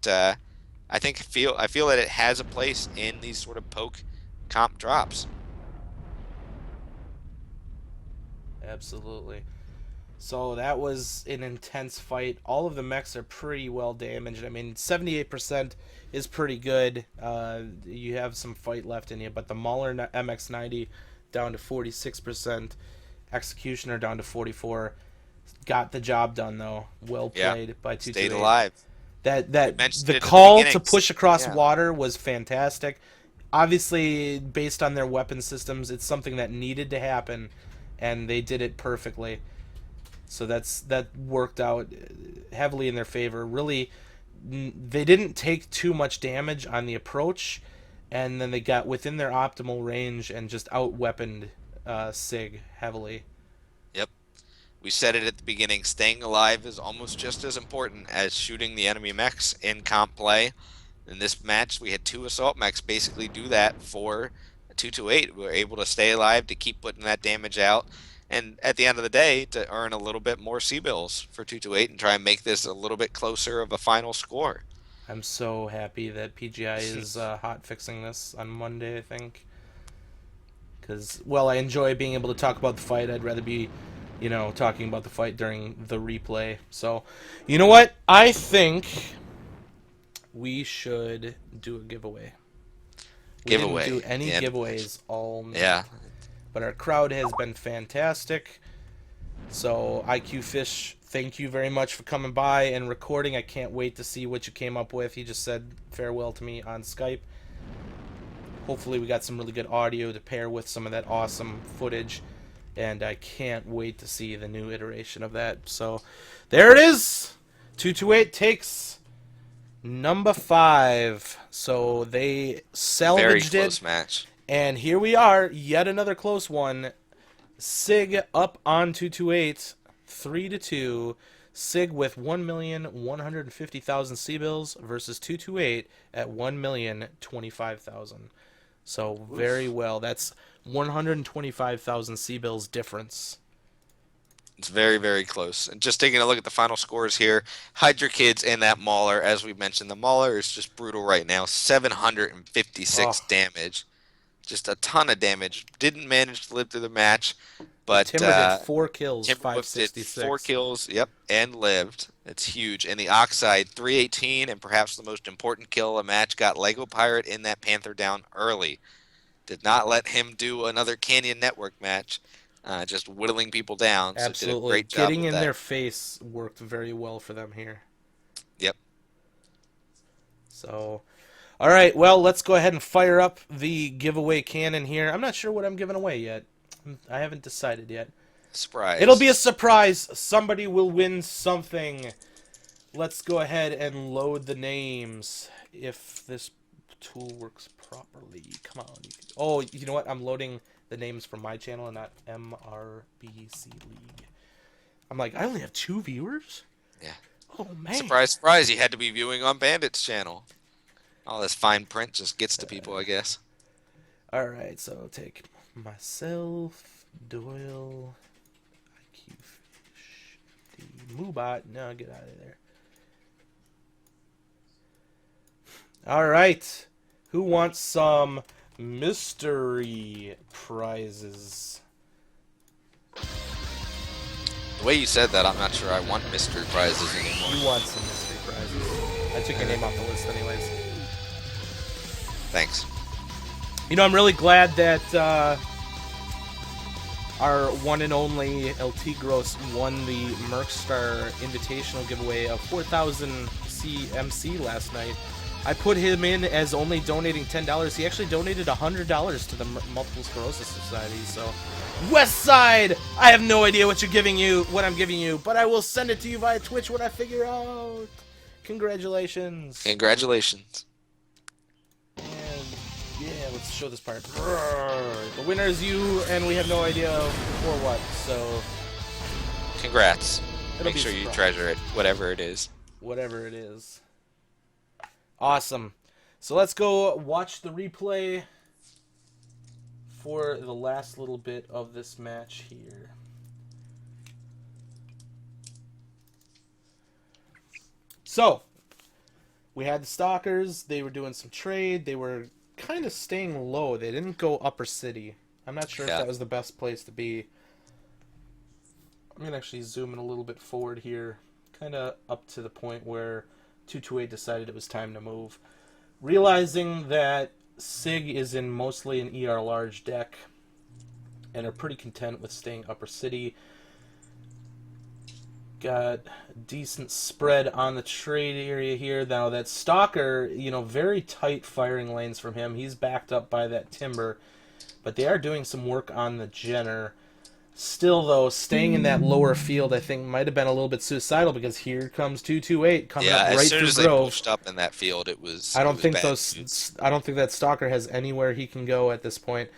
I feel that it has a place in these sort of poke comp drops. Absolutely. So that was an intense fight. All of the mechs are pretty well damaged. I mean, 78% is pretty good. You have some fight left in you, but the Mauler MX-90 down to 46%. Executioner down to 44. Got the job done though. Well played by 228. Stayed alive. The call to push across water was fantastic. Obviously, based on their weapon systems, it's something that needed to happen, and they did it perfectly. So that worked out heavily in their favor. Really, they didn't take too much damage on the approach, and then they got within their optimal range and just out-weaponed SiG heavily. Yep. We said it at the beginning, staying alive is almost just as important as shooting the enemy mechs in comp play. In this match, we had 2 assault mechs basically do that for 228. We were able to stay alive, to keep putting that damage out, and at the end of the day, to earn a little bit more C-bills for 228 and try and make this a little bit closer of a final score. I'm so happy that PGI is hot fixing this on Monday, I think. Because, well, I enjoy being able to talk about the fight. I'd rather be, talking about the fight during the replay. So, you know what? I think we should do a giveaway. We didn't do any giveaways all night. Yeah. But our crowd has been fantastic. So, IQ Fish, thank you very much for coming by and recording. I can't wait to see what you came up with. He just said farewell to me on Skype. Hopefully we got some really good audio to pair with some of that awesome footage. And I can't wait to see the new iteration of that. So, there it is! 228 takes number 5. So, they salvaged Very close it. Match. And here we are, yet another close one. SiG up on 228, 3-2. SiG with 1,150,000 C-bills versus 228 at 1,025,000. So very well. That's 125,000 C-bills difference. It's very, very close. And just taking a look at the final scores here, Hydra Kids and that Mauler, as we mentioned, the Mauler is just brutal right now. 756 damage. Just a ton of damage. Didn't manage to live through the match, but Timber did 4 kills, Timber 566. did 4 kills, yep, and lived. It's huge. And the Oxide, 318, and perhaps the most important kill of the match, got Lego Pirate in that Panther down early. Did not let him do another Canyon Network match, just whittling people down. Absolutely. So did a great job Getting in that. their face worked very well for them here. Yep. So, all right, well, let's go ahead and fire up the giveaway cannon here. I'm not sure what I'm giving away yet. I haven't decided yet. Surprise. It'll be a surprise. Somebody will win something. Let's go ahead and load the names if this tool works properly. Come on. Oh, you know what? I'm loading the names from my channel and not MRBC League. I'm like, I only have 2 viewers? Yeah. Oh, man. Surprise, surprise. You had to be viewing on Bandit's channel. All this fine print just gets to people, I guess. All right, so take myself, Doyle, IQ Fish, the Moobot. No, get out of there. All right, who wants some mystery prizes? The way you said that, I'm not sure I want mystery prizes anymore. You want some mystery prizes? I took your name off the list, anyways. Thanks. You know, I'm really glad that our one and only LT Gross won the Mercstar Invitational giveaway of 4,000 CMC last night. I put him in as only donating $10. He actually donated $100 to the Multiple Sclerosis Society. So, Westside, I have no idea what I'm giving you, but I will send it to you via Twitch when I figure out. Congratulations. Congratulations. And yeah, let's show this part. The winner is you, and we have no idea for what, so... Congrats. It'll Make be sure a you surprise. treasure it, whatever it is. Whatever it is. Awesome. So let's go watch the replay for the last little bit of this match here. So, we had the Stalkers. They were doing some trade. They were kind of staying low. They didn't go upper city. I'm not sure if that was the best place to be. I'm going to actually zoom in a little bit forward here, kind of up to the point where 228 decided it was time to move. Realizing that SiG is in mostly an ER large deck and are pretty content with staying upper city. Got a decent spread on the trade area here. Now that Stalker, you know, very tight firing lanes from him. He's backed up by that timber, but they are doing some work on the Jenner. Still, though, staying in that lower field, I think, might have been a little bit suicidal because here comes 228 coming up right as soon through as they Grove. pushed up in that field, it was. I don't it think was bad. I don't think that Stalker has anywhere he can go at this point.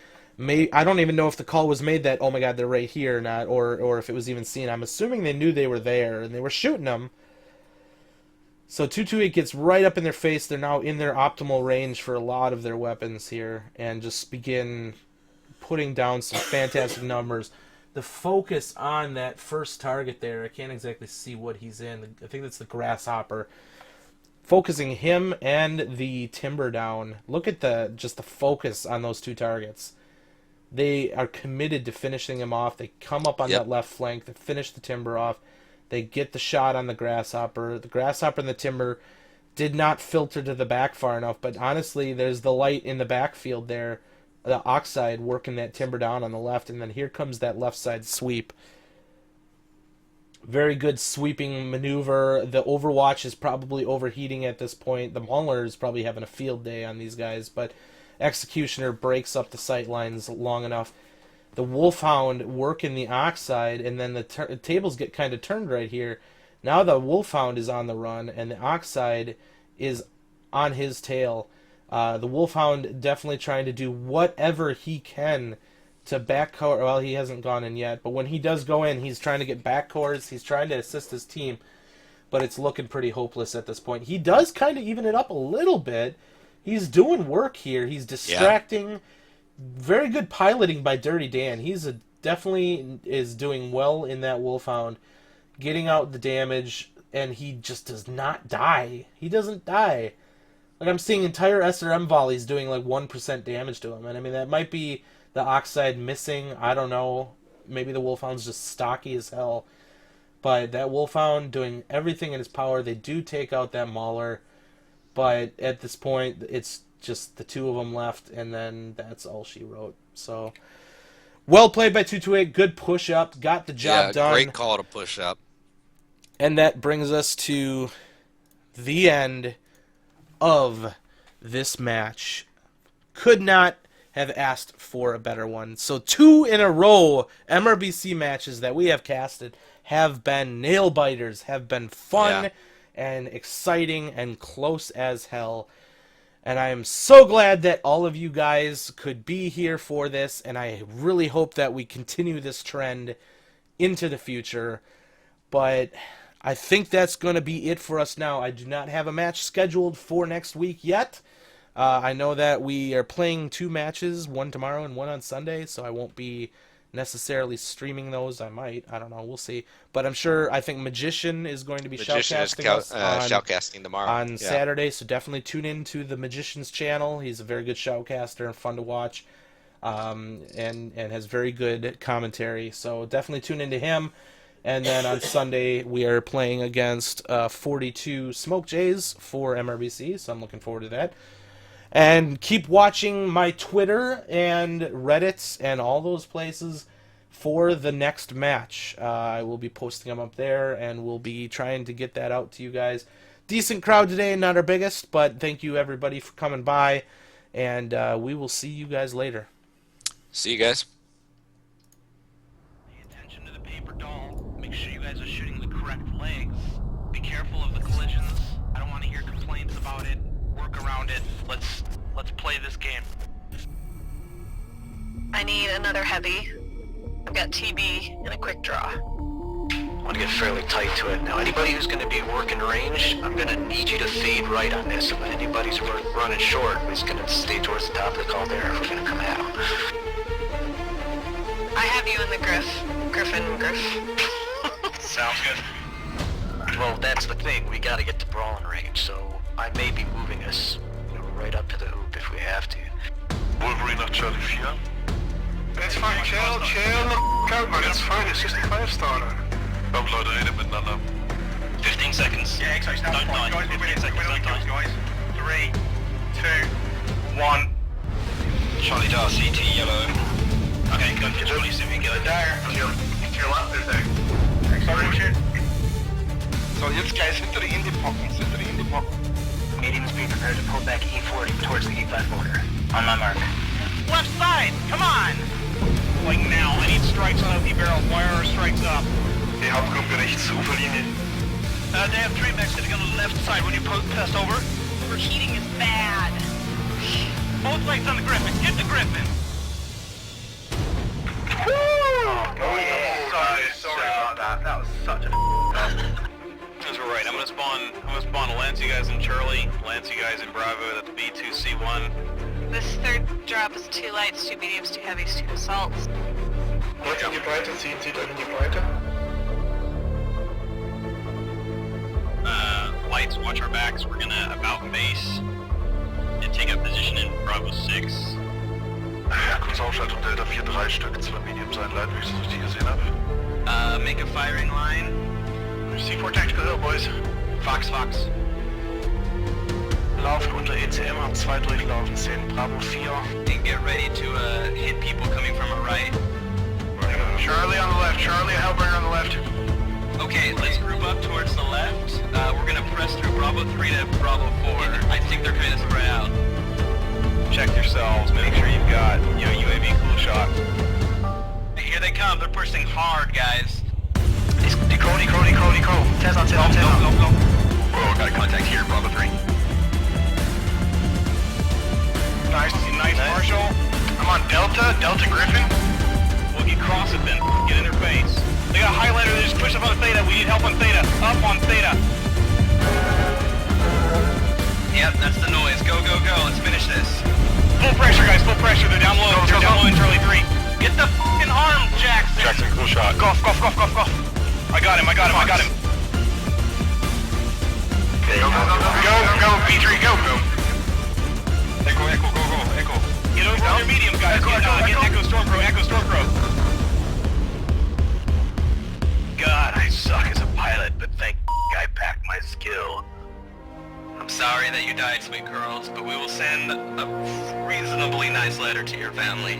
I don't even know if the call was made that, oh my god, they're right here or not, or if it was even seen. I'm assuming they knew they were there and they were shooting them. So 228 gets right up in their face. They're now in their optimal range for a lot of their weapons here and just begin putting down some fantastic numbers. The focus on that first target there, I can't exactly see what he's in. I think that's the Grasshopper. Focusing him and the timber down. Look at just the focus on those two targets. They are committed to finishing him off. They come up on that left flank. They finish the timber off. They get the shot on the Grasshopper. The Grasshopper and the timber did not filter to the back far enough, but honestly, there's the light in the backfield there. The Oxide working that timber down on the left, and then here comes that left side sweep. Very good sweeping maneuver. The Overwatch is probably overheating at this point. The Mauler is probably having a field day on these guys, but Executioner breaks up the sight lines long enough. The Wolfhound working the Oxide, and then the tables get kind of turned right here. Now the Wolfhound is on the run, and the Oxide is on his tail. The Wolfhound definitely trying to do whatever he can to backcourt. Well, he hasn't gone in yet, but when he does go in, he's trying to get backcourts. He's trying to assist his team, but it's looking pretty hopeless at this point. He does kind of even it up a little bit. He's doing work here. He's distracting. Yeah. Very good piloting by Dirty Dan. He's definitely is doing well in that Wolfhound, getting out the damage, and he just does not die. He doesn't die. Like, I'm seeing entire SRM volleys doing like 1% damage to him. And I mean, that might be the Oxide missing. I don't know. Maybe the Wolfhound's just stocky as hell. But that Wolfhound doing everything in his power. They do take out that Mauler. But at this point, it's just the two of them left. And then that's all she wrote. So, well played by 228. Good push up. Got the job done. Great call to push up. And that brings us to the end of this match. Could not have asked for a better one. So 2 in a row MRBC matches that we have casted have been nail biters, have been fun and exciting and close as hell. And I am so glad that all of you guys could be here for this, and I really hope that we continue this trend into the future. But I think that's going to be it for us now. I do not have a match scheduled for next week yet. I know that we are playing 2 matches, one tomorrow and one on Sunday, so I won't be necessarily streaming those. I might. I don't know. We'll see. But I'm sure, I think Magician is going to be shoutcasting us shoutcasting tomorrow on Saturday, so definitely tune in to the Magician's channel. He's a very good shoutcaster and fun to watch, and has very good commentary. So definitely tune into him. And then on Sunday, we are playing against 42 Smoke Jays for MRBC, so I'm looking forward to that. And keep watching my Twitter and Reddit and all those places for the next match. I will be posting them up there, and we'll be trying to get that out to you guys. Decent crowd today, not our biggest, but thank you everybody for coming by, and we will see you guys later. See you guys. Pay attention to the paper doll. Make sure you guys are shooting the correct legs. Be careful of the collisions. I don't want to hear complaints about it. Work around it. Let's play this game. I need another heavy. I've got TB and a quick draw. I want to get fairly tight to it. Now, anybody who's going to be working range, I'm going to need you to fade right on this. If anybody's running short, we're just going to stay towards the top of the caldera if we're going to come at them. I have you in the Griffin. Sounds good. Well, that's the thing. We got to get to brawling range, so I may be moving us, right up to the hoop if we have to. Wolverine nach Charlie 4. It's fine, chill the out, man, it's fine, it's just a 5-star. Kommt Leute, redet miteinander. 15 seconds. Yeah, exactly. Don't die. 15 seconds, don't die. Guys. 3, 2, 1. Charlie Dar, CT yellow. Okay, go for Charlie, see if we can get it. There. To your left, there's there. Acceleration. So, jetzt guys, hinter die Indie-Pocken. Mediums be prepared to pull back E40 towards the E5 border. On my mark. Left side, come on! Like now, I need strikes on empty barrel. Wire are strikes up. Die Hauptgruppe rechts, Uferlinie. They have 3 mechs sitting on the left side when you pass over. Overheating is bad. Both legs on the Griffin. Get the Griffin. Oh yeah. Sorry about that. That was such a That's right. I'm gonna spawn Lance, you guys in Charlie, Lance, you guys in Bravo. That's B2C1. This third drop is 2 lights, 2 mediums, 2 heavies, 2 assaults. Leute in die Breite, ziehen Sie dann in die Breite. Lights, watch our backs. We're gonna about base and take up position in Bravo 6. Ja, kurz Ausschaltung Delta 4, 3 Stück, 2 Medium sein Leid, wie ich es richtig gesehen habe. Make a firing line. C4 Tactical Hill, boys. Fox. Laufen unter ECM, haben 2 durchlaufen, 10 Bravo 4. And get ready to hit people coming from our right. Charlie on the left, Charlie, Hellbringer on the left. Okay, let's group up towards the left. We're gonna press through Bravo 3 to Bravo 4. I think they're kind of spread out. Check yourselves, make sure you've got, UAV cool shot. Here they come, they're pushing hard, guys. Deco. Tez on. Go. Oh, got a contact here, Bravo 3. Nice, Marshall. I'm on Delta Griffin. We'll get cross it then. Get in their face. They got a highlighter, they just push up on Theta. We need help on Theta. Up on Theta. Yep, that's the noise. Go. Let's finish this. Full pressure, guys, full pressure. They're down low. They're down low in Charlie 3. Get the f***ing arm, Jackson. Jackson, cool shot. Go. I got him. Go, B3, go. Echo. Get over on your medium, guys. Get Echo Stormcrow. God, I suck as a pilot, but thank I packed my skill. I'm sorry that you died, sweet girls, but we will send a reasonably nice letter to your family.